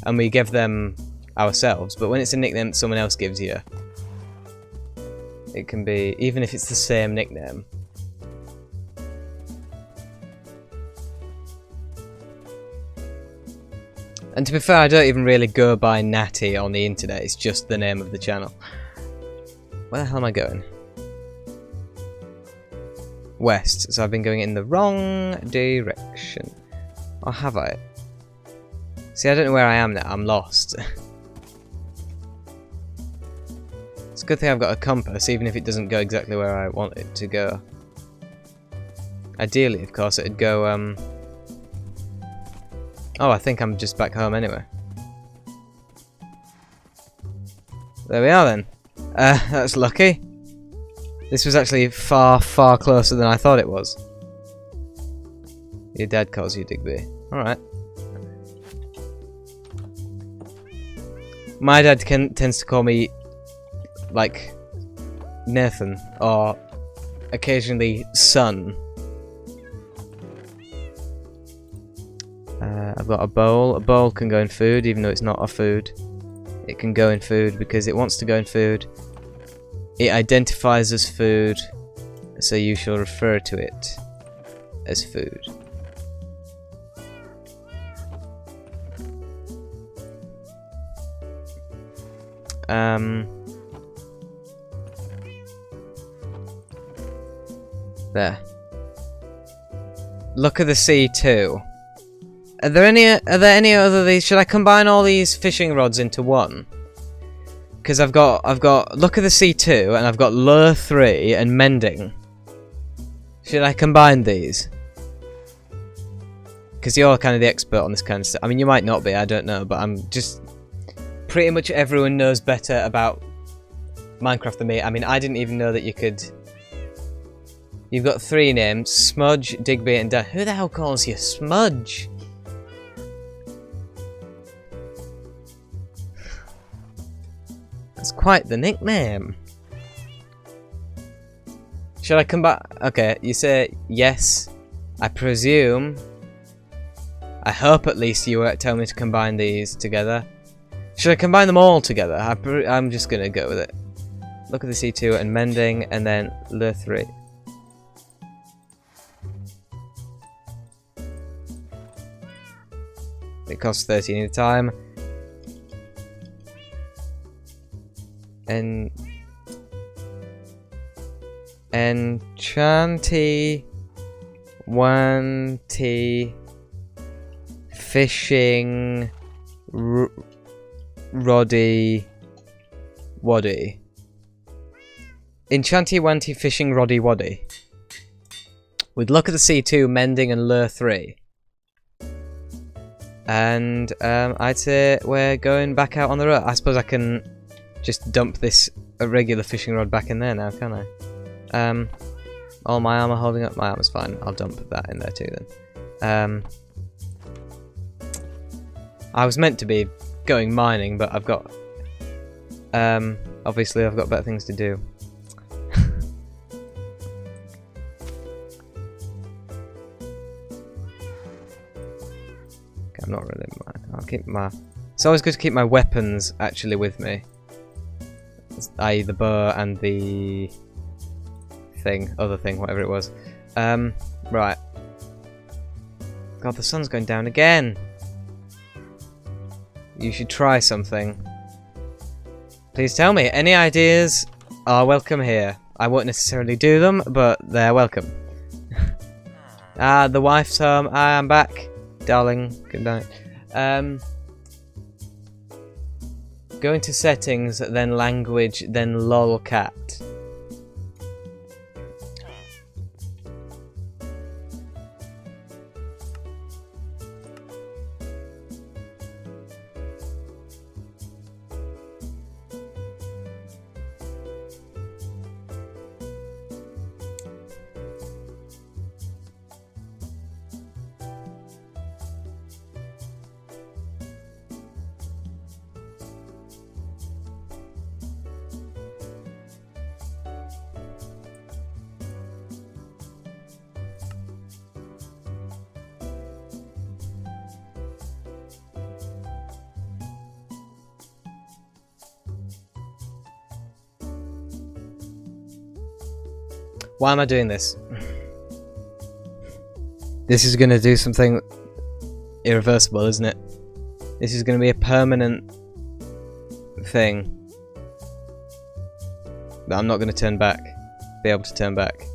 and we give them ourselves. But when it's a nickname that someone else gives you, it can be, even if it's the same nickname. And to be fair, I don't even really go by Natty on the internet. It's just the name of the channel. Where the hell am I going? West. So I've been going in the wrong direction. Or have I? See, I don't know where I am now. I'm lost. It's a good thing I've got a compass, even if it doesn't go exactly where I want it to go. Ideally, of course, it'd go, Oh, I think I'm just back home anyway. There we are then. That's lucky. This was actually far, far closer than I thought it was. Your dad calls you Digby. Alright. My dad tends to call me, like, Nathan, or occasionally son. I've got a bowl. A bowl can go in food, even though it's not a food. It can go in food because it wants to go in food. It identifies as food, so you shall refer to it as food. There. Look at the sea too. Are there any other these? Should I combine all these fishing rods into one? Because I've got Look at the Sea 2 and I've got Lure 3 and Mending. Should I combine these? Because you're kind of the expert on this kind of stuff. I mean, you might not be, I don't know, but I'm just... Pretty much everyone knows better about Minecraft than me. I mean, I didn't even know that you could... You've got 3 names, Smudge, Digby and Dan. Who the hell calls you Smudge? That's quite the nickname. Should I come back? Okay, you say yes. I presume. I hope at least you tell me to combine these together. Should I combine them all together? I'm just gonna go with it. Look at the C2 and Mending, and then Lure 3. It costs 13 at a time. Enchanty Wanty Fishing Roddy Waddy. Enchanty Wanty Fishing Roddy Waddy. With Luck at the Sea 2, Mending and Lure 3. And I'd say we're going back out on the road. I suppose I can just dump this regular fishing rod back in there now, can I? All my armor holding up. My armor's fine. I'll dump that in there too then. I was meant to be going mining, but I've got obviously I've got better things to do. Okay, I'm not really. I'll keep my. It's always good to keep my weapons actually with me, i.e. the bow and the other thing, whatever it was. Right. God, the sun's going down again. You should try something. Please tell me. Any ideas are welcome here. I won't necessarily do them, but they're welcome. The wife's home. I'm back. Darling, good night. Go into settings, then language, then lolcat. Why am I doing this? This is going to do something irreversible, isn't it? This is going to be a permanent thing that I'm not going to turn back. Be able to turn back.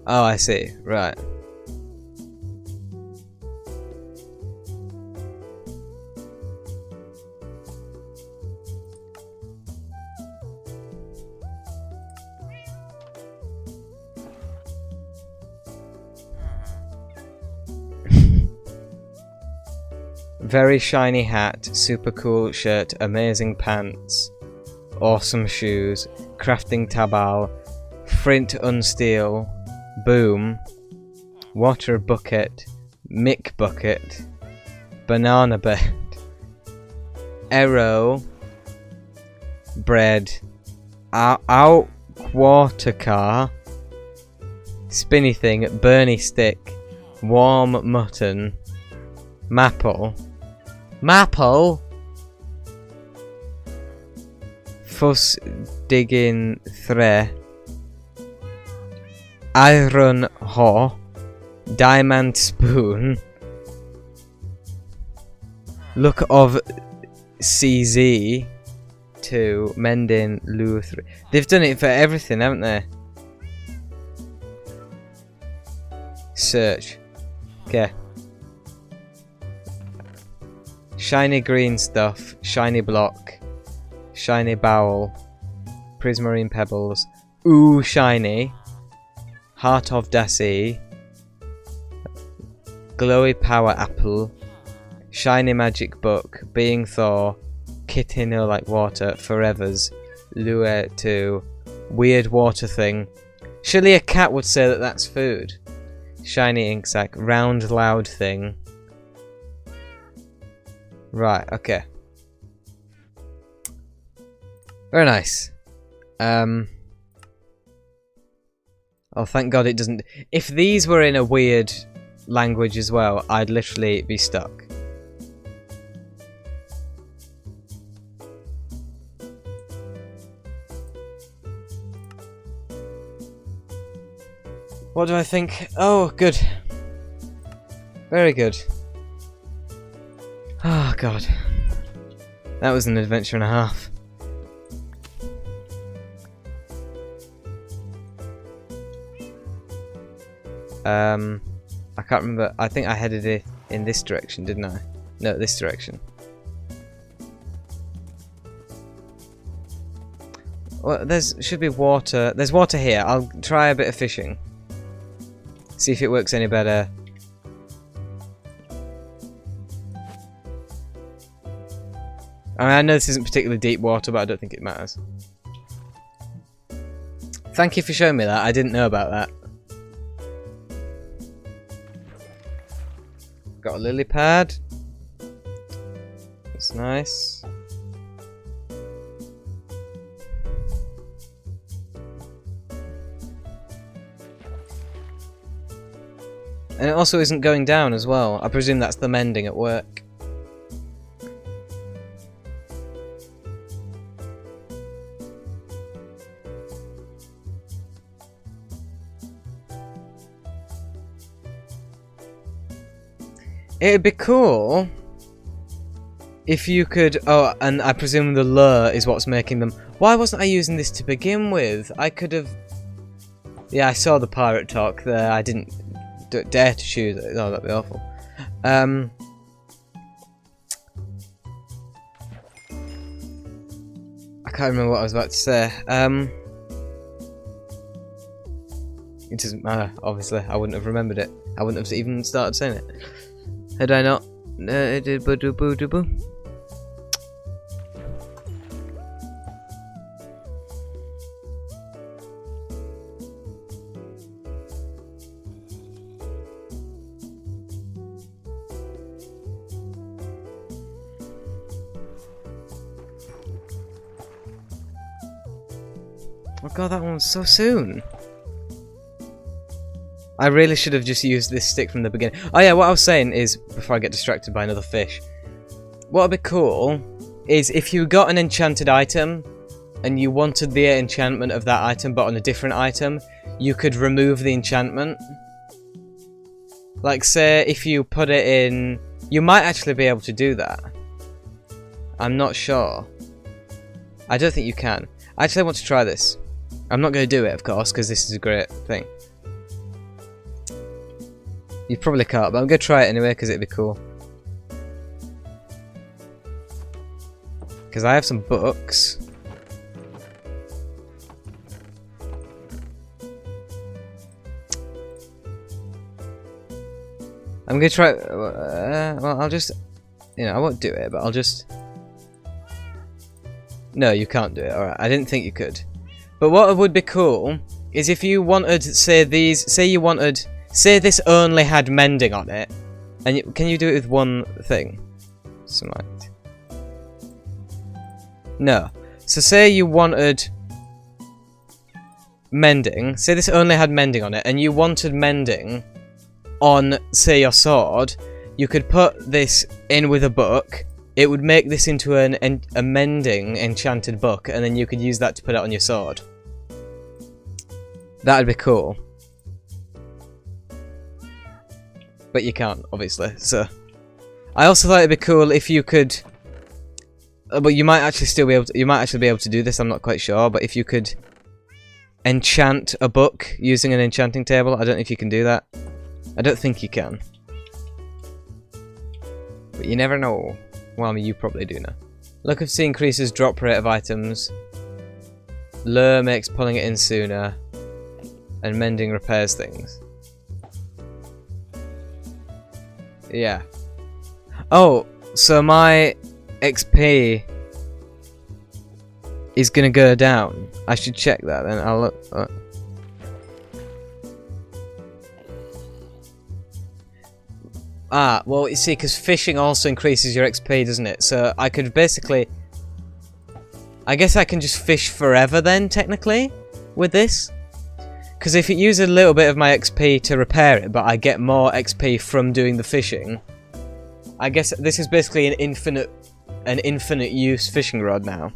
Oh, I see. Right. Very shiny hat, super cool shirt, amazing pants, awesome shoes, crafting tabal, frint unsteel, boom, water bucket, mick bucket, banana bed, arrow, bread, out water car, spinny thing, Bernie stick, warm mutton, Maple, fuss digging thre, iron ho, diamond spoon, look of CZ to mending lure 3. They've done it for everything, haven't they? Search. Okay. Shiny green stuff, shiny block, shiny bowel, prismarine pebbles, ooh shiny, heart of Dassie, glowy power apple, shiny magic book, being Thor, kitten like water, forevers, lure 2, weird water thing. Surely a cat would say that that's food. Shiny ink sac, round loud thing. Right, okay. Very nice. Oh, thank God it doesn't... If these were in a weird language as well, I'd literally be stuck. What do I think? Oh, good. Very good. Oh god. That was an adventure and a half. I can't remember. I think I headed it in this direction, didn't I? No, this direction. Well, should be water. There's water here. I'll try a bit of fishing. See if it works any better. I mean, I know this isn't particularly deep water, but I don't think it matters. Thank you for showing me that. I didn't know about that. Got a lily pad. That's nice. And it also isn't going down as well. I presume that's the mending at work. It'd be cool if you could... Oh, and I presume the lure is what's making them... Why wasn't I using this to begin with? I could have... Yeah, I saw the pirate talk there. I didn't dare to choose it. Oh, that'd be awful. I can't remember what I was about to say. It doesn't matter, obviously. I wouldn't have remembered it. I wouldn't have even started saying it. Had I not? It did boo doo boo doo boo. Oh god, that one was so soon. I really should have just used this stick from the beginning. Oh yeah, what I was saying is, before I get distracted by another fish, what would be cool is if you got an enchanted item and you wanted the enchantment of that item but on a different item, you could remove the enchantment. Like say if you put it in... You might actually be able to do that. I'm not sure. I don't think you can. I actually want to try this. I'm not going to do it, of course, because this is a great thing. You probably can't, but I'm going to try it anyway because it'd be cool. Because I have some books. I'm going to try... well, I'll just... You know, I won't do it, but I'll just... No, you can't do it. Alright, I didn't think you could. But what would be cool is if you wanted, say these... Say you wanted... Say this only had mending on it, and can you do it with one thing? Smite. No. So say you wanted mending. Say this only had mending on it, and you wanted mending on, say, your sword. You could put this in with a book. It would make this into a mending enchanted book, and then you could use that to put it on your sword. That'd be cool. But you can't, obviously, so... I also thought it'd be cool if you could... but you might actually still be able to... You might actually be able to do this, I'm not quite sure, but if you could... enchant a book using an enchanting table, I don't know if you can do that. I don't think you can. But you never know. Well, I mean, you probably do know. Luck of Sea increases drop rate of items. Lure makes pulling it in sooner. And mending repairs things. Yeah. Oh, so my XP is gonna go down. I should check that then. I'll look. Ah, well, you see, because fishing also increases your XP, doesn't it? So I could basically... I guess I can just fish forever then, technically, with this. Because if it uses a little bit of my XP to repair it, but I get more XP from doing the fishing, I guess this is basically an infinite use fishing rod now.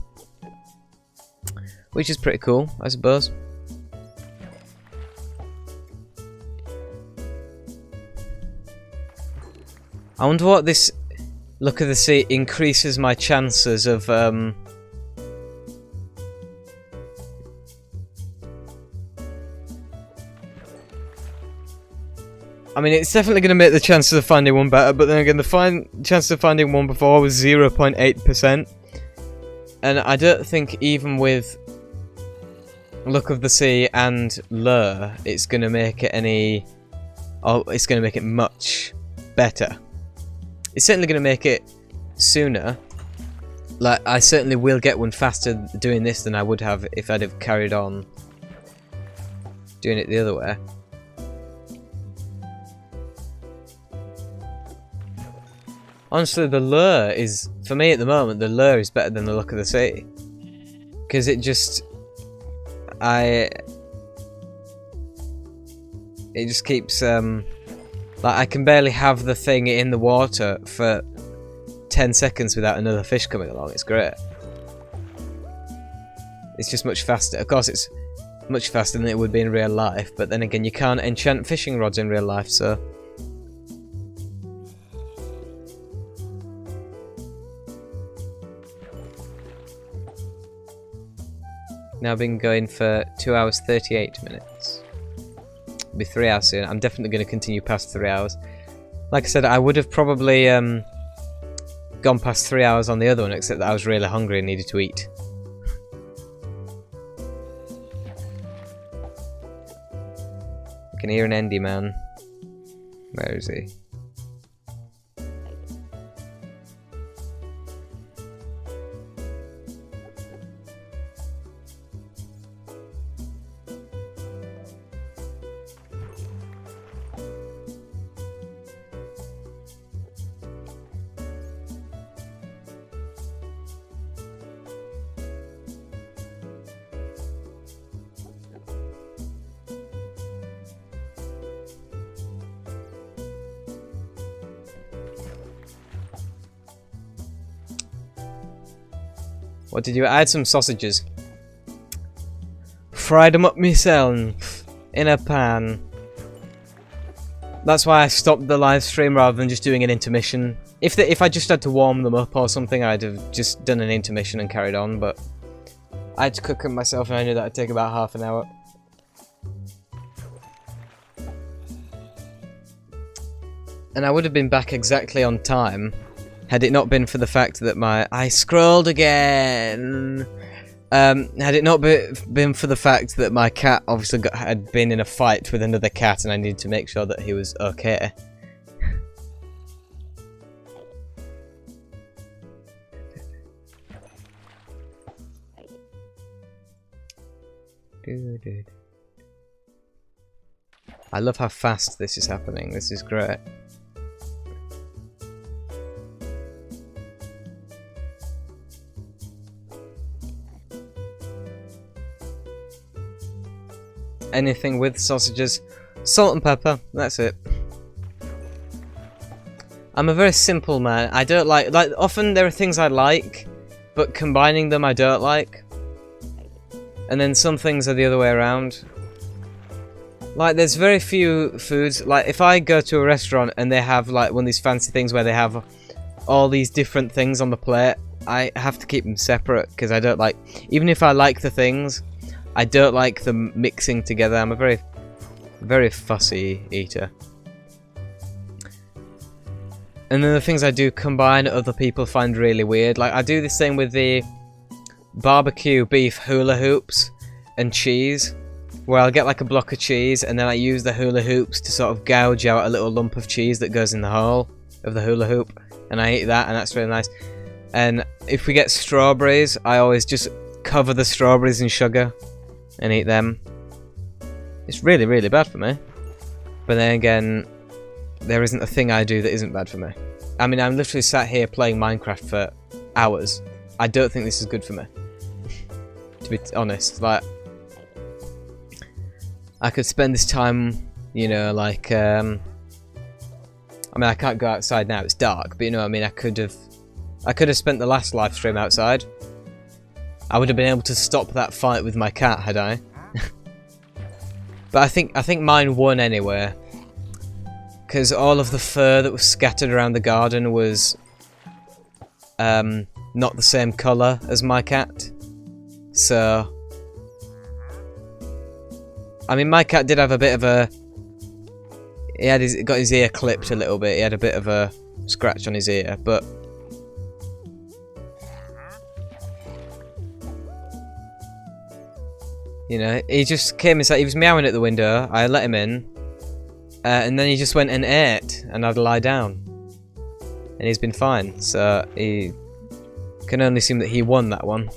Which is pretty cool, I suppose. I wonder what this look of the sea increases my chances of I mean, it's definitely going to make the chances of finding one better, but then again, the chance of finding one before was 0.8%. And I don't think even with Look of the Sea and Lure, it's going to make it any... Oh, it's going to make it much better. It's certainly going to make it sooner. Like, I certainly will get one faster doing this than I would have if I'd have carried on doing it the other way. Honestly, the Lure is, for me at the moment, the Lure is better than the Look of the Sea. Because it just... It just keeps, like, I can barely have the thing in the water for 10 seconds without another fish coming along. It's great. It's just much faster. Of course, it's much faster than it would be in real life, but then again, you can't enchant fishing rods in real life, so... Now I've been going for 2 hours 38 minutes. It'll be 3 hours soon. I'm definitely going to continue past 3 hours. Like I said, I would have probably gone past 3 hours on the other one, except that I was really hungry and needed to eat. I can hear an Endy man. Where is he? What did you... I had some sausages. Fried them up myself in a pan. That's why I stopped the live stream rather than just doing an intermission. If I just had to warm them up or something, I'd have just done an intermission and carried on, but I had to cook them myself and I knew that would take about half an hour. And I would have been back exactly on time had it not been for the fact that I scrolled again. Had it not been for the fact that my cat obviously had been in a fight with another cat and I needed to make sure that he was okay. I love how fast this is happening. This is great. Anything with sausages, salt and pepper, that's it. I'm a very simple man. I don't like often there are things I like, but combining them I don't like. And then some things are the other way around. Like, there's very few foods, like if I go to a restaurant and they have like one of these fancy things where they have all these different things on the plate, I have to keep them separate because I don't like, even if I like the things, I don't like them mixing together. I'm a very, very fussy eater. And then the things I do combine, other people find really weird. Like, I do this thing with the barbecue beef hula hoops and cheese, where I'll get like a block of cheese and then I use the hula hoops to sort of gouge out a little lump of cheese that goes in the hole of the hula hoop, and I eat that, and that's really nice. And if we get strawberries, I always just cover the strawberries in sugar and eat them. It's really, really bad for me. But then again, there isn't a thing I do that isn't bad for me. I mean, I'm literally sat here playing Minecraft for hours. I don't think this is good for me. To be honest, like, I could spend this time, you know, like, I mean, I can't go outside now, it's dark, but you know what I mean, I could have spent the last live stream outside. I would have been able to stop that fight with my cat, had I. But I think mine won anyway. because all of the fur that was scattered around the garden was not the same colour as my cat. So, I mean, my cat did have a bit of a... He had got his ear clipped a little bit. He had a bit of a scratch on his ear, but... You know, he just came inside. He was meowing at the window. I let him in. And then he just went and ate. And I'd lie down. And he's been fine. So, he... can only assume that he won that one.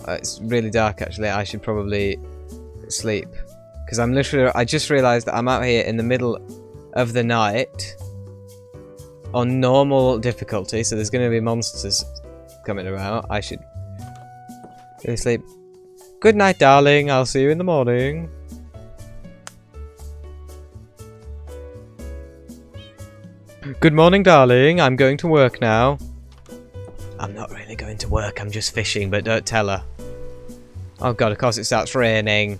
It's really dark actually. I should probably sleep. Because I'm literally... I just realised that I'm out here in the middle of the night. On normal difficulty. So there's going to be monsters coming around. I should really sleep. Good night, darling. I'll see you in the morning. Good morning, darling. I'm going to work now. I'm not really going to work. I'm just fishing, but don't tell her. Oh god, of course it starts raining.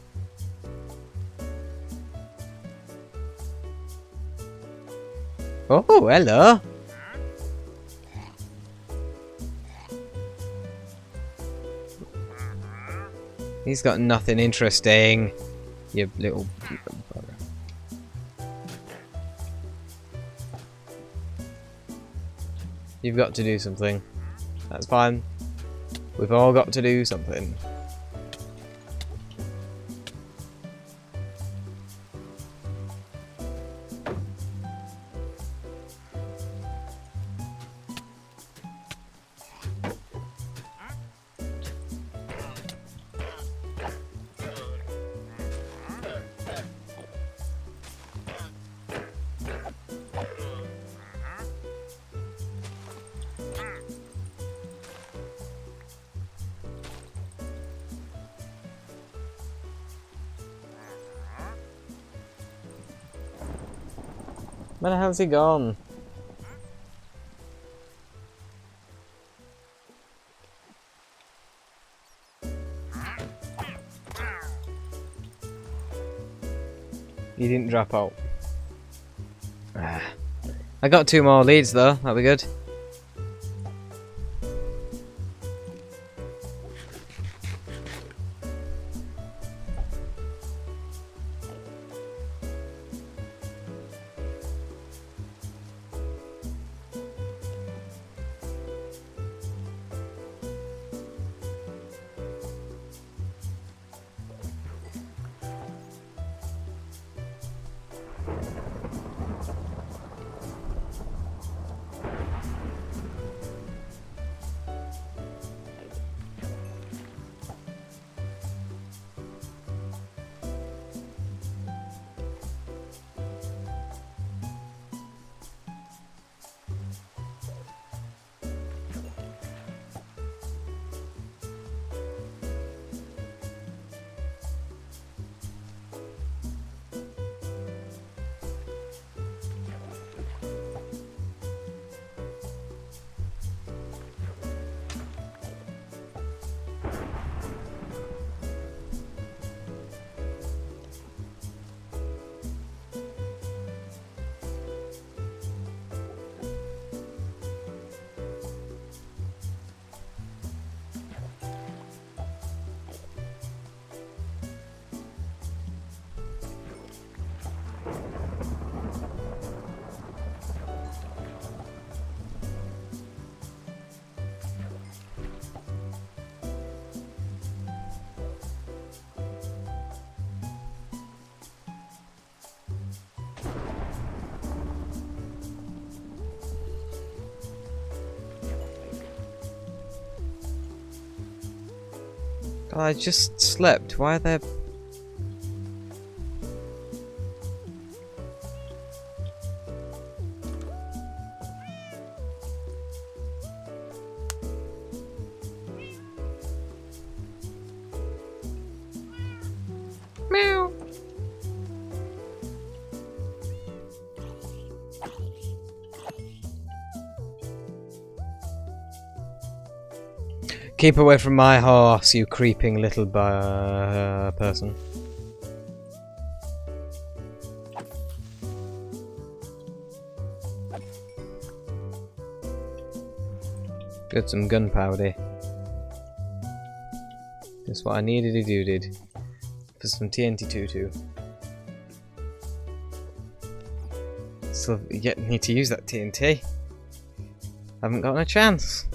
Oh, hello. He's got nothing interesting. You little bugger. You've got to do something. That's fine. We've all got to do something. Where the hell's he gone? He didn't drop out. I got 2 more leads though, that'll be good. Oh, I just slept. Why are there... Meow. Keep away from my horse, you creeping little person. Got some gunpowder. That's what I needed to do, did. For some TNT tutu. Still yet need to use that TNT. Haven't gotten a chance.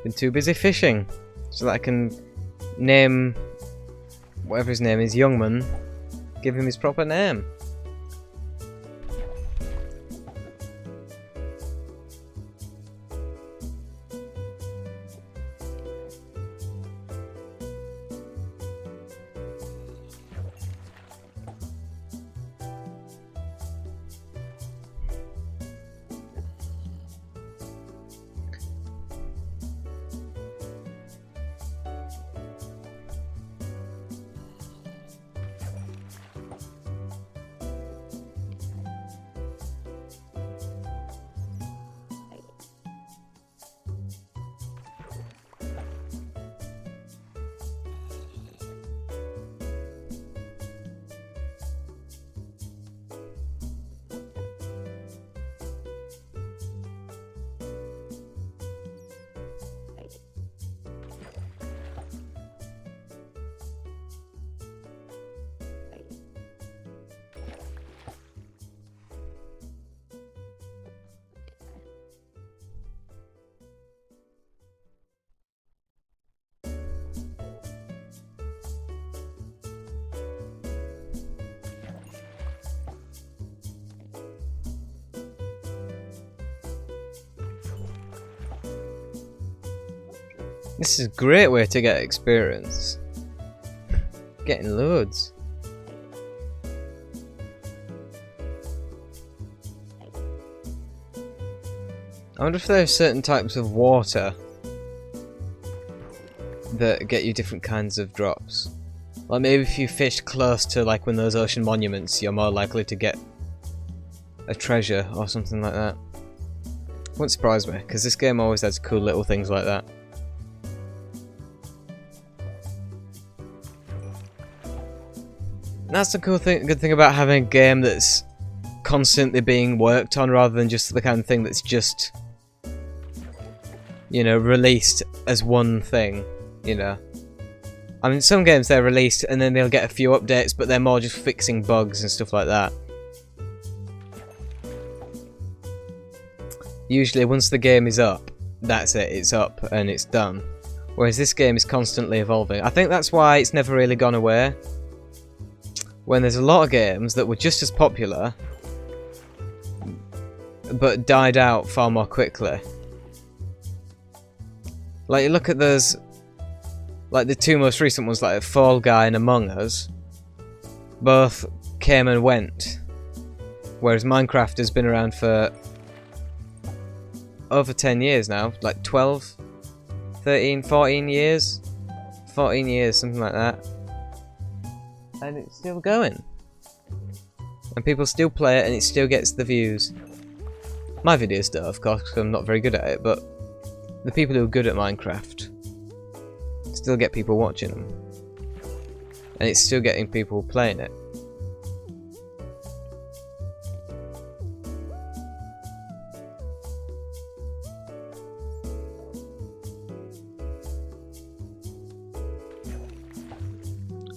Been too busy fishing. So that I can name whatever his name is, Youngman. Give him his proper name. This is a great way to get experience. Getting loads. I wonder if there's certain types of water that get you different kinds of drops. Like maybe if you fish close to like one of those ocean monuments, you're more likely to get a treasure or something like that. Won't surprise me, because this game always has cool little things like that. That's the good thing about having a game that's constantly being worked on, rather than just the kind of thing that's just, you know, released as one thing, you know. I mean, some games they're released and then they'll get a few updates, but they're more just fixing bugs and stuff like that. Usually once the game is up, that's it, it's up and it's done. Whereas this game is constantly evolving. I think that's why it's never really gone away. When there's a lot of games that were just as popular, but died out far more quickly. Like, you look at those, like the two most recent ones, like Fall Guy and Among Us, both came and went. Whereas Minecraft has been around for over 10 years now, like 12, 13, 14 years? 14 years, something like that. And it's still going. And people still play it and it still gets the views. My videos do, of course, because I'm not very good at it, but the people who are good at Minecraft still get people watching them. And it's still getting people playing it.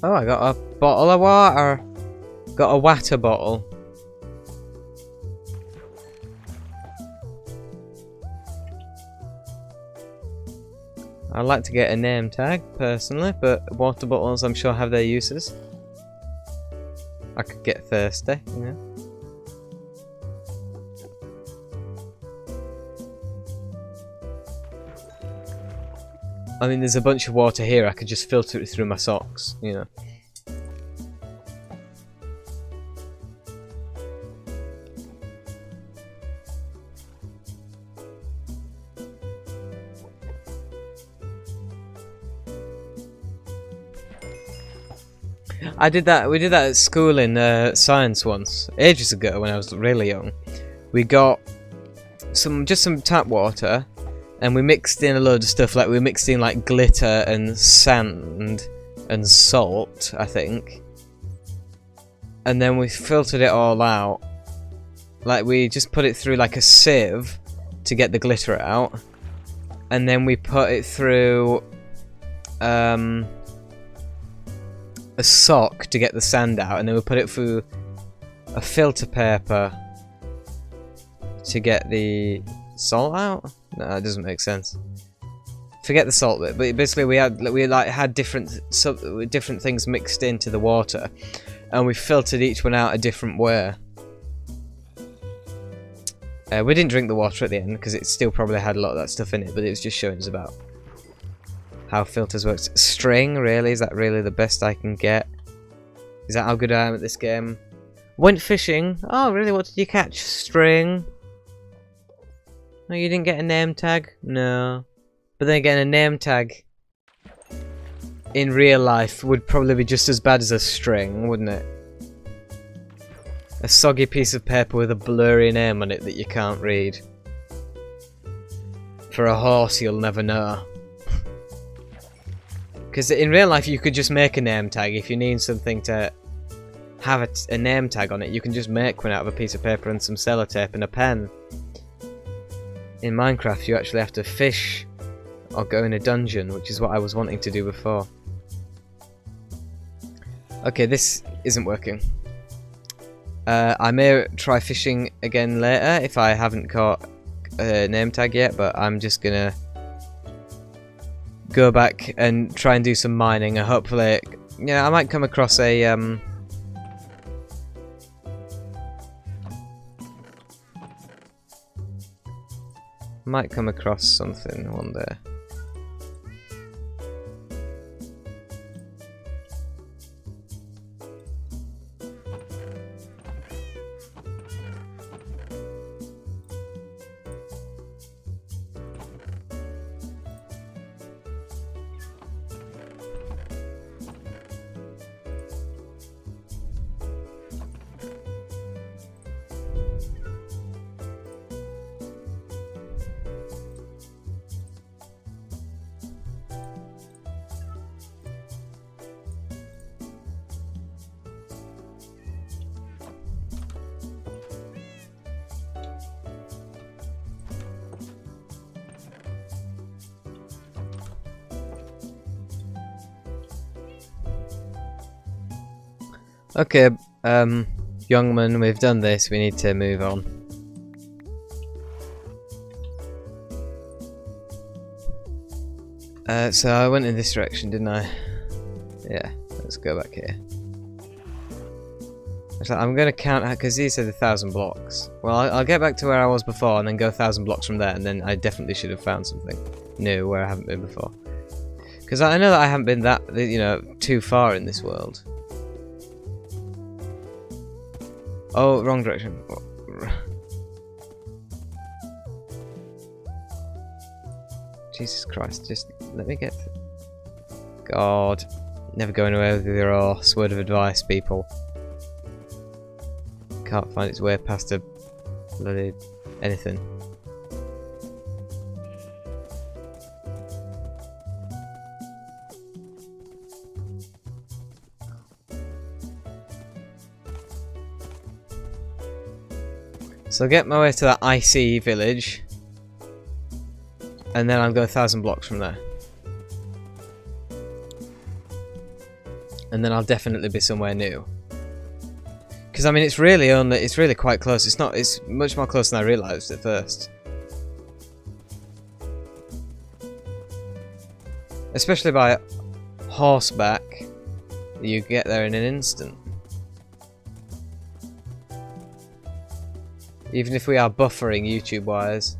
Oh, I got a bottle of water. Got a water bottle. I'd like to get a name tag, personally, but water bottles I'm sure have their uses. I could get thirsty, you know. I mean, there's a bunch of water here, I could just filter it through my socks, you know. I did that. We did that at school in science once, ages ago when I was really young. We got just some tap water, And we mixed in a load of stuff, like we mixed in like glitter and sand and salt, I think. And then we filtered it all out. Like we just put it through like a sieve to get the glitter out. And then we put it through a sock to get the sand out. And then we put it through a filter paper to get the salt out? No, that doesn't make sense. Forget the salt bit, but basically we had different things mixed into the water, and we filtered each one out a different way. We didn't drink the water at the end because it still probably had a lot of that stuff in it, but it was just showing us about how filters work. String, really? Is that really the best I can get? Is that how good I am at this game? Went fishing. Oh, really? What did you catch? String. No, you didn't get a name tag? No. But then again, a name tag in real life would probably be just as bad as a string, wouldn't it? A soggy piece of paper with a blurry name on it that you can't read. For a horse, you'll never know. Because in real life, you could just make a name tag. If you need something to have a name tag on it, you can just make one out of a piece of paper and some sellotape and a pen. In Minecraft, you actually have to fish or go in a dungeon, which is what I was wanting to do before. Okay, this isn't working. I may try fishing again later if I haven't caught a name tag yet, but I'm just gonna go back and try and do some mining, and hopefully, yeah, I might come across a might come across something one day. Okay, young man, we've done this, we need to move on. So I went in this direction, didn't I? Yeah, let's go back here. So I'm going to count, because these said 1,000 blocks. Well, I'll get back to where I was before and then go 1,000 blocks from there, and then I definitely should have found something new where I haven't been before. Because I know that I haven't been that, you know, too far in this world. Oh, wrong direction. Jesus Christ, just let me get... God. Never going away with your horse. Word of advice, people. Can't find its way past a bloody anything. So I'll get my way to that icy village, and then I'll go 1,000 blocks from there. And then I'll definitely be somewhere new. Because I mean, it's really quite close. It's much more close than I realised at first. Especially by horseback, you get there in an instant. Even if we are buffering YouTube wise.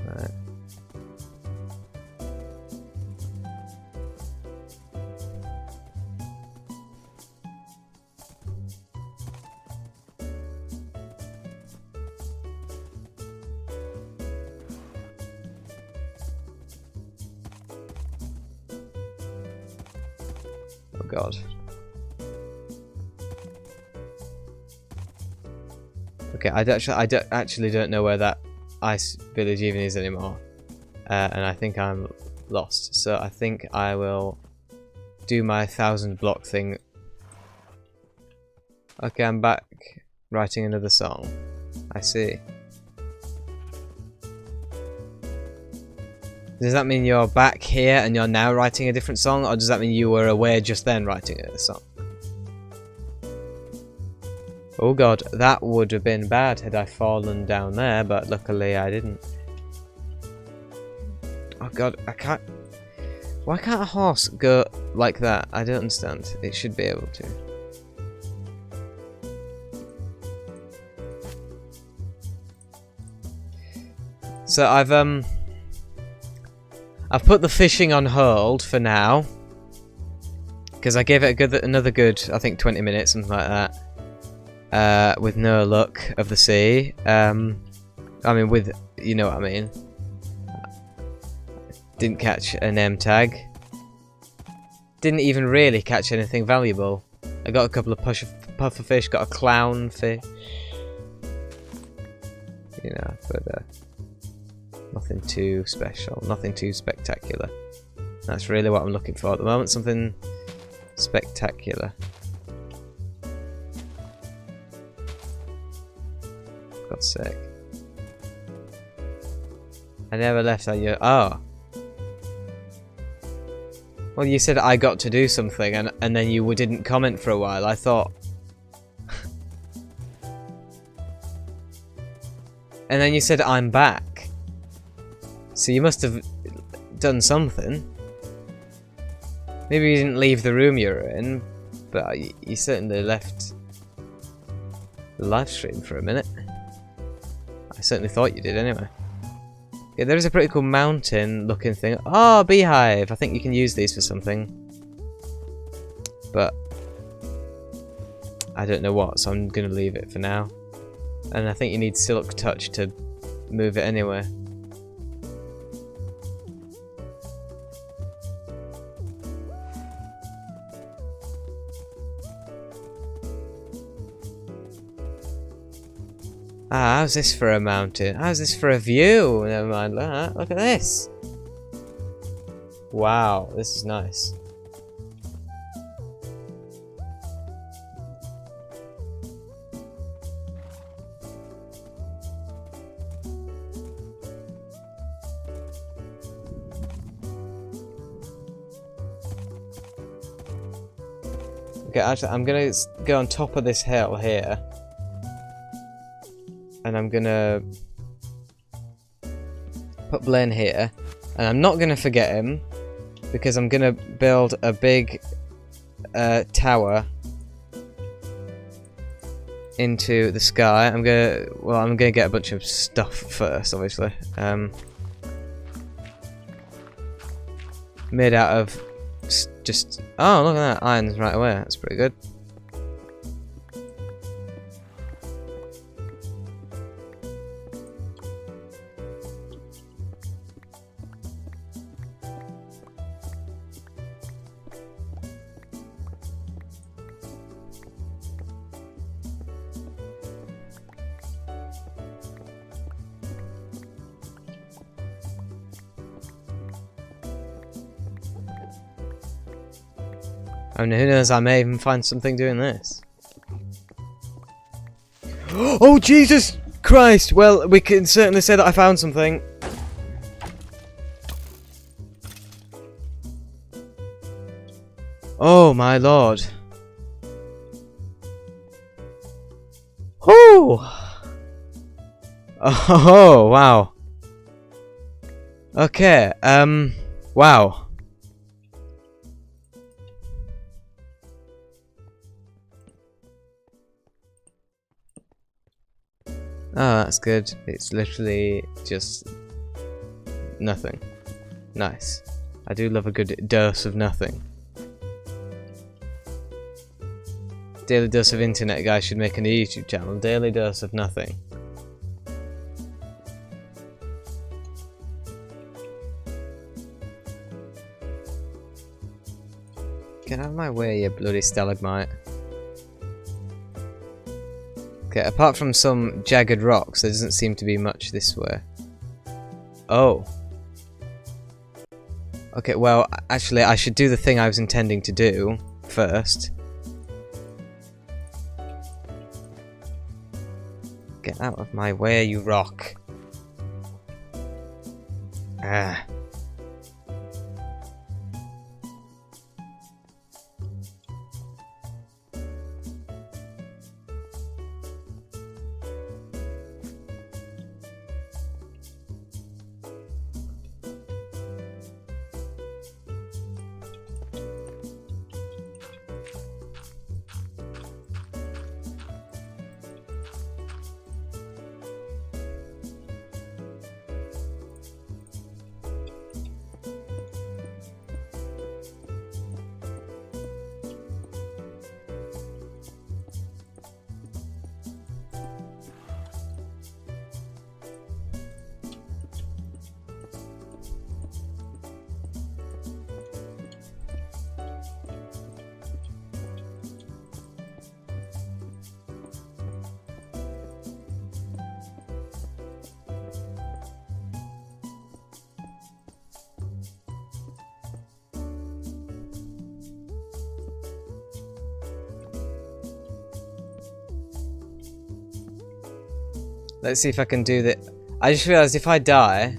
Right. Oh God. Okay, I actually don't know where that ice village even is anymore. And I think I'm lost. So I think I will do my 1,000 block thing. Okay, I'm back writing another song. I see. Does that mean you're back here and you're now writing a different song, or does that mean you were aware just then writing a song? Oh god, that would have been bad had I fallen down there, but luckily I didn't. Oh god, I can't... Why can't a horse go like that? I don't understand. It should be able to. So I've put the fishing on hold for now, because I gave it another good, I think 20 minutes, something like that, with no luck of the sea. I mean, with, you know what I mean. Didn't catch an M tag. Didn't even really catch anything valuable. I got a couple of puffer fish, got a clown fish. You know, but nothing too special, nothing too spectacular. That's really what I'm looking for at the moment, something spectacular. For God's sake. I never left on you. Oh. Well, you said I got to do something, and then you didn't comment for a while. I thought... And then you said I'm back. So you must have done something. Maybe you didn't leave the room you were in, but you certainly left the live stream for a minute. I certainly thought you did anyway. Yeah, there is a pretty cool mountain looking thing. Oh, beehive! I think you can use these for something. But I don't know what, so I'm going to leave it for now. And I think you need Silk Touch to move it anyway. Ah, how's this for a mountain? How's this for a view? Never mind that. Look at this. Wow, this is nice. Okay, actually, I'm gonna go on top of this hill here. And I'm gonna put Blaine here, and I'm not gonna forget him because I'm gonna build a big tower into the sky. I'm gonna get a bunch of stuff first, obviously. Made out of just oh, look at that, irons right away. That's pretty good. I mean, who knows, I may even find something doing this. Oh, Jesus Christ! Well, we can certainly say that I found something. Oh, my lord. Oh! Oh, wow. Okay, wow. Oh, that's good. It's literally just nothing. Nice. I do love a good dose of nothing. Daily Dose of Internet guy should make a new YouTube channel. Daily Dose of Nothing. Get out of my way, you bloody stalagmite. Okay, apart from some jagged rocks, there doesn't seem to be much this way. Oh. Okay, well, actually, I should do the thing I was intending to do first. Get out of my way, you rock. Ah. Let's see if I can do that. I just realised if I die,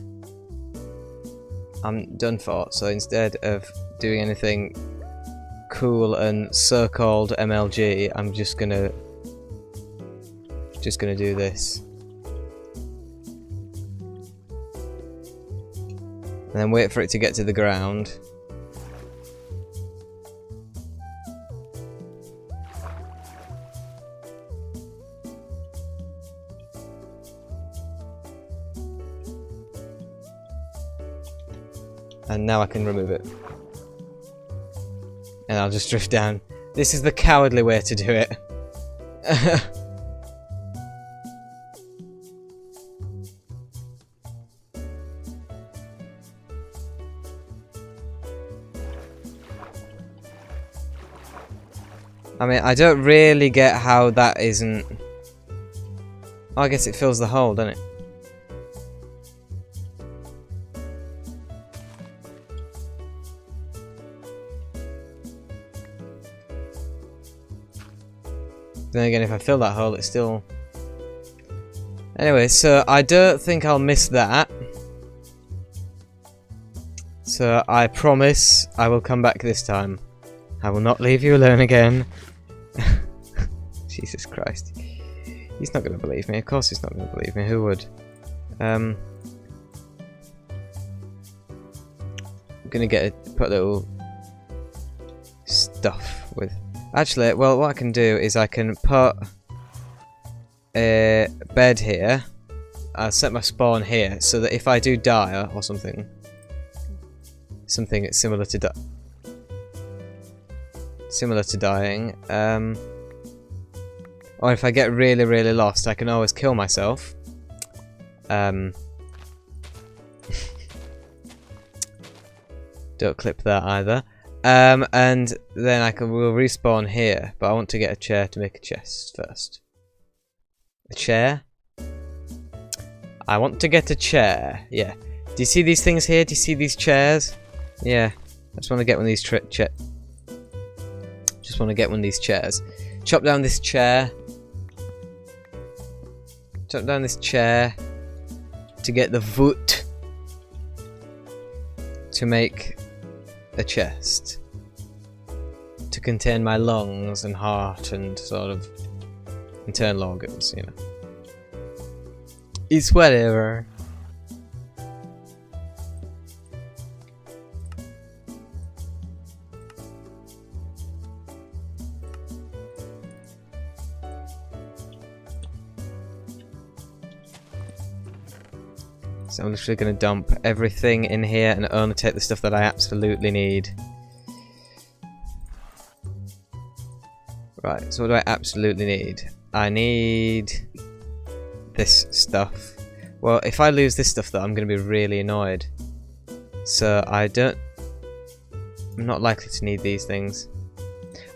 I'm done for. So instead of doing anything cool and so-called MLG, I'm just gonna do this. And then wait for it to get to the ground. And now I can remove it. And I'll just drift down. This is the cowardly way to do it. I mean, I don't really get how that isn't... Oh, I guess it fills the hole, doesn't it? Then again, if I fill that hole, it's still... Anyway, so I don't think I'll miss that. So I promise I will come back this time. I will not leave you alone again. Jesus Christ. He's not going to believe me. Of course he's not going to believe me. Who would? I'm going to put a little stuff with... Actually, well, what I can do is I can put a bed here. I'll set my spawn here so that if I do die or something similar to dying, or if I get really, really lost, I can always kill myself. Don't clip that either. And then we'll respawn here, but I want to get a chair to make a chest first. A chair? I want to get a chair. Yeah. Do you see these things here? Do you see these chairs? Yeah. I just want to get one of these just want to get one of these chairs. Chop down this chair. Chop down this chair to get the wood to make a chest to contain my lungs and heart and sort of internal organs, you know. It's whatever. So I'm literally going to dump everything in here and only take the stuff that I absolutely need. Right, so what do I absolutely need? I need this stuff. Well, if I lose this stuff though, I'm going to be really annoyed. So I'm not likely to need these things.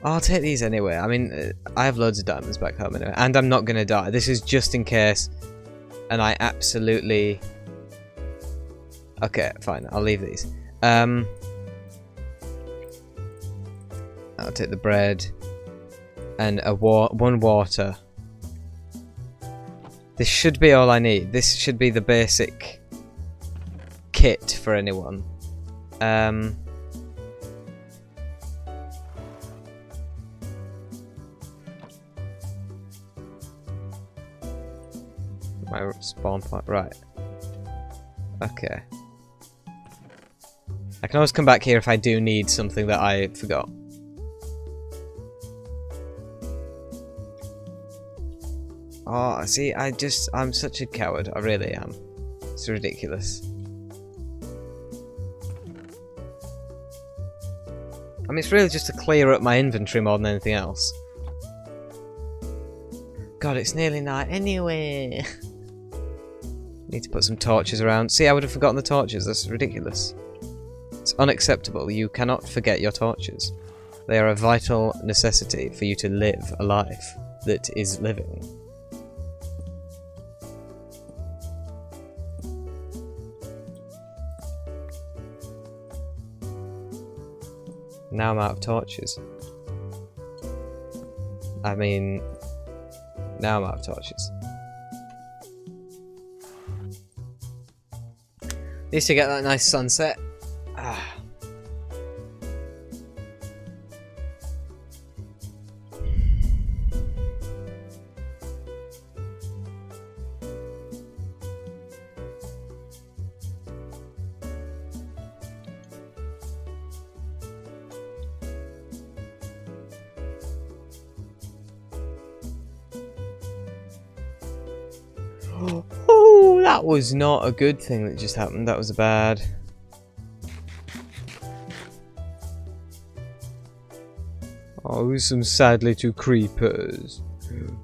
I'll take these anyway. I mean, I have loads of diamonds back home anyway. And I'm not going to die. This is just in case. And I absolutely... Okay, fine. I'll leave these. I'll take the bread. And one water. This should be all I need. This should be the basic kit for anyone. My spawn point, right. Okay. I can always come back here if I do need something that I forgot. Oh, see, I'm such a coward. I really am. It's ridiculous. I mean, it's really just to clear up my inventory more than anything else. God, it's nearly night anyway. Need to put some torches around. See, I would have forgotten the torches. That's ridiculous. It's unacceptable. You cannot forget your torches. They are a vital necessity for you to live a life that is living. Now I'm out of torches. I mean, now I'm out of torches. Needs to get that nice sunset. Ah. Oh, that was not a good thing that just happened. That was bad. Oh, who's some sad little creepers?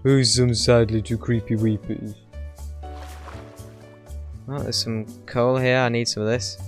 Who's some sad little creepy weepers? Oh, there's some coal here. I need some of this.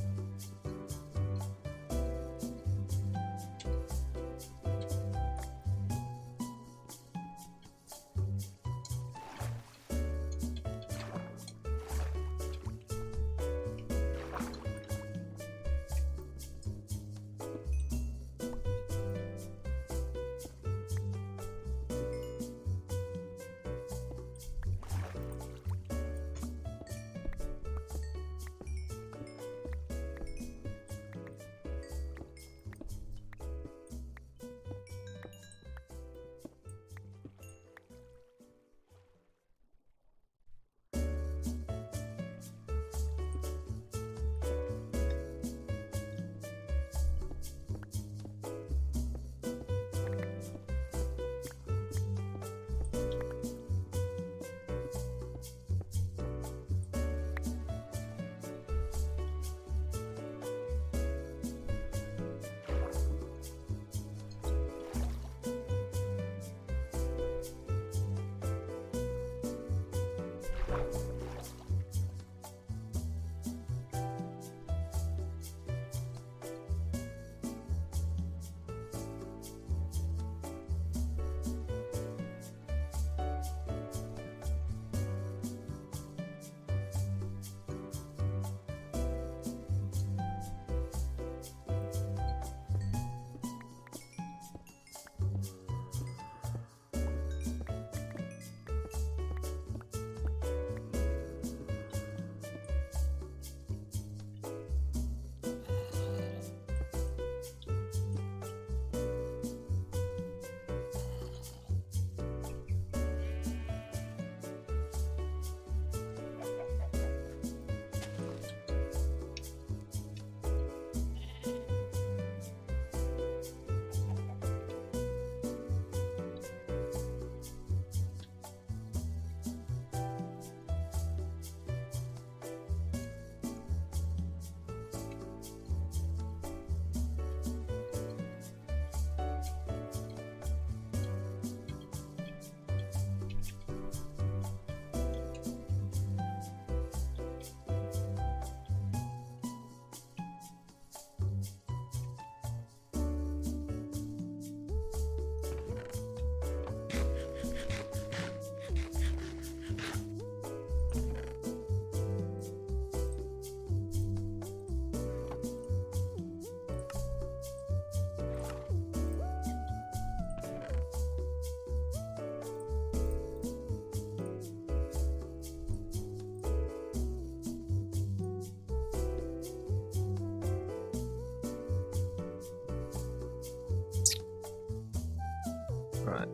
Right.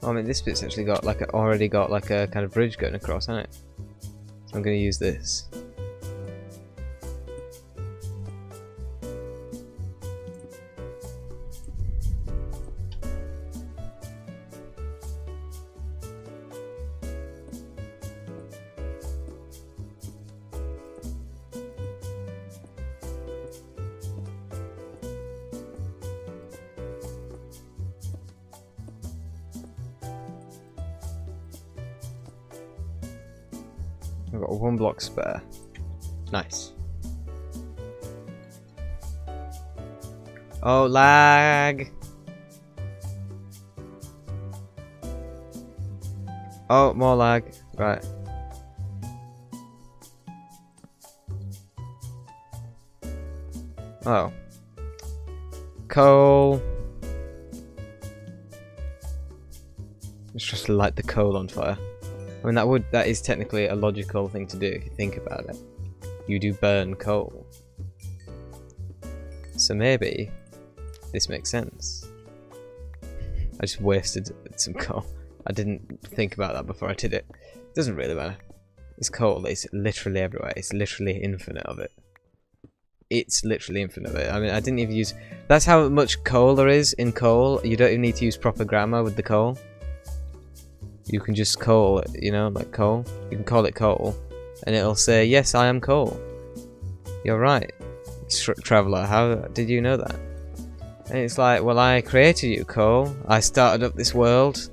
I mean, this bit's actually got like already got like a kind of bridge going across, hasn't it? So I'm going to use this. I've got 1 block spare. Nice. Oh, lag! Oh, more lag. Right. Oh. Coal. Let's just light the coal on fire. I mean, that is technically a logical thing to do if you think about it. You do burn coal. So maybe this makes sense. I just wasted some coal. I didn't think about that before I did it. It doesn't really matter. It's coal, it's literally everywhere. It's literally infinite of it. It's literally infinite of it. I mean, I didn't even use... That's how much coal there is in coal. You don't even need to use proper grammar with the coal. You can just call it, you know, like coal. You can call it coal, and it'll say, yes, I am coal. You're right, traveller, how did you know that? And it's like, well, I created you, coal. I started up this world.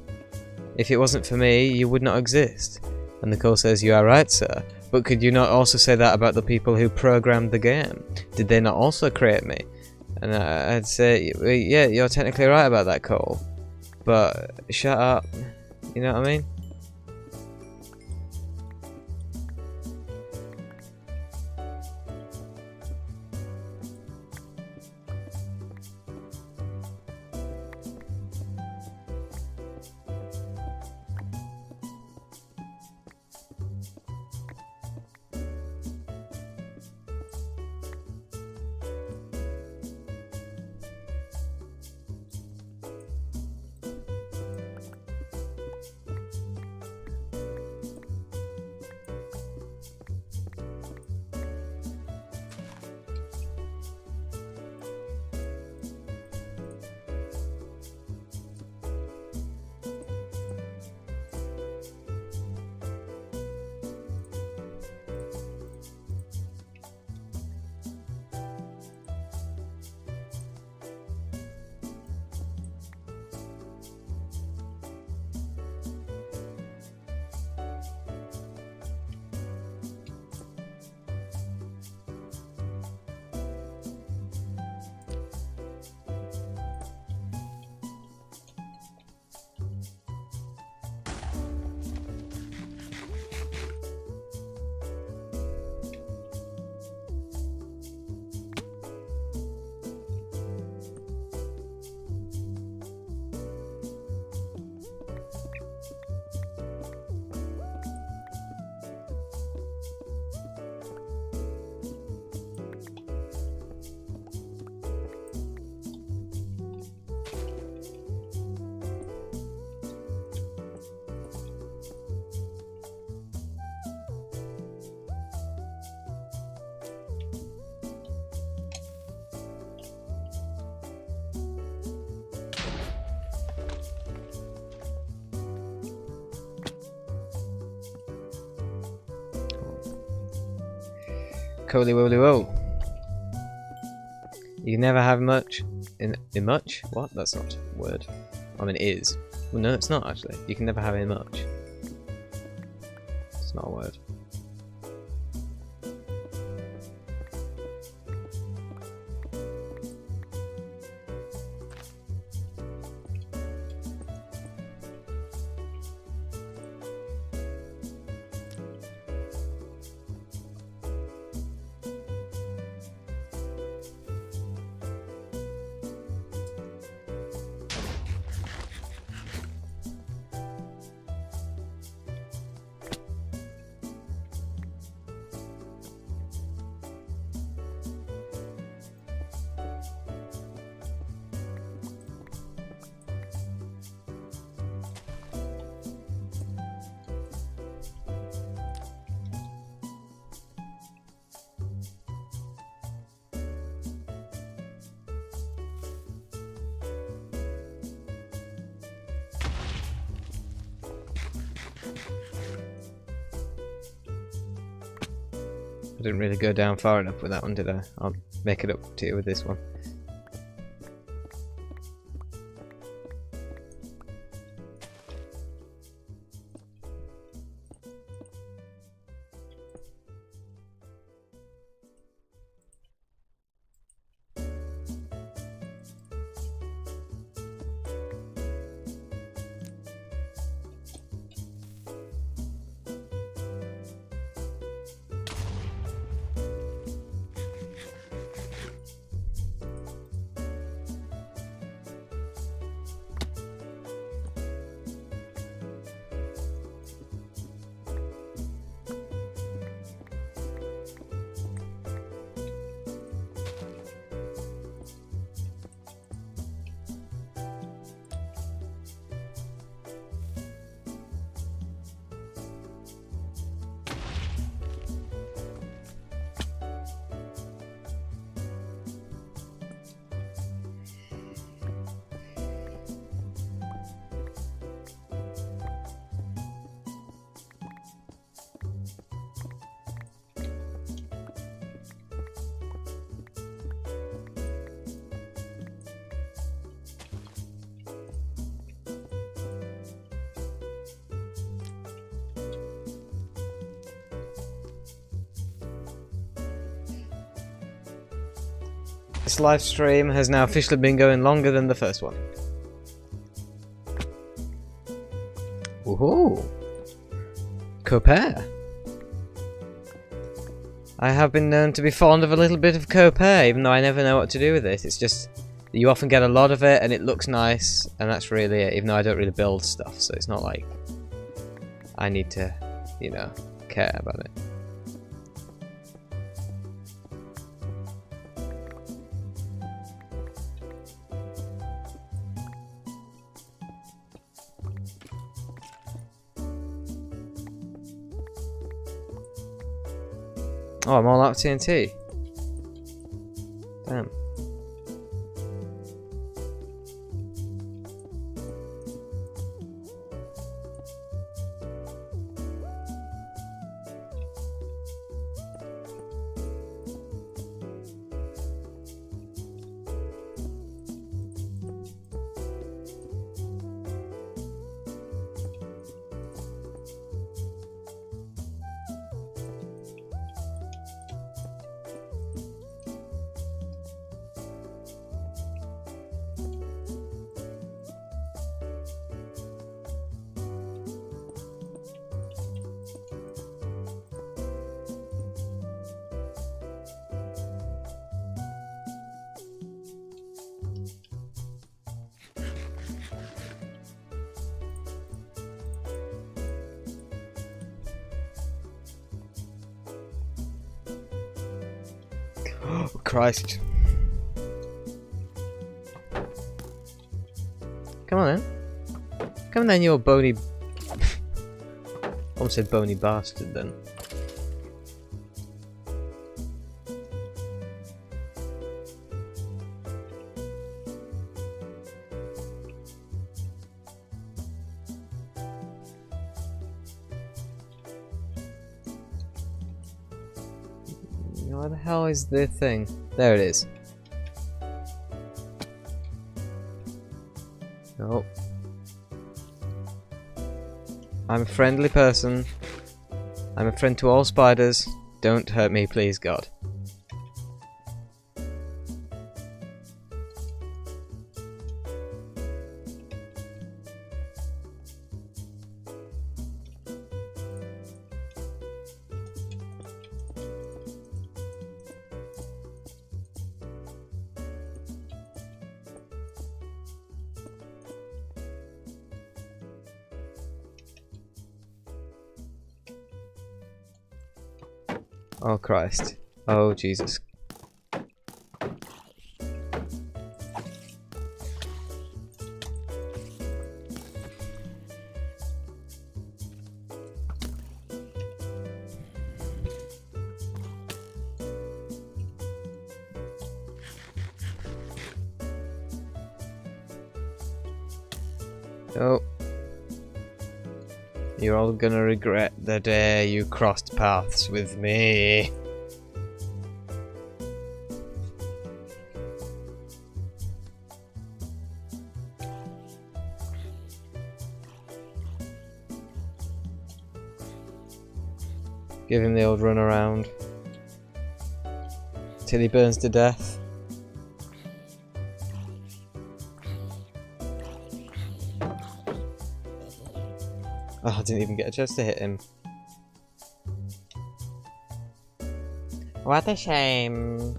If it wasn't for me, you would not exist. And the coal says, you are right, sir. But could you not also say that about the people who programmed the game? Did they not also create me? And I'd say, yeah, you're technically right about that, coal. But shut up. You know what I mean? Coly woly woe. You can never have much in much? What? That's not a word. I mean, it is. Well, no, it's not actually. You can never have in much. It's not a word. I didn't really go down far enough with that one, did I? I'll make it up to you with this one. This live stream has now officially been going longer than the first one. Woohoo! Copair. I have been known to be fond of a little bit of copair, even though I never know what to do with it. It's just, you often get a lot of it and it looks nice, and that's really it, even though I don't really build stuff, so it's not like I need to, you know, care about it. Oh, I'm all out of TNT. Damn. Oh, Christ. Come on then. Come on then, you bony... almost said bony bastard then. Where the hell is the thing? There it is. Nope. I'm a friendly person. I'm a friend to all spiders. Don't hurt me, please, God. Oh Christ. Oh Jesus. Oh. You're all gonna regret the day you crossed paths with me. Give him the old run around. Till he burns to death. Oh, I didn't even get a chance to hit him. What a shame.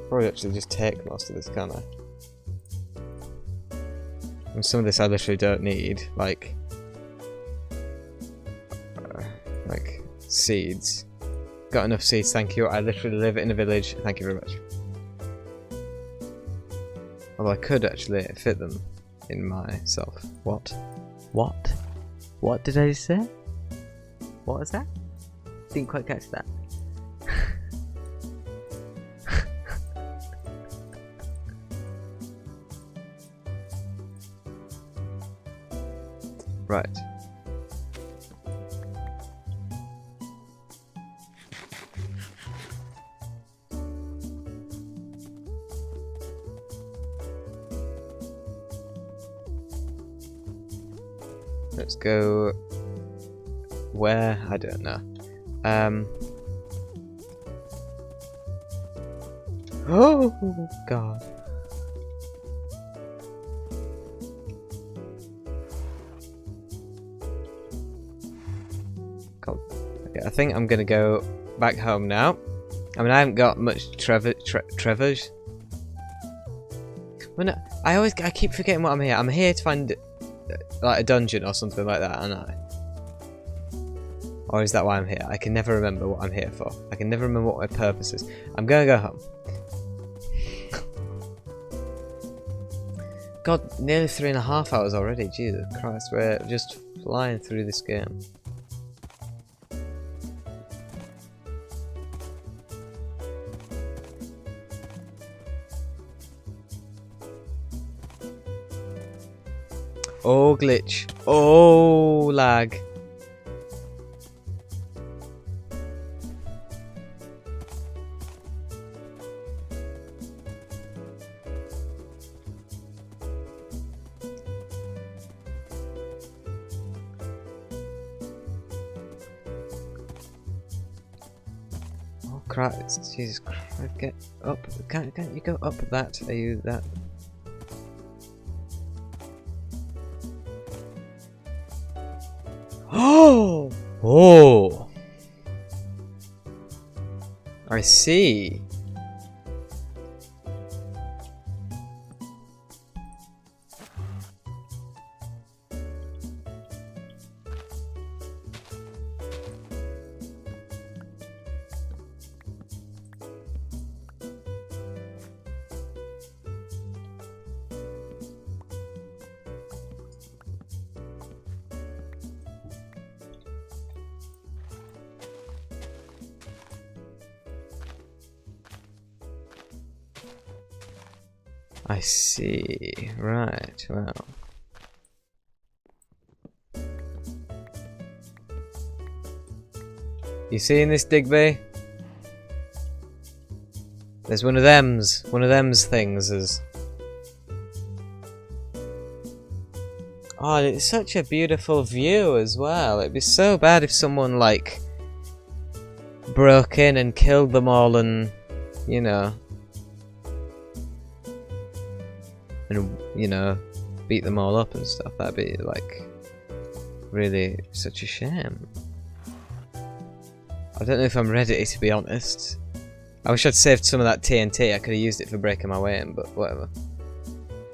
Probably actually just take most of this, can't I? And some of this I literally don't need, like seeds. Got enough seeds, thank you. I literally live in a village, thank you very much. Although I could actually fit them in myself. What? What? What did I say? What was that? Didn't quite catch that. Right. Let's go where? I don't know. Oh god. Okay, I think I'm gonna go back home now. I mean, I haven't got much treasures. Well, no, I keep forgetting what I'm here. I'm here to find like a dungeon or something like that, aren't I? Or is that why I'm here? I can never remember what I'm here for. I can never remember what my purpose is. I'm gonna go home. God, nearly 3.5 hours already. Jesus Christ, we're just flying through this game. Oh, glitch. Oh, lag. Oh, crap. Jesus Christ. Get up. Can't you go up that? Are you that? Oh! Oh! I see. I see. Right, well. You seeing this, Digby? There's one of them's things is. Oh, it's such a beautiful view as well. It'd be so bad if someone like broke in and killed them all and, you know, beat them all up and stuff. That'd be like really such a shame. I don't know if I'm ready, to be honest. I wish I'd saved some of that TNT. I could have used it for breaking my way in, but whatever.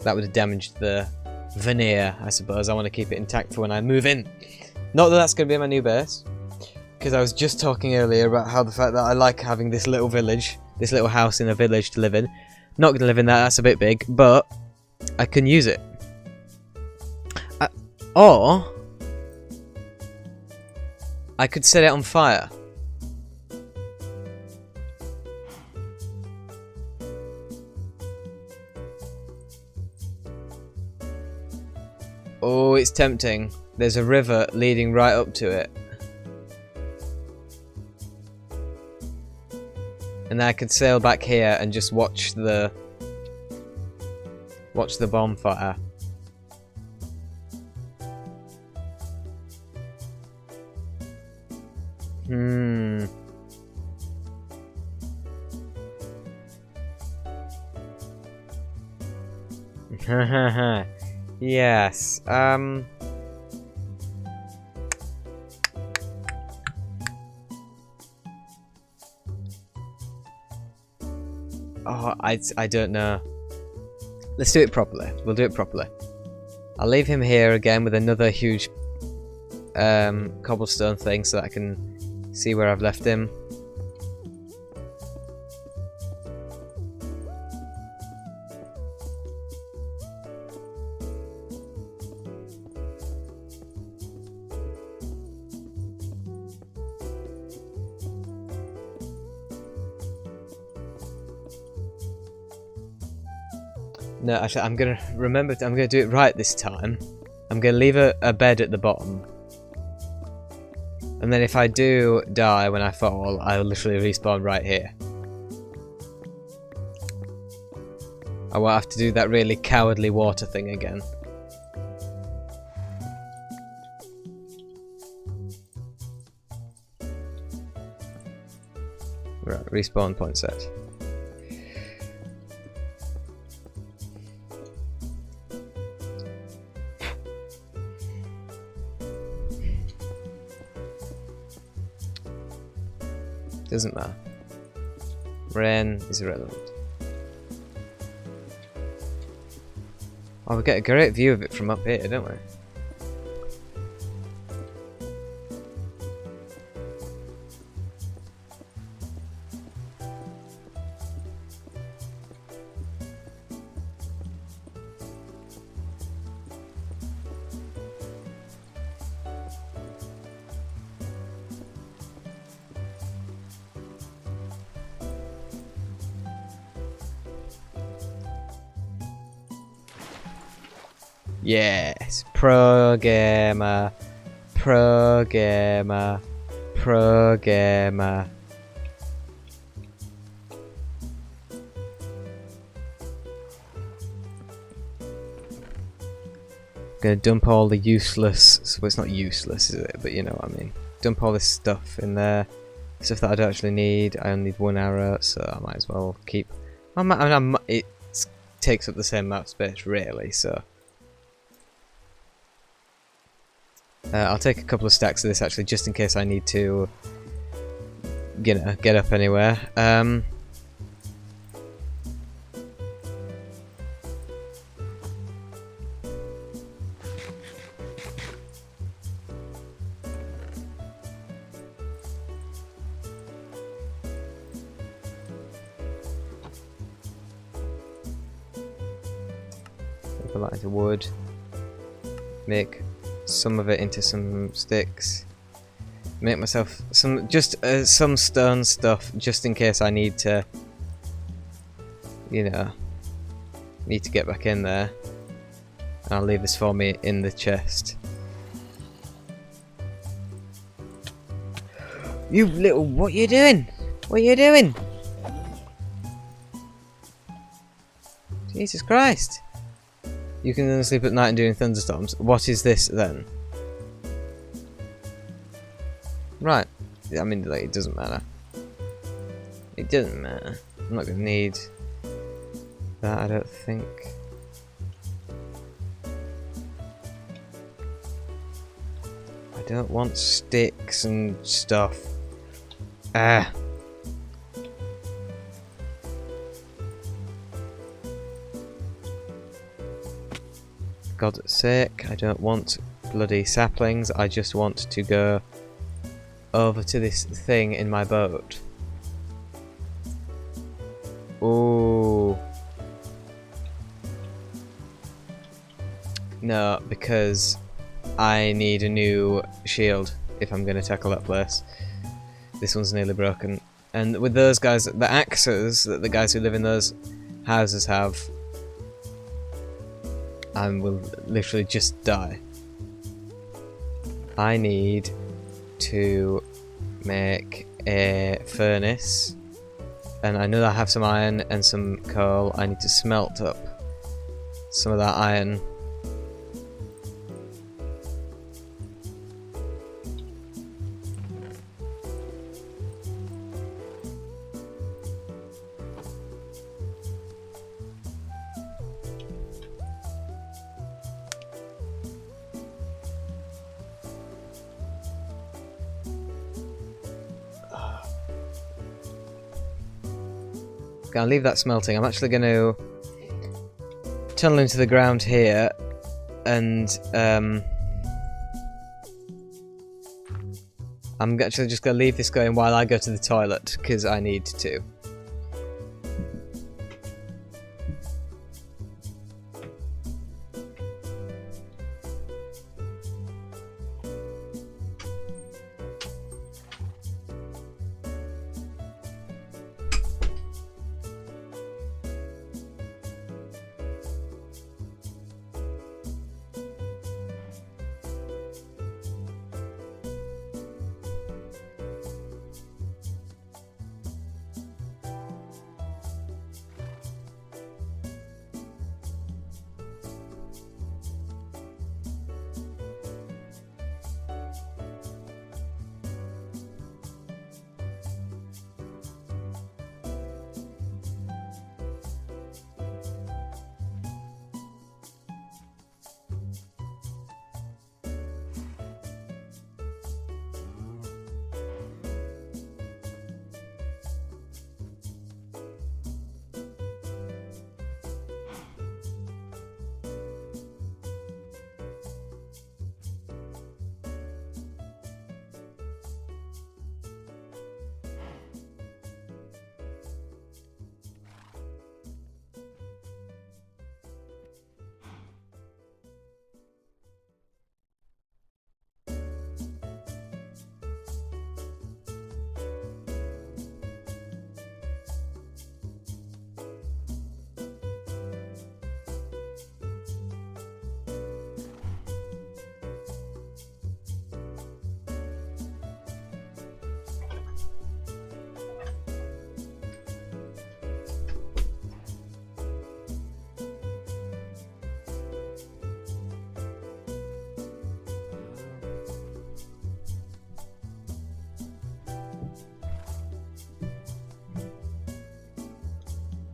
That would have damaged the veneer, I suppose. I want to keep it intact for when I move in. Not that that's going to be my new base, because I was just talking earlier about how the fact that I like having this little village, this little house in a village to live in. Not going to live in that, that's a bit big, but I can use it. Or I could set it on fire. Oh, it's tempting. There's a river leading right up to it. And then I could sail back here and just watch the Watch the bonfire. Yes. Oh, I don't know. Let's do it properly. We'll do it properly. I'll leave him here again with another huge cobblestone thing so that I can see where I've left him. No, actually, I'm gonna remember. I'm gonna do it right this time. I'm gonna leave a bed at the bottom, and then if I do die when I fall, I'll literally respawn right here. I won't have to do that really cowardly water thing again. Right, respawn point set. Doesn't matter. Rain is irrelevant. Oh, we get a great view of it from up here, don't we? Yes, pro gamer, pro gamer, pro gamer. Gonna dump all the useless. Well, it's not useless, is it? But you know what I mean. Dump all this stuff in there, stuff that I don't actually need. I only need one arrow, so I might as well keep. It takes up the same amount of space, really. So. I'll take a couple of stacks of this actually, just in case I need to, you know, get up anywhere. Put that into wood. Make some of it into some sticks. Make myself some some stone stuff just in case I need to, you know, need to get back in there. I'll leave this for me in the chest. You little, what are you doing? What are you doing? Jesus Christ. You can then sleep at night and doing thunderstorms. What is this then? Right. I mean, like, it doesn't matter. It doesn't matter. I'm not going to need that, I don't think. I don't want sticks and stuff. Ah. God's sake, I don't want bloody saplings, I just want to go over to this thing in my boat. Ooh. No, because I need a new shield if I'm going to tackle that place. This one's nearly broken. And with those guys, the axes that the guys who live in those houses have, I will literally just die. I need to make a furnace, and I know that I have some iron and some coal I need to smelt up. some of that iron. I'll leave that smelting. I'm actually going to tunnel into the ground here, and I'm actually just going to leave this going while I go to the toilet, because I need to.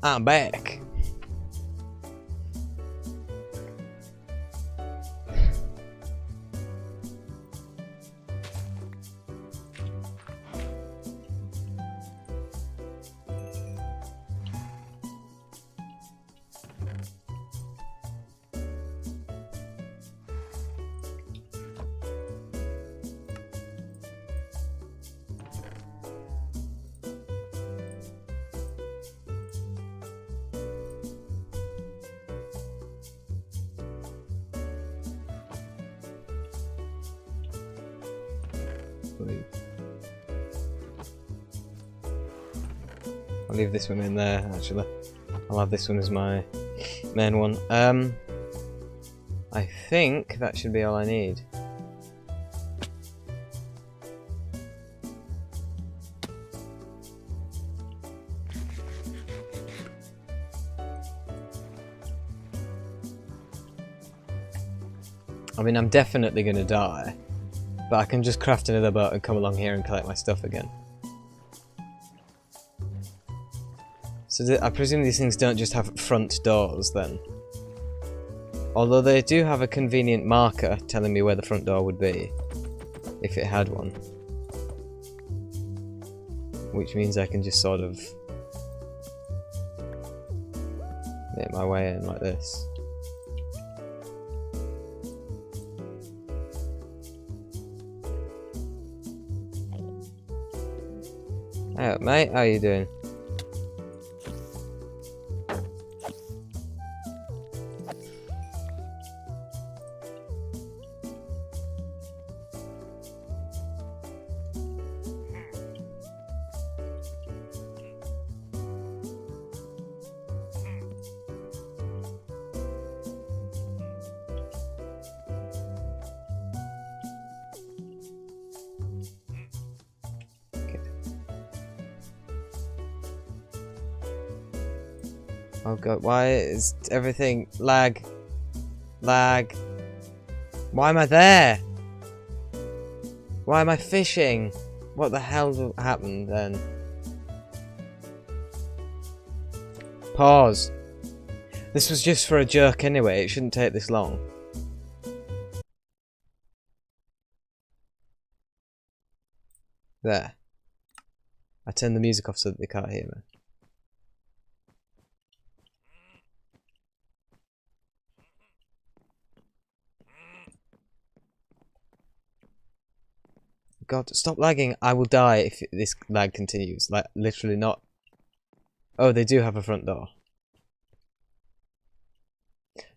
I'm back. I'll leave this one in there, actually. I'll have this one as my main one. I think that should be all I need. I mean, I'm definitely gonna die, but I can just craft another boat and come along here and collect my stuff again. So I presume these things don't just have front doors then. Although they do have a convenient marker telling me where the front door would be, if it had one. Which means I can just sort of make my way in like this. Hey up, mate, how you doing? Oh god, why is everything lag? Lag. Why am I there? Why am I fishing? What the hell happened then? Pause. This was just for a jerk anyway, it shouldn't take this long. There. I turned the music off so that they can't hear me. God, stop lagging. I will die if this lag continues. Like, literally not. Oh, they do have a front door.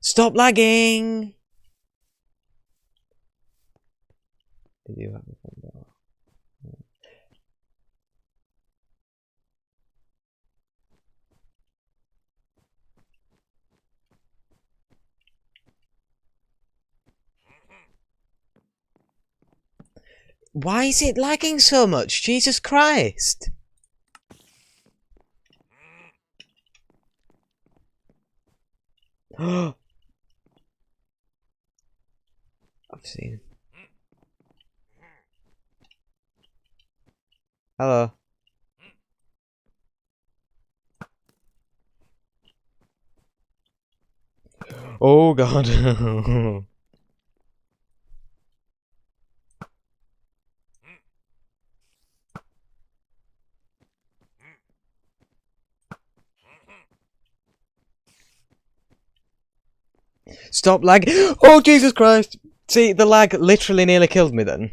Stop lagging! They do have a front door. Why is it lagging so much? Jesus Christ! I've seen. Hello. Oh God. Stop lag. Oh Jesus Christ! See, the lag literally nearly killed me then.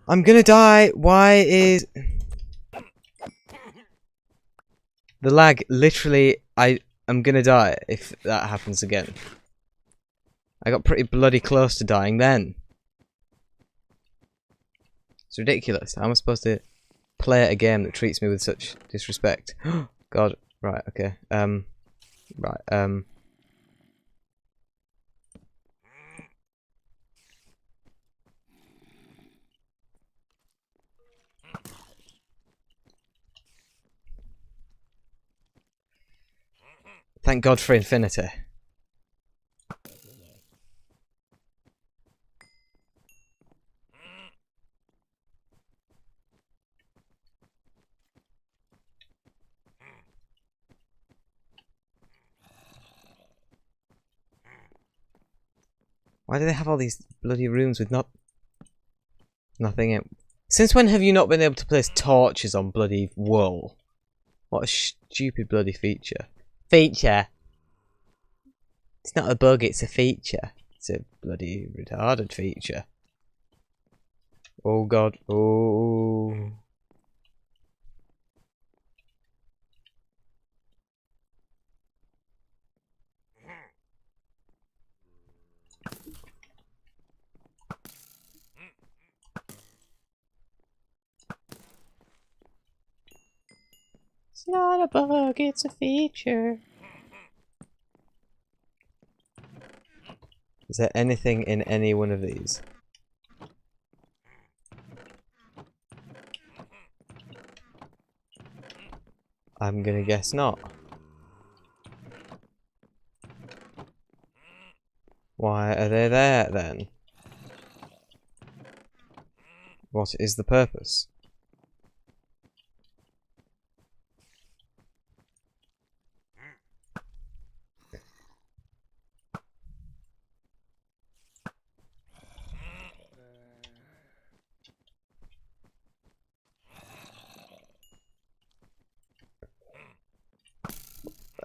I'm gonna die. Why is the lag literally? I'm gonna die if that happens again. I got pretty bloody close to dying then. It's ridiculous. How am I supposed to play a game that treats me with such disrespect? God. Right. Okay. Right. Thank God for infinity. Why do they have all these bloody rooms with nothing in? Since when have you not been able to place torches on bloody wool? What a stupid bloody feature. Feature? It's not a bug, it's a feature. It's a bloody retarded feature. Oh God. Oh. It's not a bug, it's a feature. Is there anything in any one of these? I'm gonna guess not. Why are they there then? What is the purpose?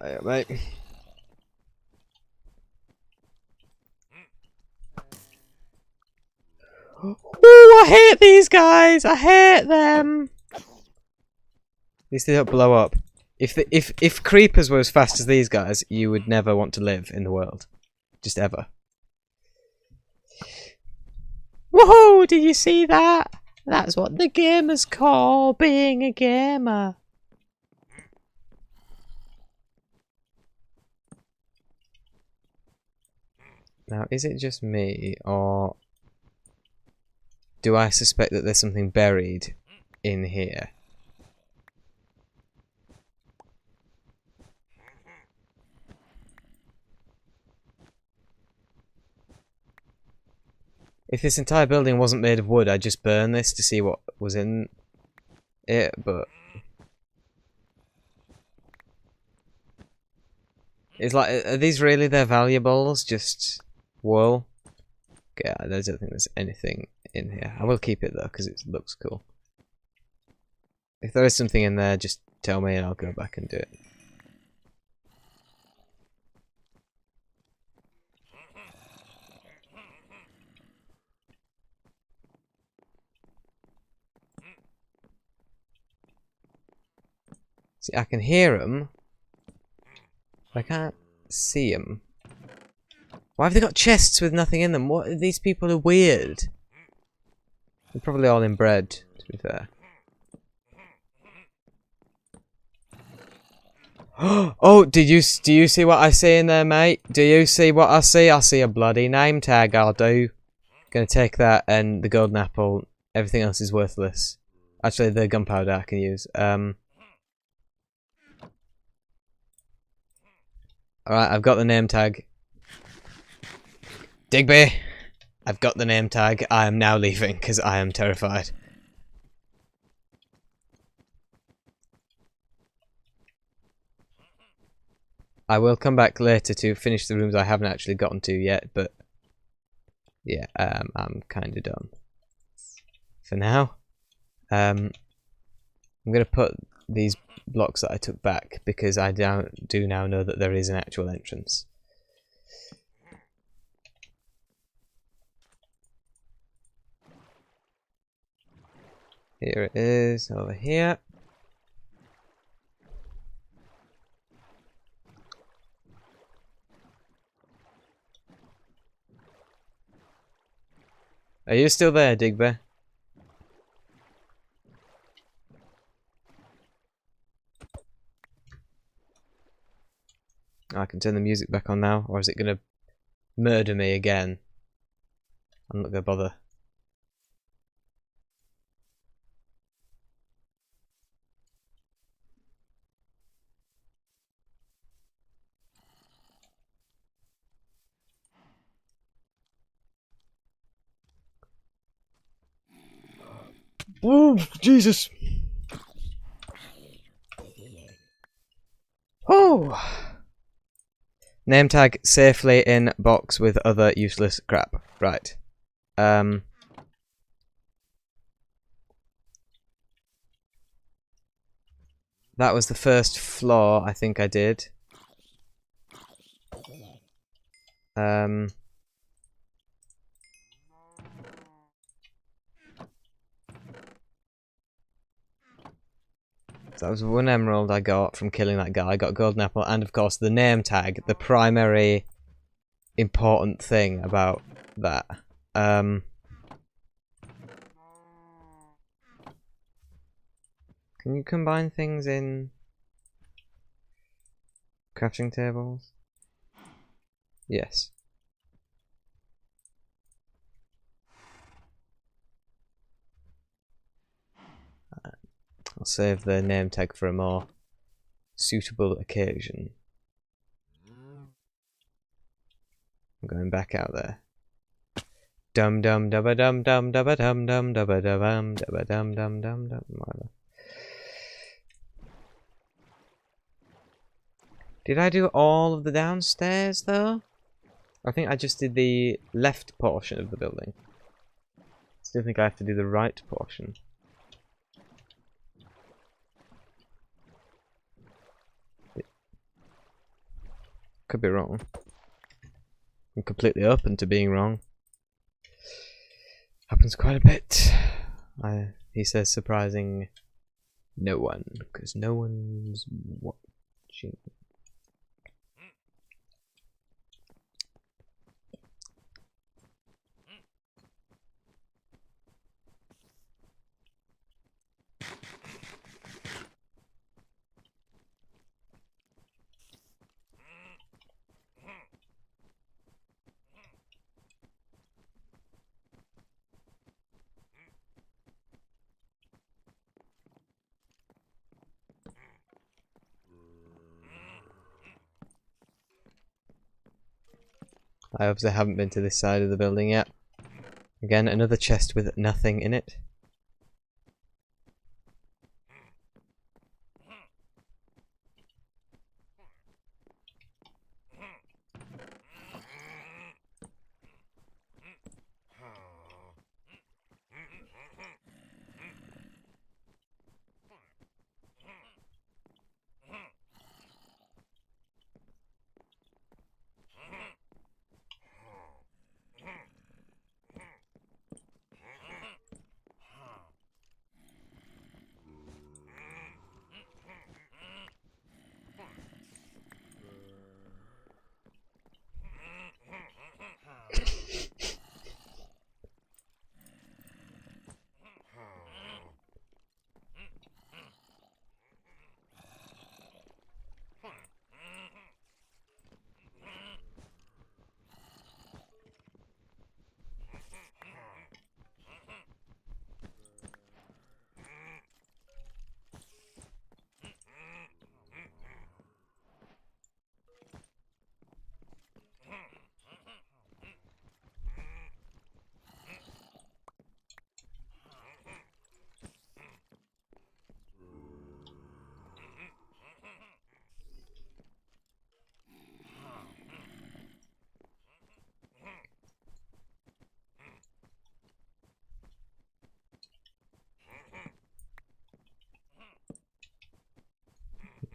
Hey, mate. Ooh, I hate these guys. I hate them. At least they don't blow up. If creepers were as fast as these guys, you would never want to live in the world, just ever. Woohoo! Did you see that? That's what the gamers call being a gamer. Now, is it just me, or do I suspect that there's something buried in here? If this entire building wasn't made of wood, I'd just burn this to see what was in it, but... It's like, are these really their valuables? Just wool? Okay, I don't think there's anything in here. I will keep it though, because it looks cool. If there is something in there, just tell me and I'll go back and do it. See, I can hear them. I can't see them. Why have they got chests with nothing in them? What? These people are weird. They're probably all inbred, to be fair. Oh, do you see what I see in there, mate? Do you see what I see? I see a bloody name tag. I'll do. Gonna take that and the golden apple. Everything else is worthless. Actually, the gunpowder I can use. Alright, I've got the name tag. Digby! I've got the name tag. I am now leaving because I am terrified. I will come back later to finish the rooms I haven't actually gotten to yet, but yeah, I'm kind of done for now. I'm going to put these blocks that I took back because I do now know that there is an actual entrance. Here it is, over here. Are you still there, Digby? I can turn the music back on now, or is it going to murder me again? I'm not going to bother. Oh, Jesus! Oh! Name tag safely in box with other useless crap. Right. That was the first floor I think I did. So that was 1 emerald I got from killing that guy. I got golden apple and of course the name tag, the primary important thing about that. Can you combine things in crafting tables? Yes. I'll save the name tag for a more suitable occasion. I'm going back out there. Dum dum dubba dum dum dubba dum dum dubba dum dubba dum dum dum dum. Did I do all of the downstairs though? I think I just did the left portion of the building. Still think I have to do the right portion. Could be wrong. I'm completely open to being wrong. Happens quite a bit. He says surprising no one, because no one's watching. I obviously haven't been to this side of the building yet. Again, another chest with nothing in it.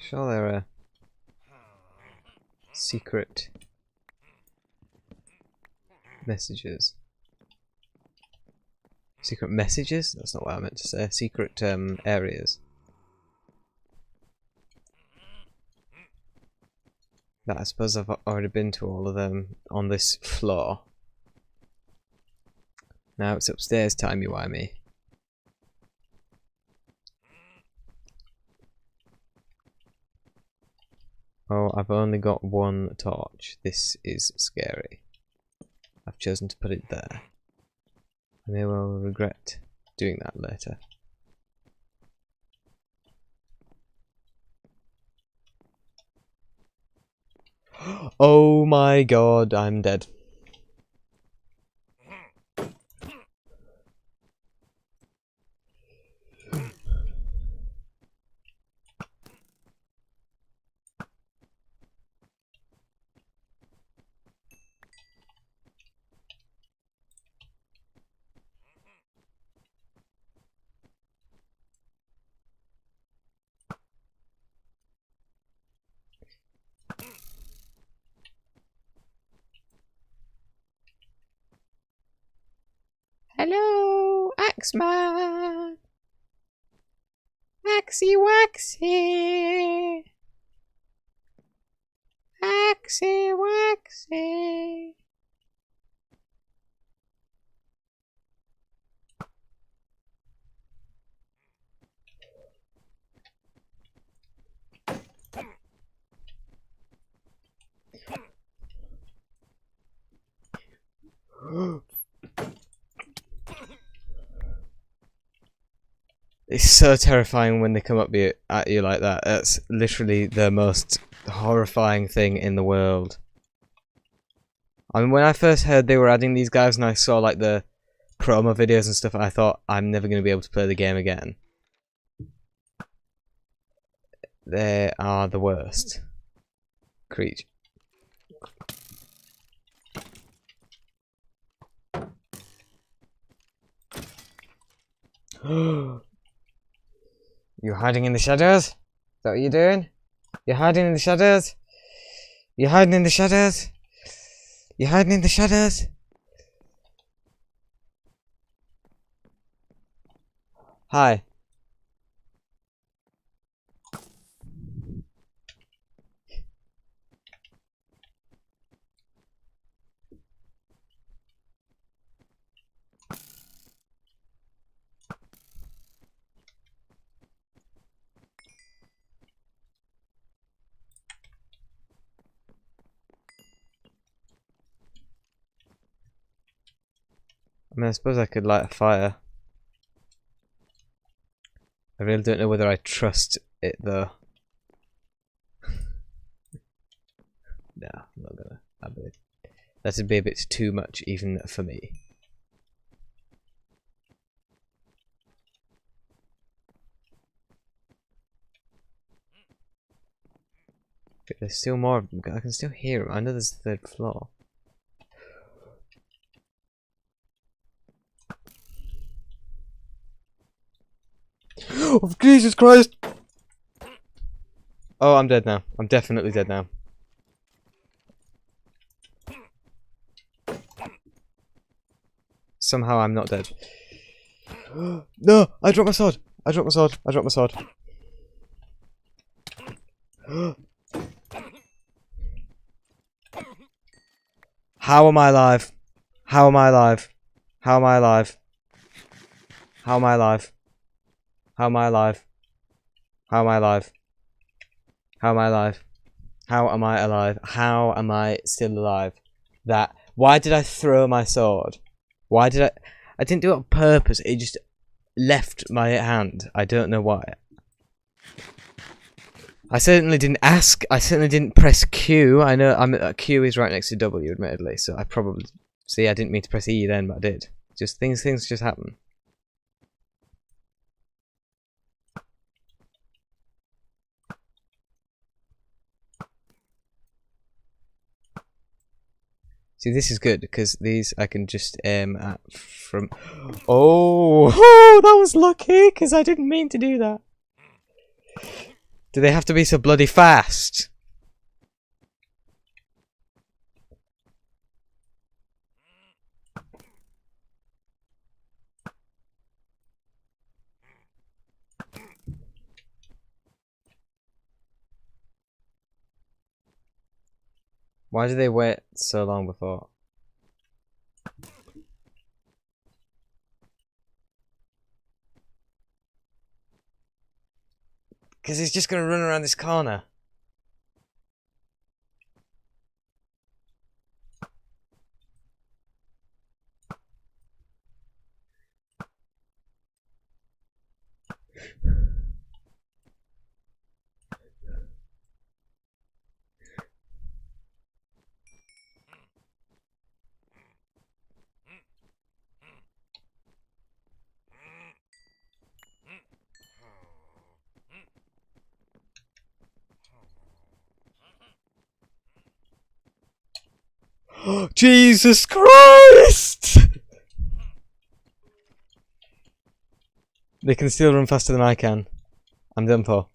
Sure, there are secret messages. Secret messages? That's not what I meant to say. Secret areas. That I suppose I've already been to all of them on this floor. Now it's upstairs, timey-wimey. Oh, I've only got one torch. This is scary. I've chosen to put it there. I may well regret doing that later. Oh my god, I'm dead. Hello, Axeman! Axie Waxie! Axie Waxie! It's so terrifying when they come up at you like that. That's literally the most horrifying thing in the world. I mean, when I first heard they were adding these guys and I saw like the promo videos and stuff, I thought I'm never going to be able to play the game again. They are the worst creature. You're hiding in the shadows? Is that what you're doing? You're hiding in the shadows? You're hiding in the shadows? You're hiding in the shadows? Hi. I mean, I suppose I could light a fire. I really don't know whether I trust it though. No, I'm not gonna. I believe that'd be a bit too much even for me. There's still more of them. I can still hear them. I know there's the third floor. Oh, Jesus Christ! Oh, I'm dead now. I'm definitely dead now. Somehow I'm not dead. No! I dropped my sword! I dropped my sword! I dropped my sword. How am I alive? How am I alive? How am I alive? How am I alive? How am I alive? How am I alive? How am I alive? How am I alive? How am I still alive? That. Why did I throw my sword? Why did I? I didn't do it on purpose. It just left my hand. I don't know why. I certainly didn't ask. I certainly didn't press Q. I know Q is right next to W, admittedly. So I probably see. I didn't mean to press E then, but I did. Just things just happen. See, this is good because these I can just aim at from. Oh, that was lucky because I didn't mean to do that. Do they have to be so bloody fast? Why do they wait so long before? Because he's just going to run around this corner. Jesus Christ! They can still run faster than I can. I'm done for.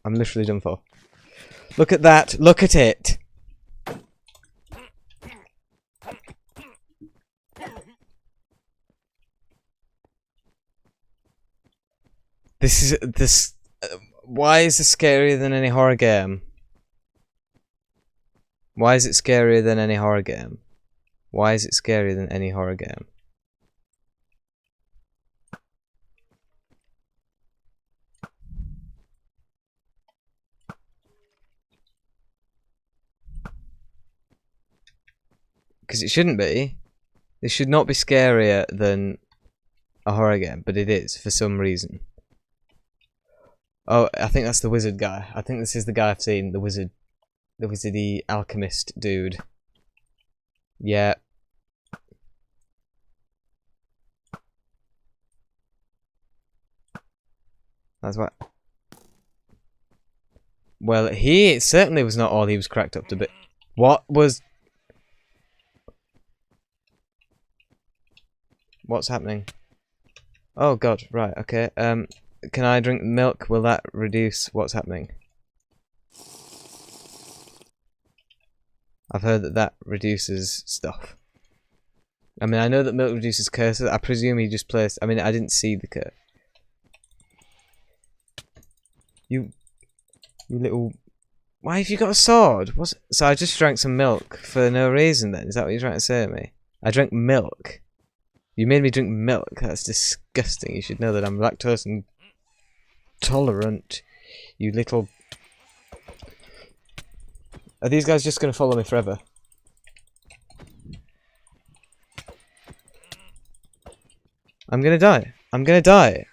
I'm literally done for. Look at that! Look at it! This. Why is this scarier than any horror game? Why is it scarier than any horror game? Why is it scarier than any horror game? Because it shouldn't be. This should not be scarier than a horror game, but it is for some reason. Oh, I think that's the wizard guy. I think this is the guy I've seen, the wizard. The wizardy alchemist dude. Yeah. That's what. Well, he certainly was not all he was cracked up to be. What was... What's happening? Oh god, right, okay. Can I drink milk? Will that reduce what's happening? I've heard that that reduces stuff. I mean, I know that milk reduces curses. I presume he just placed... I mean, I didn't see the curse. You little... Why have you got a sword? What's... So I just drank some milk for no reason then? Is that what you're trying to say to me? I drank milk. You made me drink milk. That's disgusting. You should know that I'm lactose intolerant. You little... Are these guys just going to follow me forever? I'm going to die. I'm going to die.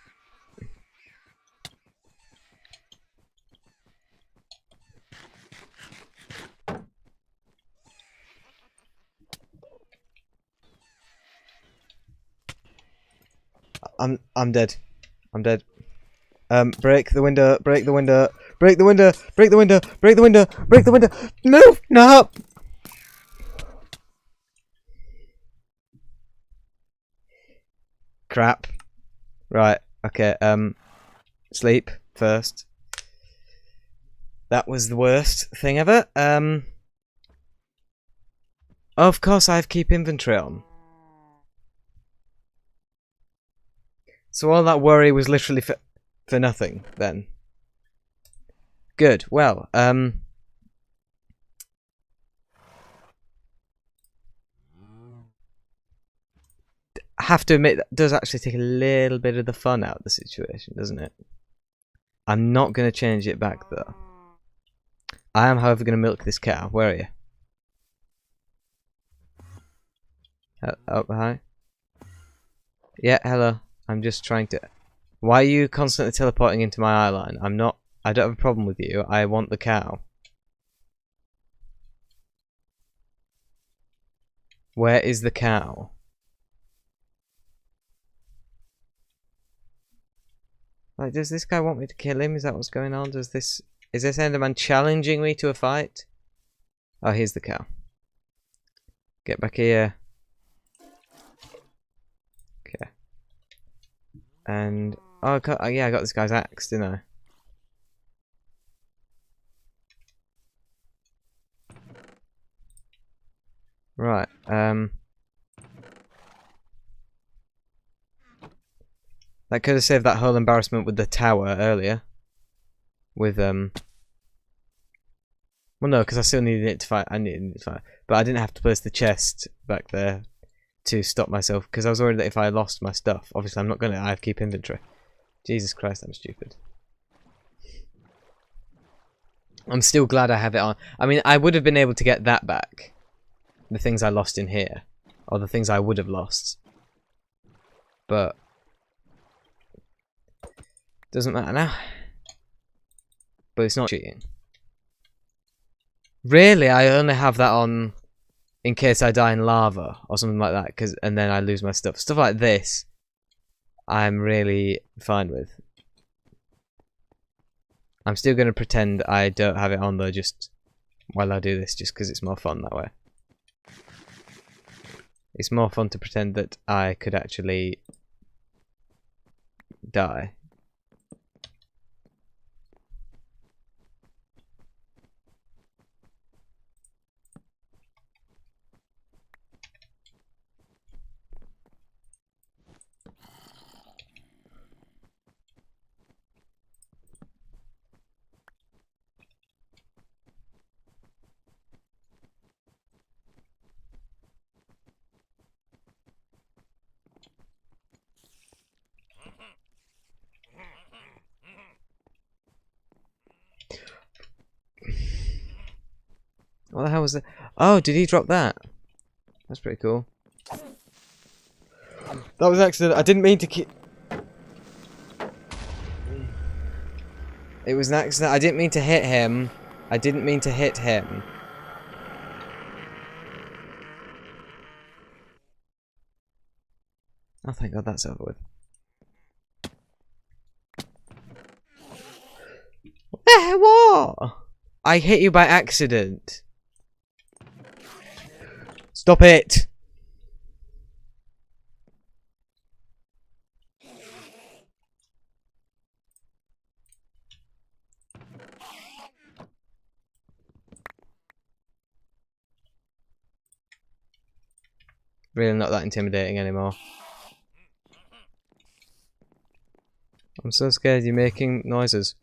I'm dead. I'm dead. Break the window, break the window, break the window, break the window, break the window, break the window. Move! No! Crap. Right, okay, sleep first. That was the worst thing ever. Of course I have keep inventory on. So all that worry was literally for nothing, then. Good, well, I have to admit, that does actually take a little bit of the fun out of the situation, doesn't it? I'm not going to change it back, though. I am, however, going to milk this cow. Where are you? Oh, hi. Yeah, hello. I'm just trying to... Why are you constantly teleporting into my eye line? I'm not... I don't have a problem with you. I want the cow. Where is the cow? Like, does this guy want me to kill him? Is that what's going on? Is this Enderman challenging me to a fight? Oh, here's the cow. Get back here. Okay. And... Oh, yeah, I got this guy's axe, didn't I? Right, that could have saved that whole embarrassment with the tower earlier. With, well, no, because I still needed it to fight. I needed it to fight. But I didn't have to place the chest back there to stop myself, because I was worried that if I lost my stuff, obviously I'm not going to, I have keep inventory. Jesus Christ, I'm stupid. I'm still glad I have it on. I mean, I would have been able to get that back. The things I lost in here. Or the things I would have lost. But... doesn't matter now. But it's not cheating. Really, I only have that on in case I die in lava or something like that, and then I lose my stuff. Stuff like this, I'm really fine with. I'm still going to pretend I don't have it on though, just while I do this, just because it's more fun that way. It's more fun to pretend that I could actually die. What the hell was that? Oh, did he drop that? That's pretty cool. That was an accident. I didn't mean to keep... It was an accident. I didn't mean to hit him. I didn't mean to hit him. Oh, thank God that's over with. What? I hit you by accident. Stop it! Really not that intimidating anymore. I'm so scared you're making noises.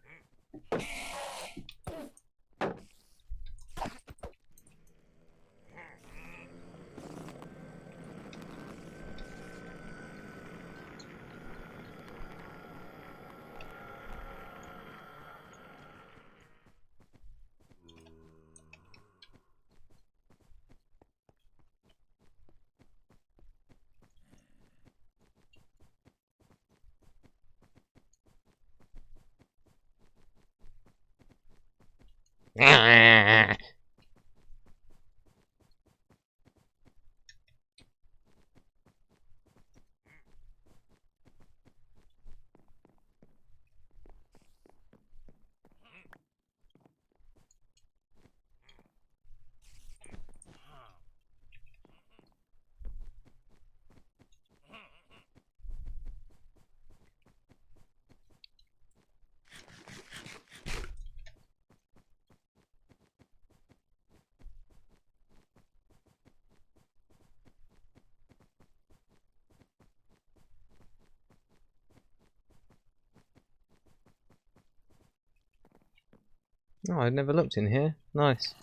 Oh, I'd never looked in here. Nice.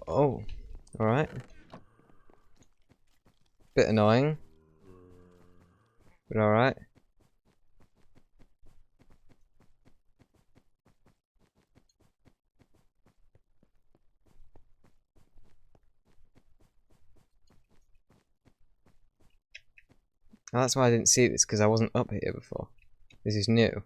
Oh, alright. Bit annoying. But alright. Oh, that's why I didn't see this, because I wasn't up here before. This is new.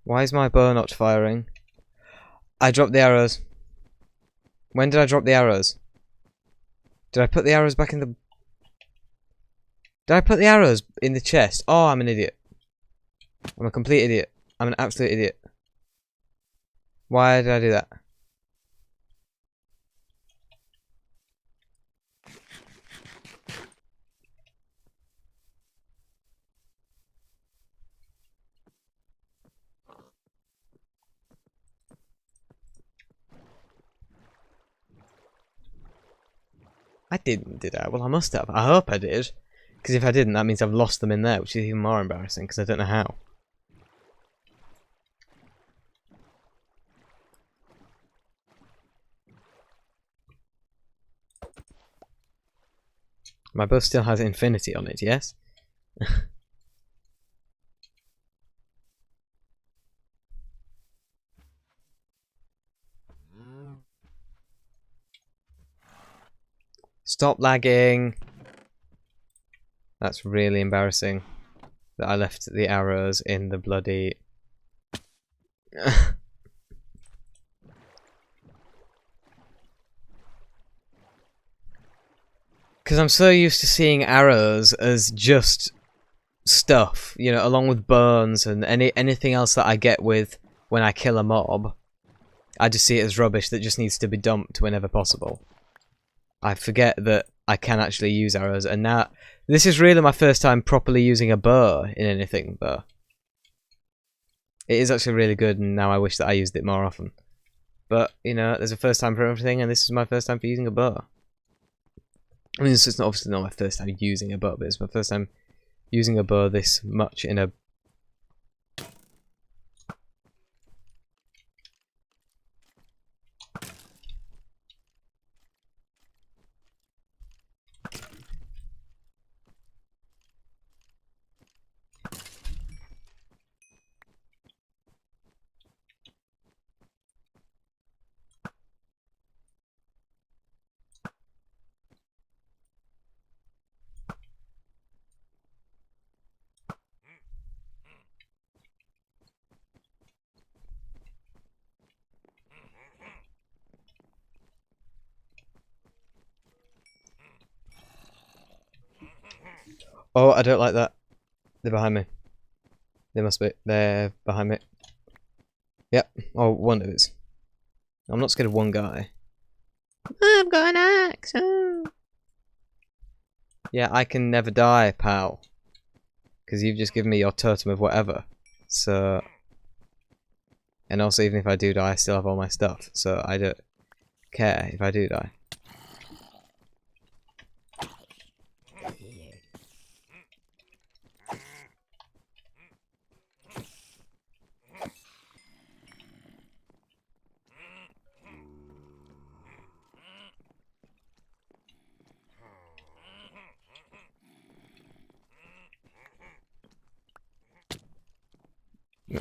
Why is my bow not firing? I dropped the arrows. When did I drop the arrows? Did I put the arrows back in the... Did I put the arrows in the chest? Oh, I'm an idiot. I'm a complete idiot. I'm an absolute idiot. Why did I do that? I didn't, did I? Well, I must have. I hope I did. Because if I didn't, that means I've lost them in there, which is even more embarrassing, because I don't know how. My bow still has infinity on it, yes? Stop lagging! That's really embarrassing. That I left the arrows in the bloody... Because I'm so used to seeing arrows as just stuff, you know, along with bones and anything else that I get with when I kill a mob. I just see it as rubbish that just needs to be dumped whenever possible. I forget that I can actually use arrows, and now this is really my first time properly using a bow in anything, but it is actually really good, and now I wish that I used it more often. But, you know, there's a first time for everything, and this is my first time for using a bow. I mean, it's obviously not my first time using a bow, but it's my first time using a bow this much in a... Oh, I don't like that. They're behind me. They must be. They're behind me. Yep. Oh, one of us. I'm not scared of one guy. I've got an axe. Oh. Yeah, I can never die, pal. Because you've just given me your totem of whatever. So... And also, even if I do die, I still have all my stuff. So I don't care if I do die.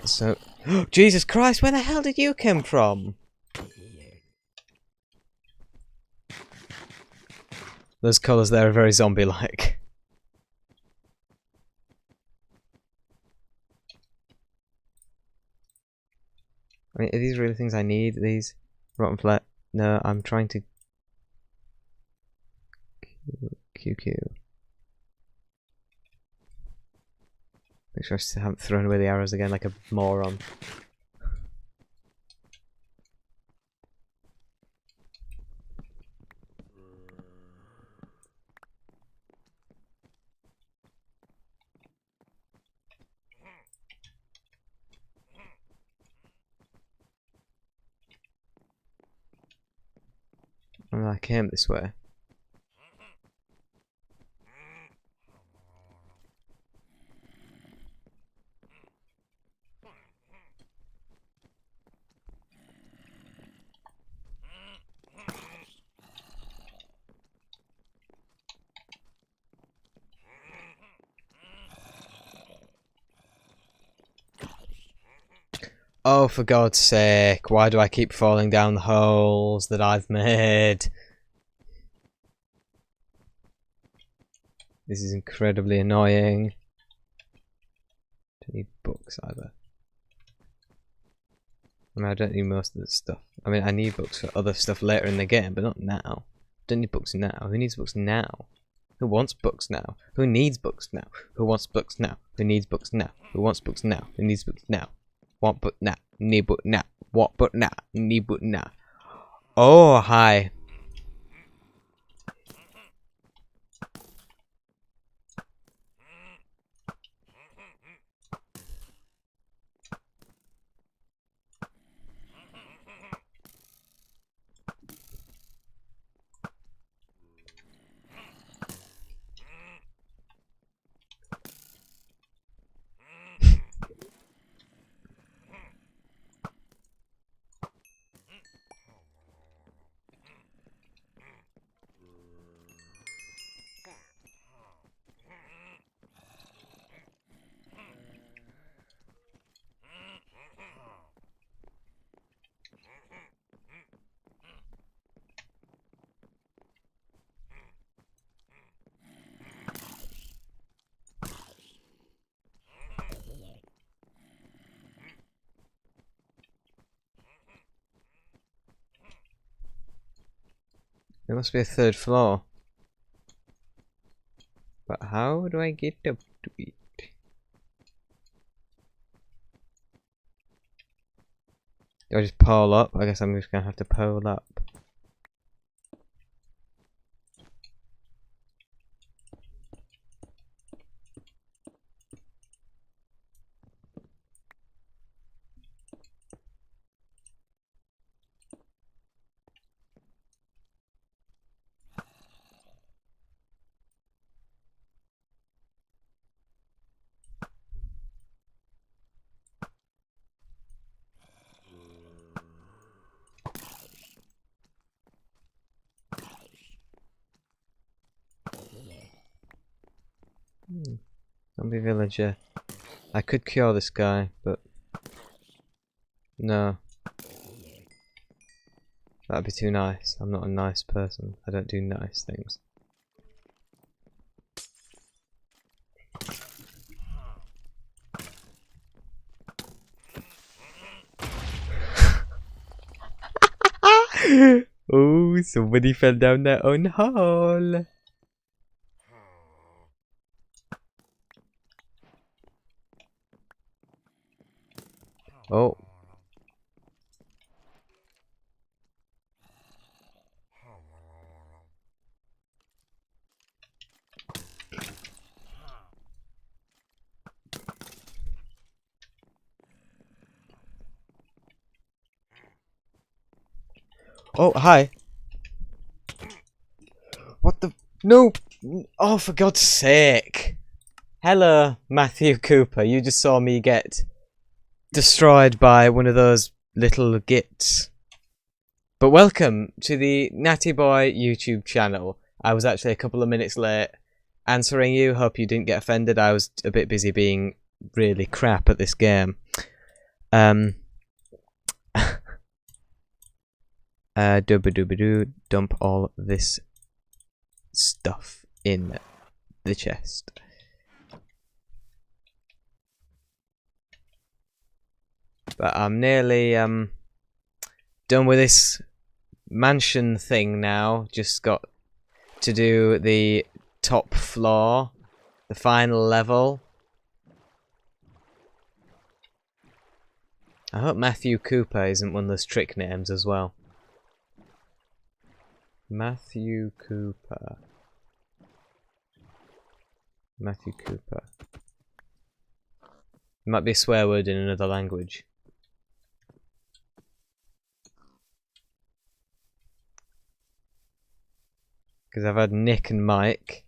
So... Jesus Christ, where the hell did you come from? Those colours there are very zombie-like. I mean, are these really things I need? These rotten flesh? No, I'm trying to... QQ. Make sure I haven't thrown away the arrows again like a moron. Oh, I came this way. Oh, for God's sake, why do I keep falling down the holes that I've made? This is incredibly annoying. Don't need books either. I mean, I don't need most of this stuff. I mean, I need books for other stuff later in the game, but not now. Don't need books now. Who needs books now? Who wants books now? Who needs books now? Who wants books now? Who needs books now? Who wants books now? Who needs books now? Want book now? Need book now? Want book now? Need book now? Oh, hi. There must be a third floor. But how do I get up to it? Do I just pole up? I guess I'm just gonna have to pole up. Zombie villager. I could cure this guy, but no. That'd be too nice. I'm not a nice person. I don't do nice things. Oh, somebody fell down their own hole. Oh. Oh, hi. What the? No! Oh, for God's sake. Hello, Matthew Cooper. You just saw me get destroyed by one of those little gits. But welcome to the NattyBoy YouTube channel. I was actually a couple of minutes late answering you. Hope you didn't get offended. I was a bit busy being really crap at this game. Dooba-dooba-doo, dump all this stuff in the chest. But I'm nearly done with this mansion thing now. Just got to do the top floor, the final level. I hope Matthew Cooper isn't one of those trick names as well. Matthew Cooper. Matthew Cooper. It might be a swear word in another language. Because I've had Nick and Mike.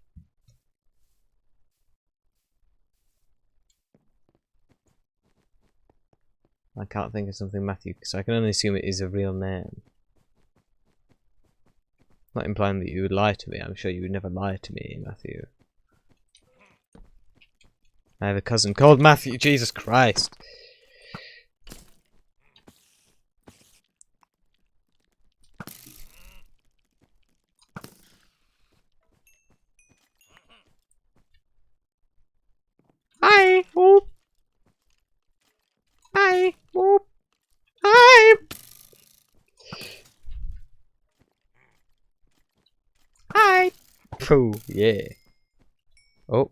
I can't think of something Matthew, so I can only assume it is a real name. Not implying that you would lie to me. I'm sure you would never lie to me, Matthew. I have a cousin called Matthew. Jesus Christ. Hi. Whoop. Hi. Whoop. Hi. Hi. Pooh. Yeah. Oh.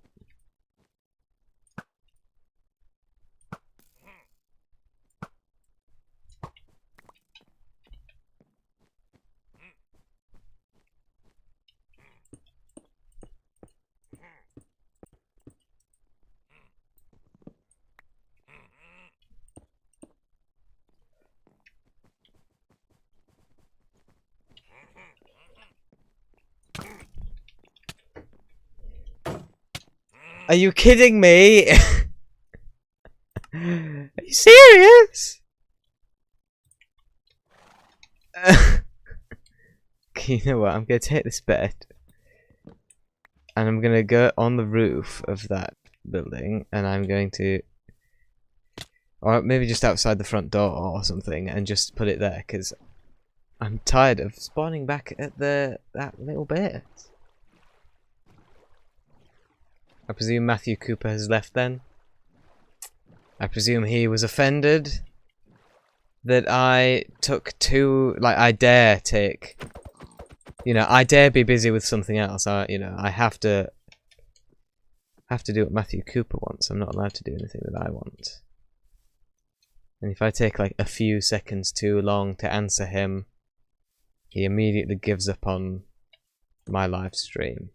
Are you kidding me? Are you serious? You know what? I'm gonna take this bed and I'm gonna go on the roof of that building and I'm going to, or maybe just outside the front door or something, and just put it there because I'm tired of spawning back at that little bit. I presume Matthew Cooper has left then. I presume he was offended that I took I dare take, I dare be busy with something else. I have to do what Matthew Cooper wants. I'm not allowed to do anything that I want. And if I take like a few seconds too long to answer him, he immediately gives up on my live stream.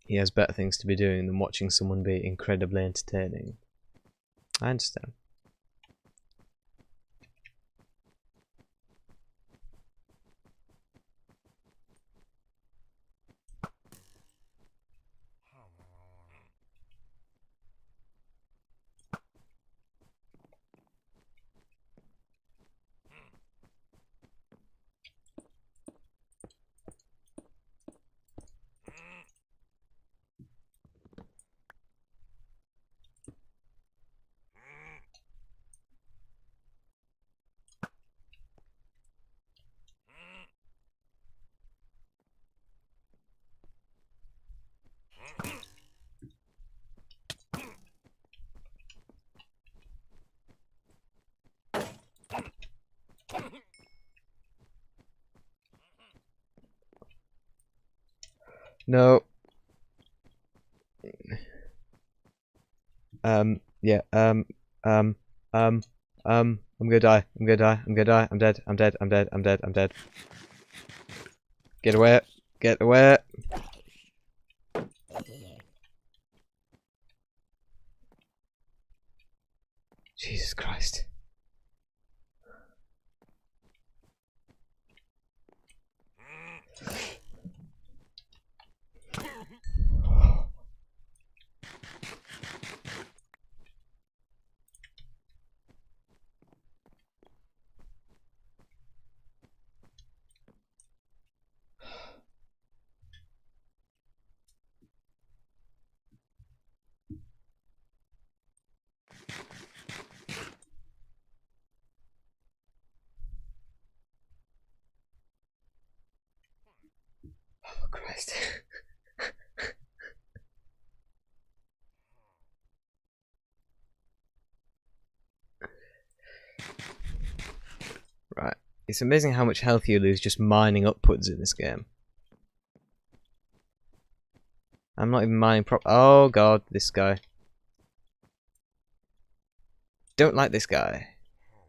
He has better things to be doing than watching someone be incredibly entertaining. I understand. No. Yeah, I'm gonna die. I'm gonna die. I'm gonna die. I'm dead. I'm dead. I'm dead. I'm dead. I'm dead. Get away. Get away. Jesus Christ. Oh Christ. Right. It's amazing how much health you lose just mining upwards in this game. I'm not even mining oh god, this guy. Don't like this guy.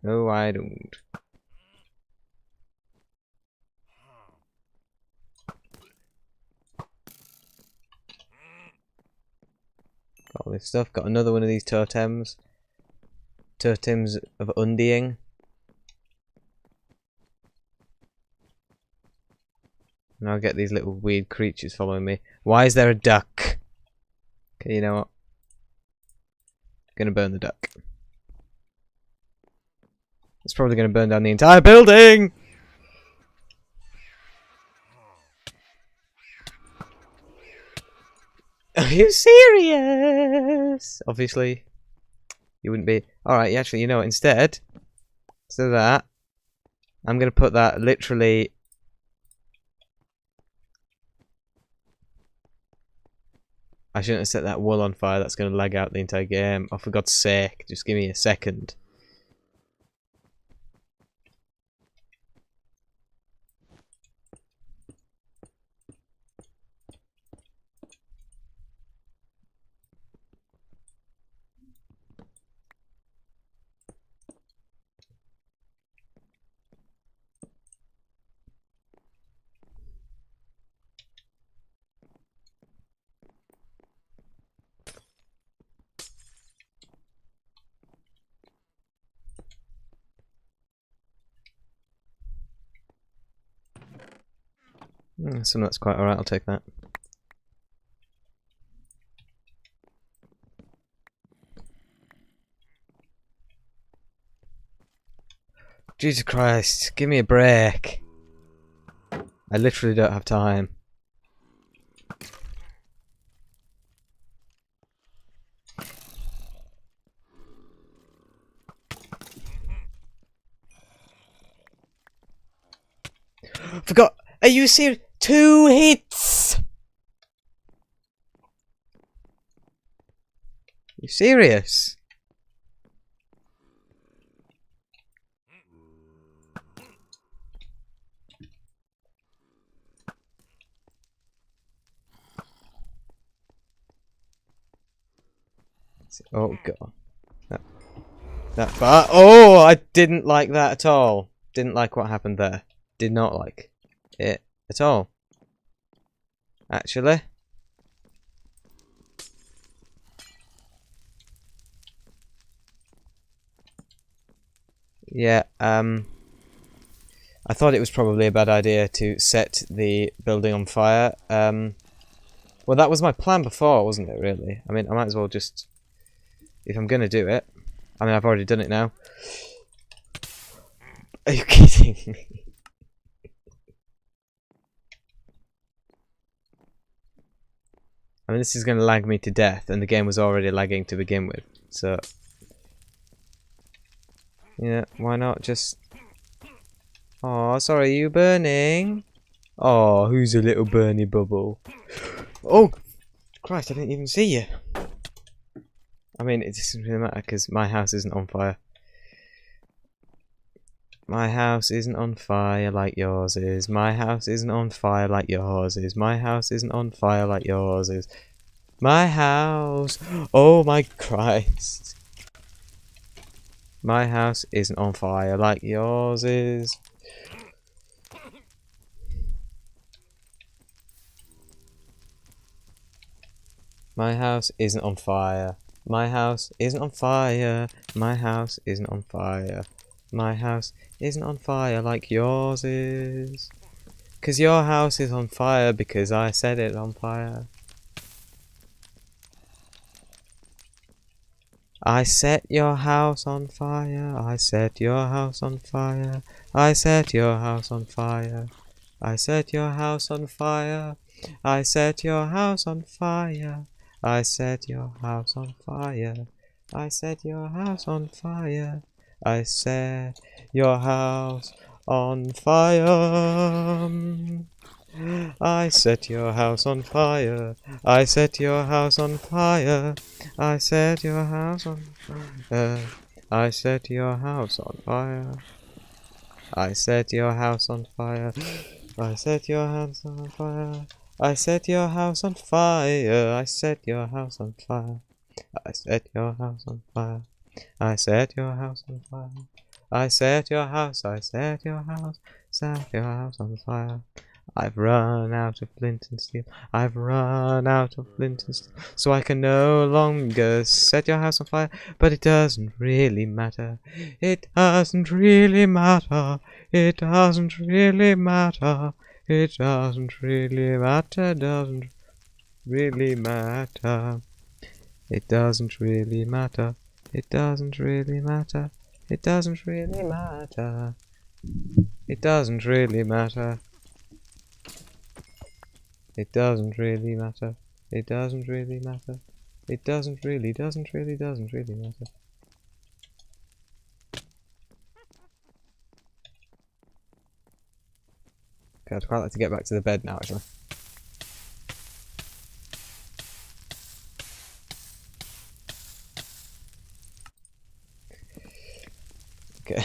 No, I don't. Got all this stuff. Got another one of these totems. Totems of undying. And I'll get these little weird creatures following me. Why is there a duck? Okay, you know what? Gonna burn the duck. It's probably gonna burn down the entire building! Are you serious? Obviously, you wouldn't be. Alright, actually, you know what? Instead of that, I'm gonna put that literally. I shouldn't have set that wool on fire. That's gonna lag out the entire game. Oh, for God's sake, just give me a second. So that's quite alright, I'll take that. Jesus Christ, give me a break. I literally don't have time. Forgot! Are you serious? 2 hits! You serious? Oh god. That far. Oh, I didn't like that at all. Didn't like what happened there. Did not like it at all. Actually. Yeah, I thought it was probably a bad idea to set the building on fire. Well, that was my plan before, wasn't it, really? I mean, I might as well just... If I'm going to do it... I mean, I've already done it now. Are you kidding me? I mean, this is going to lag me to death, and the game was already lagging to begin with, so... Yeah, why not just... Oh, sorry, are you burning? Oh, who's a little burny bubble? Oh, Christ, I didn't even see you. I mean, it doesn't really matter because my house isn't on fire. My house isn't on fire like yours is. My house isn't on fire like yours is. My house isn't on fire like yours is. My house. Oh my Christ. My house isn't on fire like yours is. My house isn't on fire. My house isn't on fire. My house isn't on fire. My house isn't on fire like yours is. 'Cause your house is on fire because I set it on fire. I set your house on fire. I set your house on fire. I set your house on fire. I set your house on fire. I set your house on fire. I set your house on fire. I set your house on fire. I set your house on fire. I set your house on fire. I set your house on fire. I set your house on fire. I set your house on fire. I set your house on fire. I set your house on fire. I set your house on fire. I set your house on fire. I set your house on fire. I set your house on fire. I set your house. I set your house. Set your house on fire. I've run out of flint and steel. I've run out of flint and steel. So I can no longer set your house on fire. But it doesn't really matter. It doesn't really matter. It doesn't really matter. It doesn't really matter, doesn't really matter. It doesn't really matter. It doesn't really matter. It doesn't really matter. It doesn't really matter. It doesn't really matter. It doesn't really matter. It doesn't really matter. Okay, I'd quite like to get back to the bed now, actually. Okay.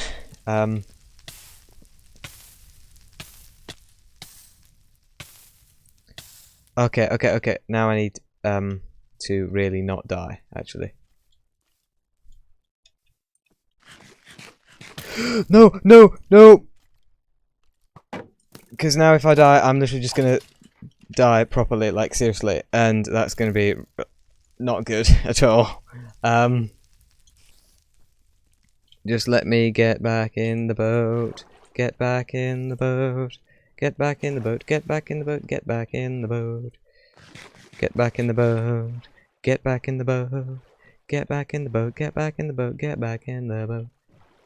Okay. Now I need to really not die, actually. No! Because now if I die, I'm literally just gonna die properly, like seriously, and that's gonna be not good at all. Just let me get back in the boat. Get back in the boat. Get back in the boat. Get back in the boat. Get back in the boat. Get back in the boat. Get back in the boat. Get back in the boat. Get back in the boat. Get back in the boat.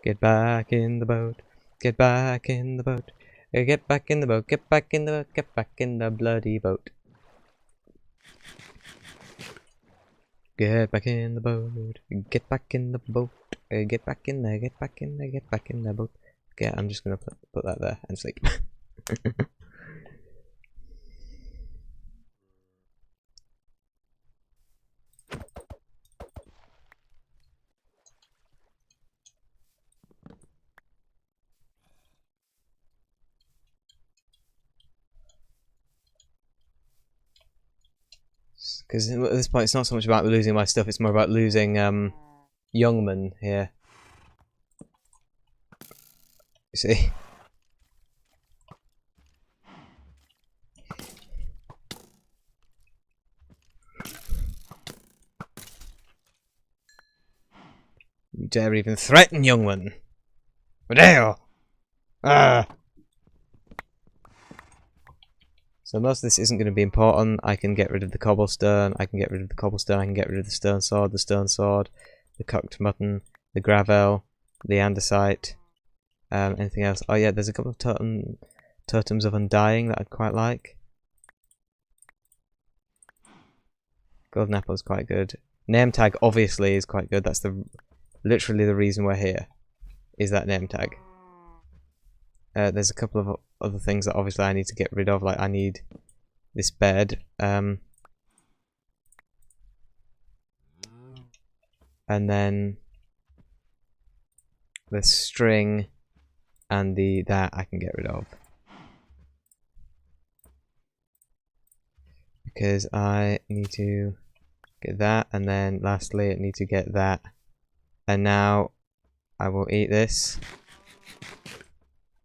Get back in the boat. Get back in the boat. Get back in the boat. Get back in the boat. Get back in the bloody boat. Get back in the boat. Get back in the boat. Get back in there. Get back in there. Get back in the boat. Okay, I'm just gonna put that there and sleep. Because at this point, it's not so much about losing my stuff; it's more about losing Youngman here. You see. You dare even threaten Youngman? Dare! Ah! So most of this isn't going to be important. I can get rid of the cobblestone, I can get rid of the cobblestone, I can get rid of the stone sword, the cooked mutton, the gravel, the andesite, anything else. Oh yeah, there's a couple of totems of undying that I'd quite like. Golden apple is quite good. Name tag obviously is quite good. That's literally the reason we're here, is that name tag. There's a couple of other things that obviously I need to get rid of, like I need this bed, and then the string and that I can get rid of. Because I need to get that, and then lastly I need to get that. And now I will eat this.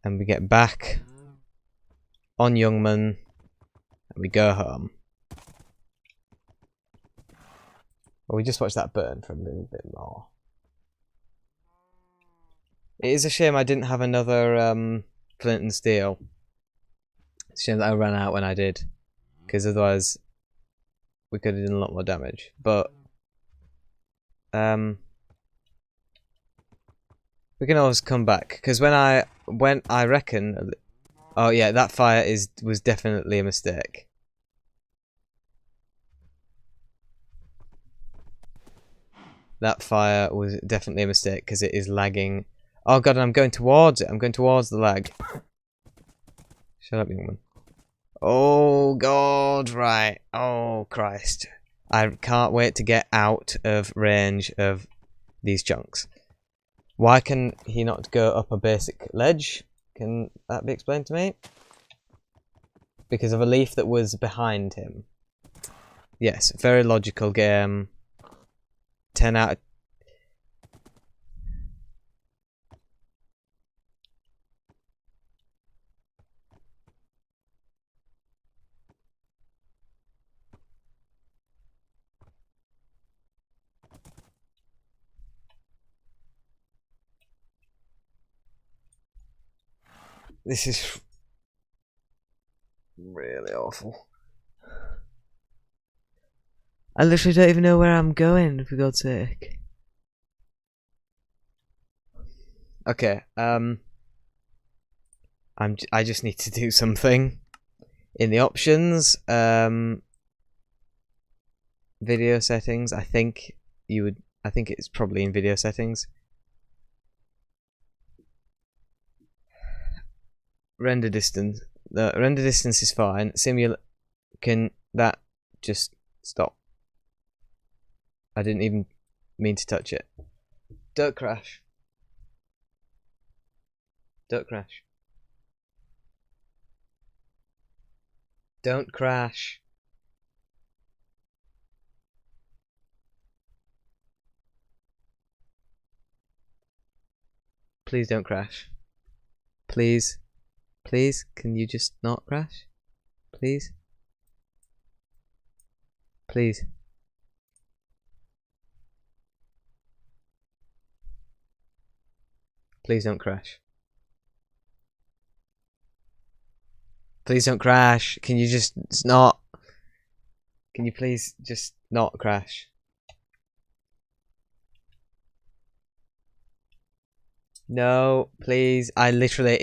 And we get back on Youngman, and we go home. Well, we just watched that burn for a little bit more. It is a shame I didn't have another flint and steel. It's a shame that I ran out when I did, because otherwise we could have done a lot more damage. But we can always come back, because when I reckon, oh yeah, that fire was definitely a mistake. That fire was definitely a mistake because it is lagging. Oh god, I'm going towards it. I'm going towards the lag. Shut up, young man. Oh god, right. Oh Christ. I can't wait to get out of range of these chunks. Why can he not go up a basic ledge? Can that be explained to me? Because of a leaf that was behind him. Yes, very logical game. 10 out of... This is... really awful. I literally don't even know where I'm going, for God's sake. Okay, I just need to do something. In the options, video settings, I think it's probably in video settings. Render distance. The render distance is fine. Can that just stop? I didn't even mean to touch it. Don't crash. Don't crash. Don't crash. Please don't crash. Please. Please, can you just not crash? Please? Please. Please don't crash. Please don't crash. Can you just not? Can you please just not crash? No, please. I literally,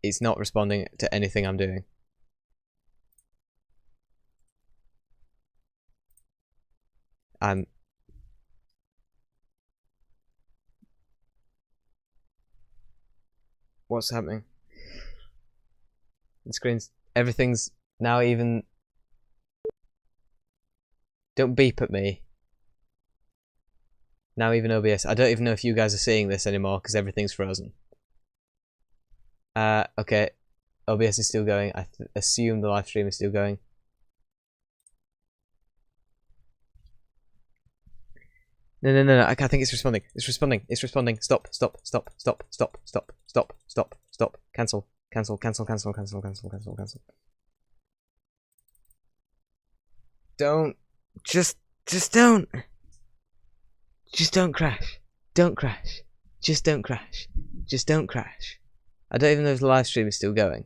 it's not responding to anything I'm doing. What's happening? The screen's, everything's now even. Don't beep at me. Now even OBS. I don't even know if you guys are seeing this anymore because everything's frozen. Okay. OBS is still going. I assume the live stream is still going. No. I think it's responding. It's responding. It's responding. Stop. Cancel. Don't. Just don't. Just don't crash. Don't crash. Just don't crash. Just don't crash. I don't even know if the live stream is still going.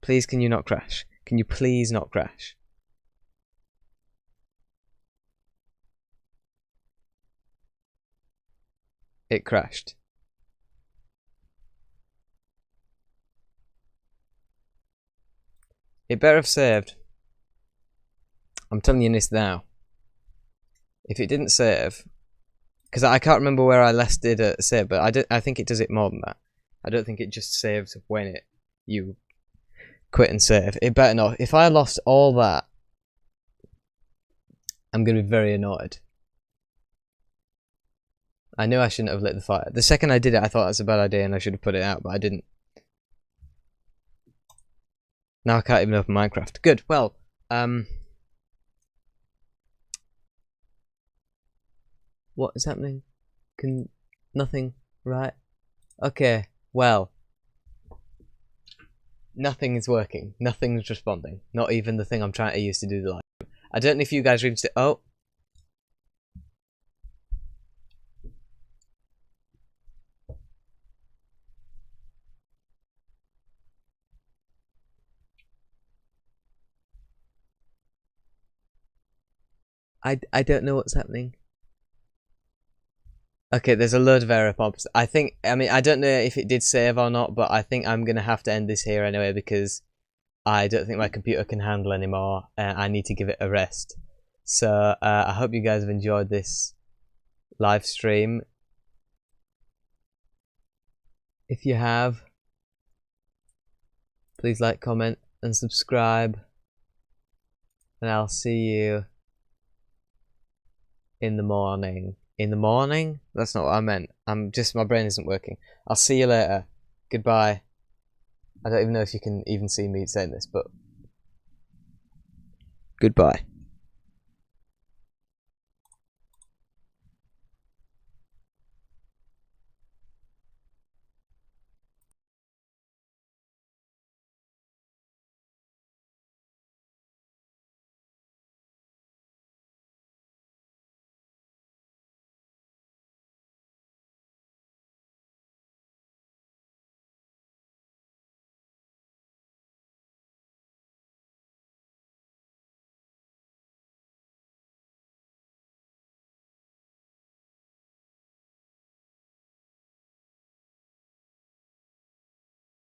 Please, can you not crash? Can you please not crash? It crashed. It better have saved. I'm telling you this now. If it didn't save, because I can't remember where I last did a save, but I think it does it more than that. I don't think it just saves when you quit and save. It better not. If I lost all that, I'm going to be very annoyed. I knew I shouldn't have lit the fire. The second I did it, I thought that's a bad idea and I should have put it out, but I didn't. Now I can't even open Minecraft. Good. Well, what is happening? Nothing, right? Okay, well. Nothing is working. Nothing's responding. Not even the thing I'm trying to use to do the live. I don't know if you guys are even still. Oh. I don't know what's happening. Okay, there's a load of error pops. I don't know if it did save or not, but I think I'm going to have to end this here anyway because I don't think my computer can handle anymore. I need to give it a rest. So I hope you guys have enjoyed this live stream. If you have, please like, comment, and subscribe. And I'll see you in the morning. In the morning? That's not what I meant. My brain isn't working. I'll see you later. Goodbye. I don't even know if you can even see me saying this, but goodbye.